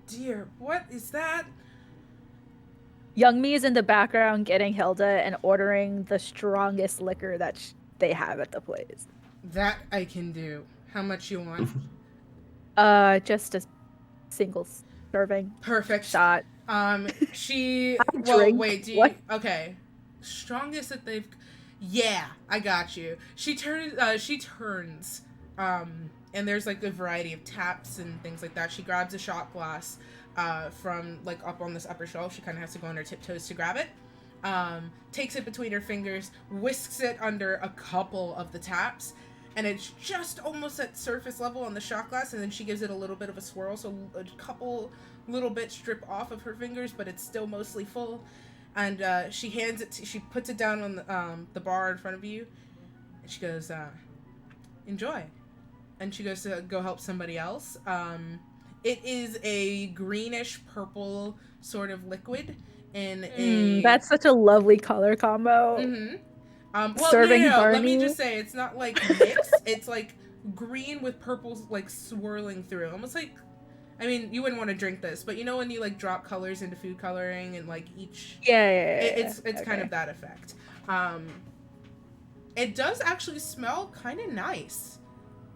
dear, what is that? Young Me is in the background getting Hilda and ordering the strongest liquor that they have at the place. That I can do. How much you want? Just a single serving Perfect. shot. Well, Drink. wait, do you. What? Okay. Strongest that they've. Yeah, I got you. She turns. And there's like a variety of taps and things like that. She grabs a shot glass, from like up on this upper shelf. She kind of has to go on her tiptoes to grab it. Takes it between her fingers, whisks it under a couple of the taps, and it's just almost at surface level on the shot glass, and then she gives it a little bit of a swirl, so a couple little bits strip off of her fingers, but it's still mostly full. And she hands it she puts it down on the bar in front of you, and she goes, enjoy. And she goes to go help somebody else. It is a greenish purple sort of liquid in a. That's such a lovely color combo. Mm-hmm. Well, Serving no. Let Barney. me just say, it's not like mixed. It's like green with purple like swirling through, almost like. I mean, you wouldn't want to drink this, but you know when you like drop colors into food coloring and like each. Yeah. It's Okay. kind of that effect. It does actually smell kind of nice.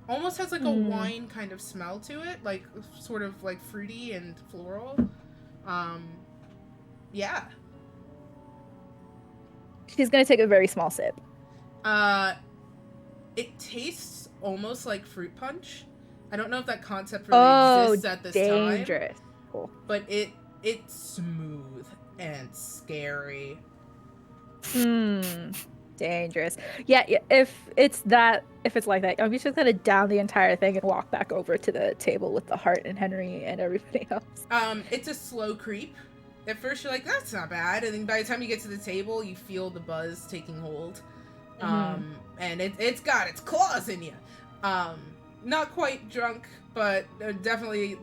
Almost has like a wine kind of smell to it, like sort of like fruity and floral. Yeah. She's gonna take a very small sip. It tastes almost like fruit punch. I don't know if that concept really exists at this dangerous. time. Cool. But it's smooth and scary. Dangerous. Yeah, if it's like that, I'm just gonna down the entire thing and walk back over to the table with the heart and Henry and everybody else. It's a slow creep. At first you're like, that's not bad, and then by the time you get to the table, you feel the buzz taking hold. And it's got its claws in you. Not quite drunk, but definitely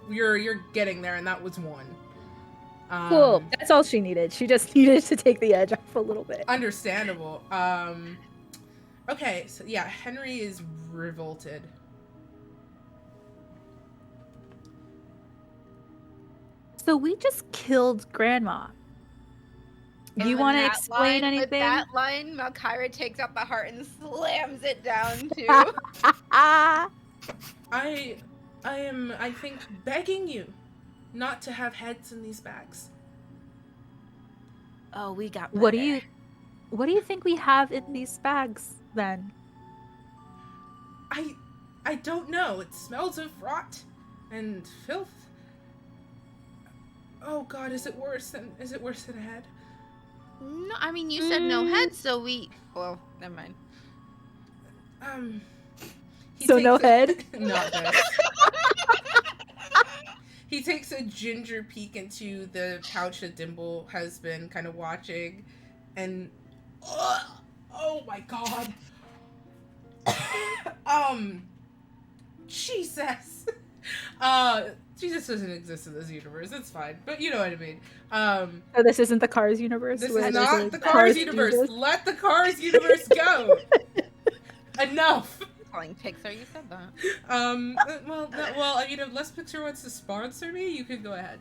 you're getting there, and that was one. Cool. That's all she needed. She just needed to take the edge off a little bit. Understandable. Okay, so yeah, Henry is revolted. So we just killed Grandma. Do you want to explain anything? With that line, Malcyra takes out the heart and slams it down too. I think, begging you not to have heads in these bags. Oh, we got better. What do you think we have in these bags then? I don't know. It smells of rot and filth. Oh God, is it worse than a head? No, I mean you said no head, so we. Well, never mind. So no head? Not this. He takes a ginger peek into the pouch that Dimble has been kind of watching, and oh my God. Jesus. Jesus doesn't exist in this universe. It's fine, but you know what I mean. So this isn't the Cars universe. This where is there's not a the Cars universe. Jesus? Let the Cars universe go. Enough. Calling Pixar, you said that. Well, you know, unless Pixar wants to sponsor me, you can go ahead.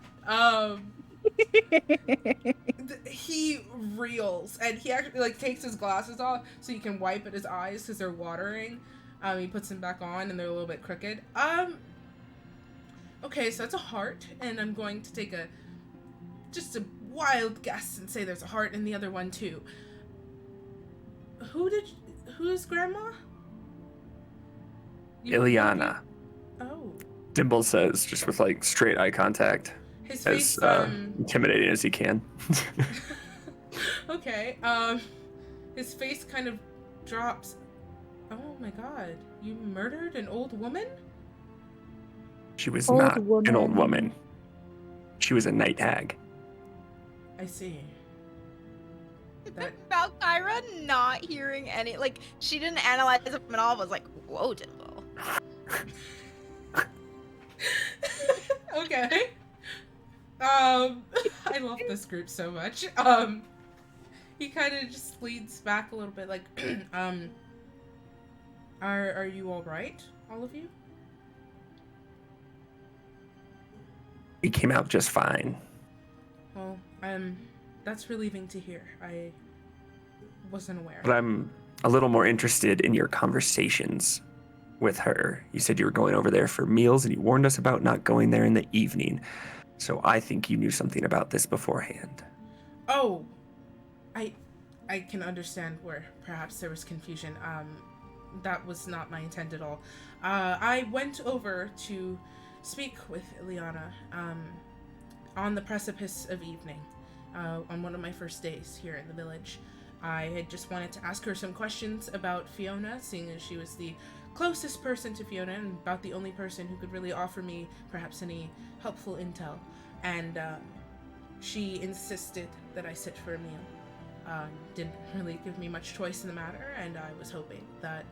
He reels, and he actually like takes his glasses off so he can wipe at his eyes because they're watering. He puts them back on, and they're a little bit crooked. Okay, so that's a heart, and I'm going to take just a wild guess and say there's a heart in the other one too. Who's Grandma? Ileana. Oh. Dimble says, just with like straight eye contact, His face, as intimidating as he can. Okay, his face kind of drops. Oh my God, you murdered an old woman? She was Old not woman. an old woman. She was a night hag. I see. Malcyra not hearing any, like, she didn't analyze it at all, was like, whoa, Dimble. Okay. I love this group so much. He kind of just leans back a little bit, like, are you all right, all of you? We came out just fine. Well, That's relieving to hear. I wasn't aware. But I'm a little more interested in your conversations with her. You said you were going over there for meals, and you warned us about not going there in the evening. So I think you knew something about this beforehand. Oh, I can understand where perhaps there was confusion. That was not my intent at all. I went over to speak with Ileana on the precipice of evening on one of my first days here in the village. I had just wanted to ask her some questions about Fiona, seeing as she was the closest person to Fiona and about the only person who could really offer me perhaps any helpful intel. And she insisted that I sit for a meal. Didn't really give me much choice in the matter, and I was hoping that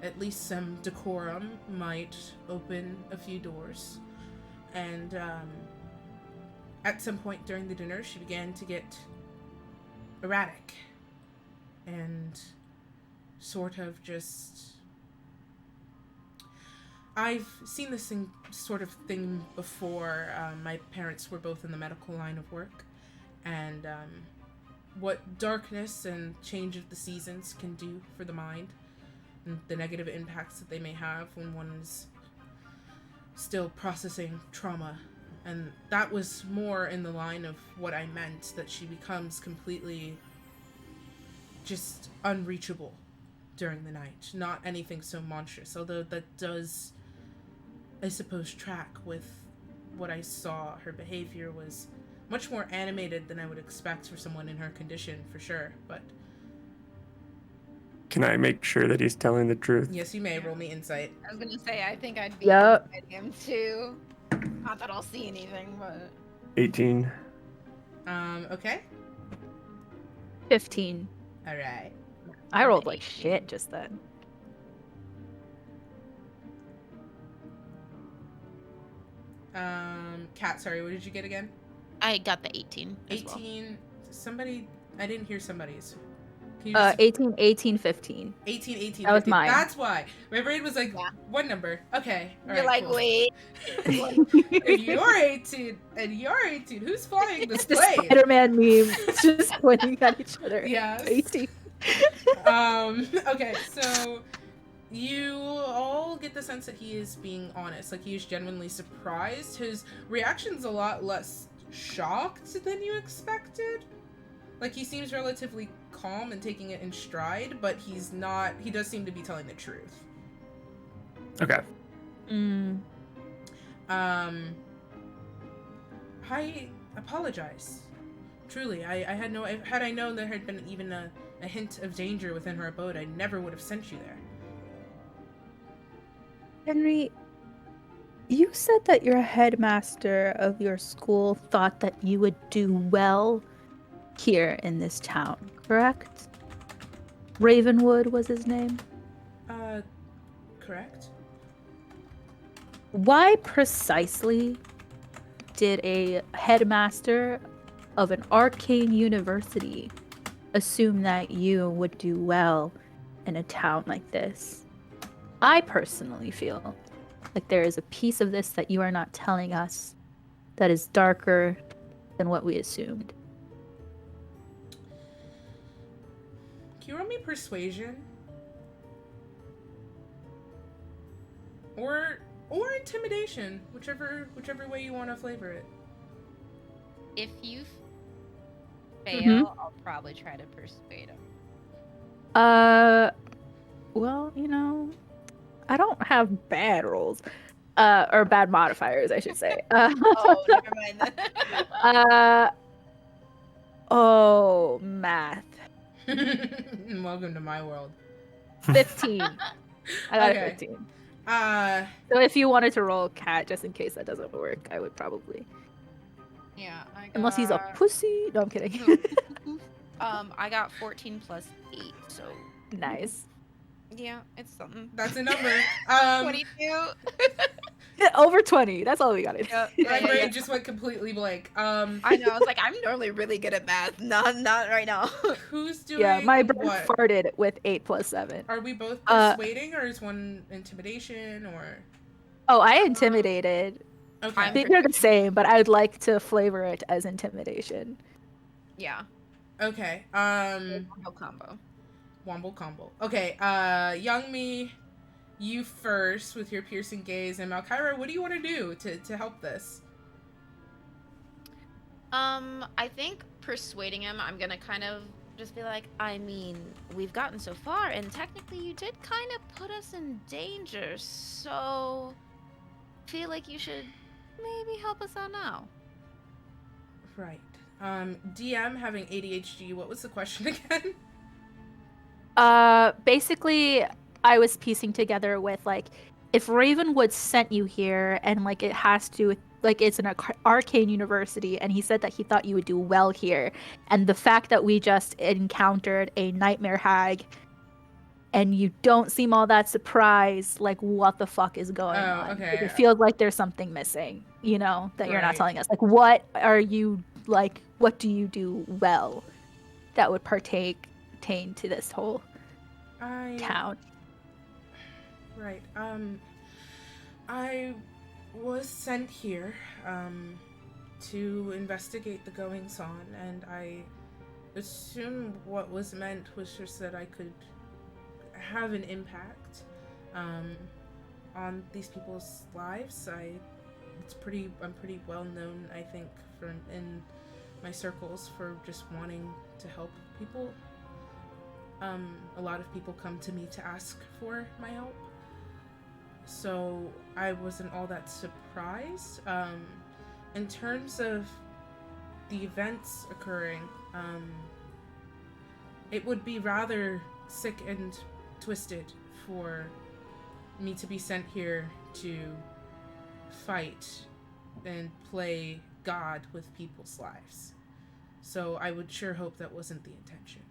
at least some decorum might open a few doors. And at some point during the dinner, she began to get erratic and sort of just... I've seen this sort of thing before. My parents were both in the medical line of work, and what darkness and change of the seasons can do for the mind, and the negative impacts that they may have when one is still processing trauma. And that was more in the line of what I meant, that she becomes completely just unreachable during the night. Not anything so monstrous, although that does, I suppose, track with what I saw. Her behavior was much more animated than I would expect for someone in her condition, for sure, but... Can I make sure that he's telling the truth? Yes, you may. Roll me insight. I was gonna say, I think I'd be Yep. inside him too. Not that I'll see anything, but... 18. Okay. 15. Alright. I rolled like shit just then. Kat, sorry, what did you get again? I got the 18 as well. 18. Somebody, I didn't hear somebody's. Can you just... 18, 18, 15. 18, 18. That was 15. mine. That's why. My brain was like, Yeah. one number. Okay. All You're right, like, cool. wait. If you're 18 and you're 18, who's flying this It's the plane? Spider-Man meme. It's just pointing at each other. Yes. 18. Okay, so you all get the sense that he is being honest. Like, he is genuinely surprised. His reaction's a lot less shocked than you expected. Like, he seems relatively calm and taking it in stride, but he's not... He does seem to be telling the truth. Okay. I apologize. Truly, I had no... Had I known there had been even a hint of danger within her abode, I never would have sent you there. Henry, you said that your headmaster of your school thought that you would do well here in this town, correct? Ravenwood was his name? Correct? Why precisely did a headmaster of an arcane university assume that you would do well in a town like this? I personally feel like there is a piece of this that you are not telling us that is darker than what we assumed. Can you roll me persuasion? Or intimidation, whichever way you want to flavor it. If you fail, I'll probably try to persuade him. Well, you know, I don't have bad rolls. Or bad modifiers, I should say. Oh, never mind then. Oh, math. Welcome to my world. 15. I got Okay. a 15. Uh, So if you wanted to roll cat, just in case that doesn't work, I would probably. Yeah, I got... Unless he's a pussy. No, I'm kidding. I got 14 plus 8, so... Nice. Yeah, it's something. that's a number. 22? Over 20. That's all we got to do. My brain just went completely blank. I know, I was like, I'm normally really good at math. Not right now. Who's doing Yeah, my brain what? farted with 8 plus 7. Are we both persuading, or is one intimidation, or... Oh, I intimidated. Okay. I think they're the same, but I would like to flavor it as intimidation. Yeah. Okay. No combo. Womble combo. Okay. Young me, you first with your piercing gaze, and Malcyra, what do you want to do to help this? I think persuading him, I'm gonna kind of just be like, I mean, we've gotten so far, and technically you did kind of put us in danger, so feel like you should maybe help us out now. Right. DM having ADHD. What was the question again? Basically, I was piecing together with like, if Ravenwood sent you here and like it has to, like it's an arcane university, and he said that he thought you would do well here, and the fact that we just encountered a nightmare hag and you don't seem all that surprised, like what the fuck is going Oh, on? okay. It feels like there's something missing, that you're not Right. telling us. Like, what are you like? What do you do well that would pertain to this whole I town? Right. I was sent here to investigate the goings on, and I assume what was meant was just that I could have an impact um, on these people's lives. I'm pretty well known, I think, from in my circles for just wanting to help people. A lot of people come to me to ask for my help, so I wasn't all that surprised. In terms of the events occurring, it would be rather sick and twisted for me to be sent here to fight and play God with people's lives. So I would sure hope that wasn't the intention.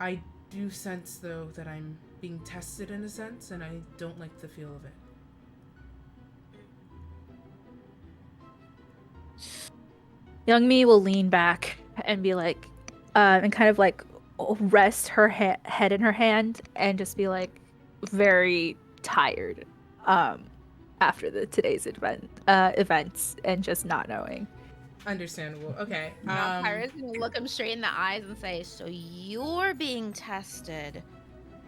I do sense, though, that I'm being tested in a sense, and I don't like the feel of it. Young Me will lean back and be like, and kind of like rest her head in her hand and just be like very tired after today's events and just not knowing. Understandable. Okay. Now, Kyra's gonna look him straight in the eyes and say, so you're being tested,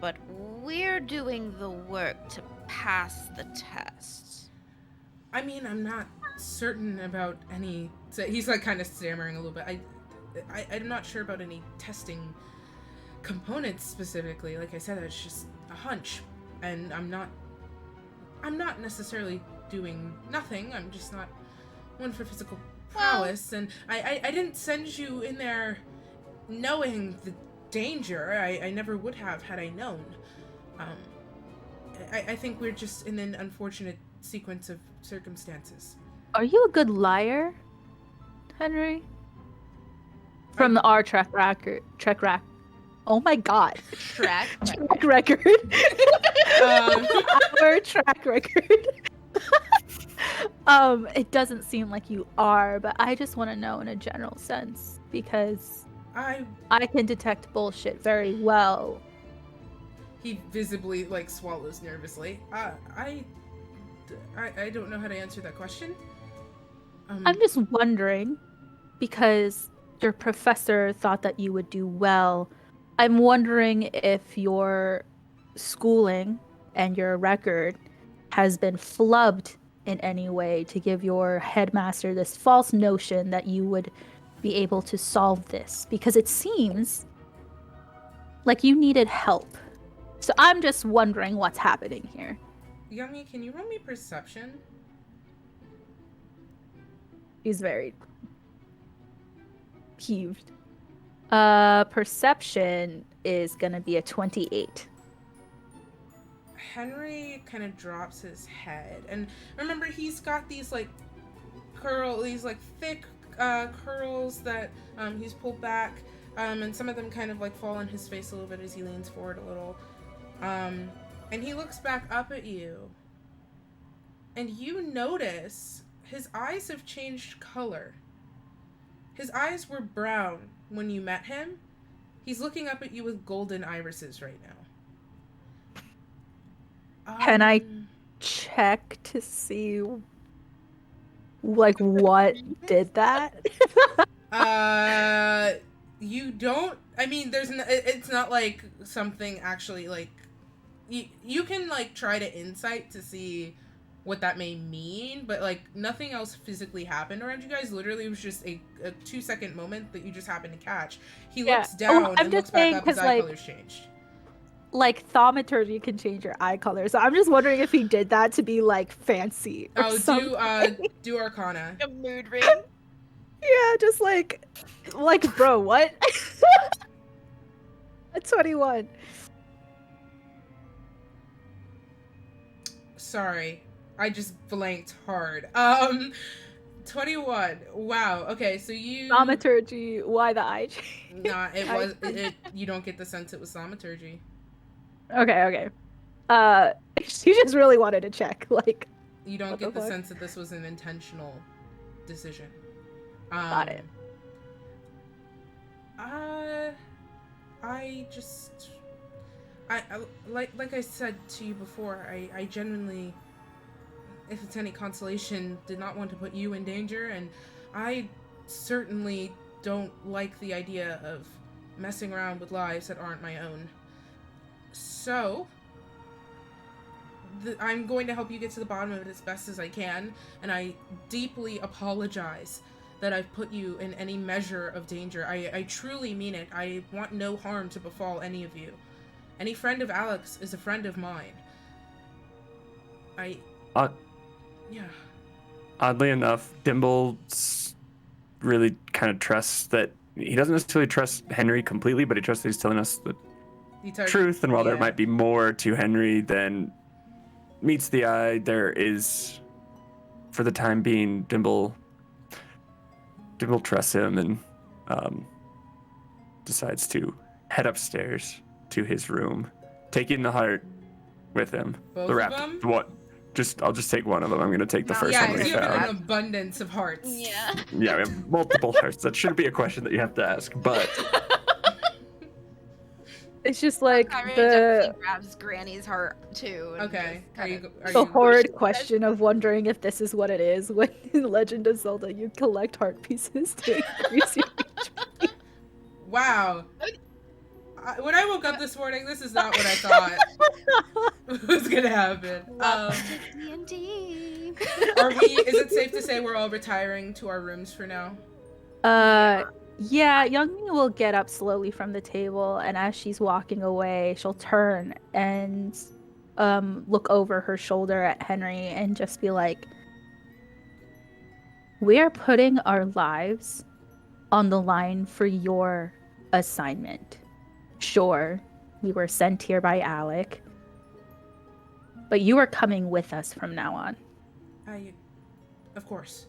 but we're doing the work to pass the test. I mean, I'm not certain about any. So he's like kind of stammering a little bit. I'm not sure about any testing components specifically. Like I said, it's just a hunch, and I'm not necessarily doing nothing. I'm just not one for physical prowess, and I didn't send you in there knowing the danger. I never would have had I known. I think we're just in an unfortunate sequence of circumstances. Are you a good liar, Henry? From the R track record. Oh my god. Track record. Our track record. It doesn't seem like you are, but I just want to know in a general sense because I can detect bullshit very well. He visibly like swallows nervously. I don't know how to answer that question. I'm just wondering because your professor thought that you would do well. I'm wondering if your schooling and your record has been flubbed in any way to give your headmaster this false notion that you would be able to solve this, because it seems like you needed help. So I'm just wondering what's happening here. Yummy, can you roll me perception? He's very peeved. Perception is gonna be a 28. Henry kind of drops his head, and remember he's got these like these like thick curls that he's pulled back, and some of them kind of like fall on his face a little bit as he leans forward a little, and he looks back up at you, and you notice his eyes have changed color. His eyes were brown when you met him. He's looking up at you with golden irises right now. Can I check to see like what did that? You don't. I mean, it's not like something actually like. You can like try to insight to see what that may mean, but like nothing else physically happened around you guys. Literally, it was just a 2 second moment that you just happened to catch. He Yeah. looks down I'm and just looks back saying up. His because eye color's changed. like thaumaturgy can change your eye color. So I'm just wondering if he did that to be like fancy or Oh, something. do Arcana. A mood ring. Yeah, just like bro, what? A 21. Sorry, I just blanked hard. 21. Wow. Okay, so you. Thaumaturgy, why the eye change? Nah, it was it. You don't get the sense it was thaumaturgy. Okay. Uh, she just really wanted to check, like, You don't what get the fuck? sense that this was an intentional decision. Got it. I just, I like I said to you before, I genuinely, if it's any consolation, did not want to put you in danger, and I certainly don't like the idea of messing around with lives that aren't my own. So, I'm going to help you get to the bottom of it as best as I can, and I deeply apologize that I've put you in any measure of danger. I truly mean it. I want no harm to befall any of you. Any friend of Alex is a friend of mine. Yeah. Oddly enough, Dimble really kind of trusts that he doesn't necessarily trust Henry completely, but he trusts that he's telling us the truth. And while there might be more to Henry than meets the eye, there is, for the time being, Dimble trusts him and decides to head upstairs to his room, taking the heart with him. Both the of wrap. them? What? I'll just take one of them. I'm gonna take the first Yeah, one that we you have an found. abundance of hearts. Yeah. Yeah, we have multiple hearts. That shouldn't be a question that you have to ask, but It's just like Kyrie the definitely grabs Granny's heart too. And Okay. just kinda- the horrid Push- question of wondering if this is what it is when in Legend of Zelda you collect heart pieces to increase your HP. Wow. When I woke up this morning, this is not what I thought was gonna happen. D&D. Is it safe to say we're all retiring to our rooms for now? Yeah, Youngmi will get up slowly from the table, and as she's walking away, she'll turn and look over her shoulder at Henry and just be like, "We are putting our lives on the line for your assignment. Sure, we were sent here by Alec, but you are coming with us from now on." Of course.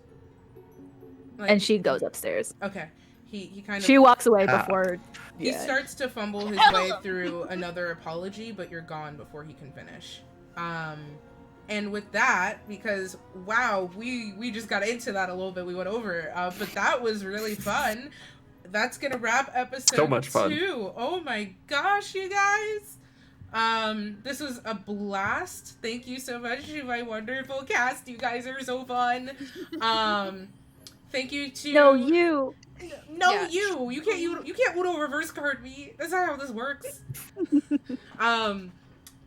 And she goes upstairs. Okay. He kind of. She walks away before. He Yeah. starts to fumble his way through another apology, but you're gone before he can finish. And with that, because wow, we just got into that a little bit. We went over it, but that was really fun. That's gonna wrap episode so much fun. 2. Oh my gosh, you guys! This was a blast. Thank you so much to my wonderful cast. You guys are so fun. Thank you to No, you. No, Yeah. you can't Uno reverse card me. That's not how this works.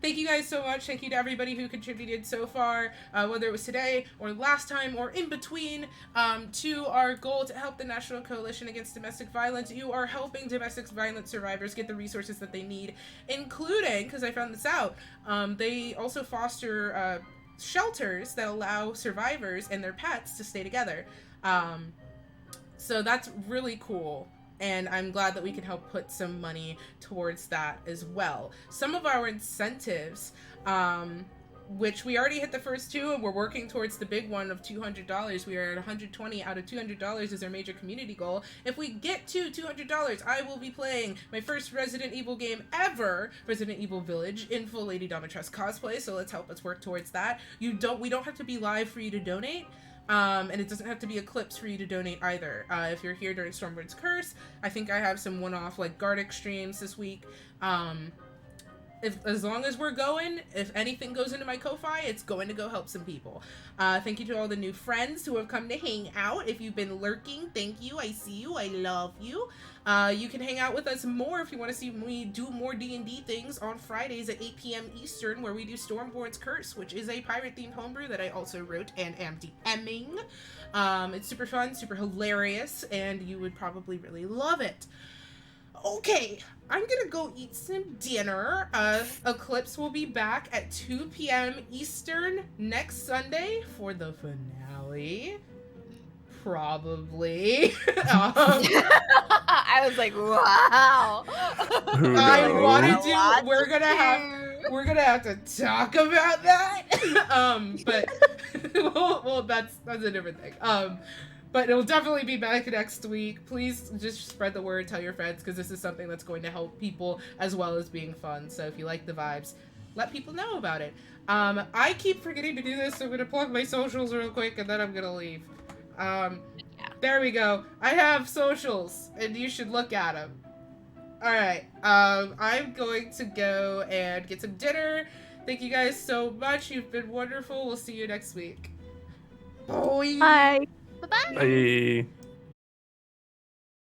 Thank you guys so much. Thank you to everybody who contributed so far, whether it was today or last time or in between, to our goal to help the National Coalition Against Domestic Violence. You are helping domestic violence survivors get the resources that they need, including, because I found this out, they also foster shelters that allow survivors and their pets to stay together. So that's really cool. And I'm glad that we can help put some money towards that as well. Some of our incentives, which we already hit the first 2, and we're working towards the big one of $200. We are at $120 out of $200 is our major community goal. If we get to $200, I will be playing my first Resident Evil game ever, Resident Evil Village, in full Lady Domitress cosplay. So let's help us work towards that. We don't have to be live for you to donate. And it doesn't have to be Eclipse for you to donate either. If you're here during Stormburn's Curse, I think I have some one-off like Gardic streams this week. as long as we're going, if anything goes into my Ko-Fi, it's going to go help some people. Thank you to all the new friends who have come to hang out. If you've been lurking, thank you. I see you. I love you. You can hang out with us more if you want to see me do more D&D things on Fridays at 8 p.m. Eastern, where we do Stormborn's Curse, which is a pirate-themed homebrew that I also wrote and am DMing. It's super fun, super hilarious, and you would probably really love it. Okay, I'm gonna go eat some dinner. Eclipse will be back at 2 p.m. Eastern next Sunday for the finale. Probably. I was like, wow. Who I knows? wanted Lot to. We're gonna have to talk about that. But well, that's a different thing. But it'll definitely be back next week. Please just spread the word, tell your friends, because this is something that's going to help people as well as being fun. So if you like the vibes, let people know about it. I keep forgetting to do this, so I'm gonna plug my socials real quick, and then I'm gonna leave. There we go. I have socials, and you should look at them. Alright, I'm going to go and get some dinner. Thank you guys so much. You've been wonderful. We'll see you next week. Bye. Bye. Bye-bye. Bye.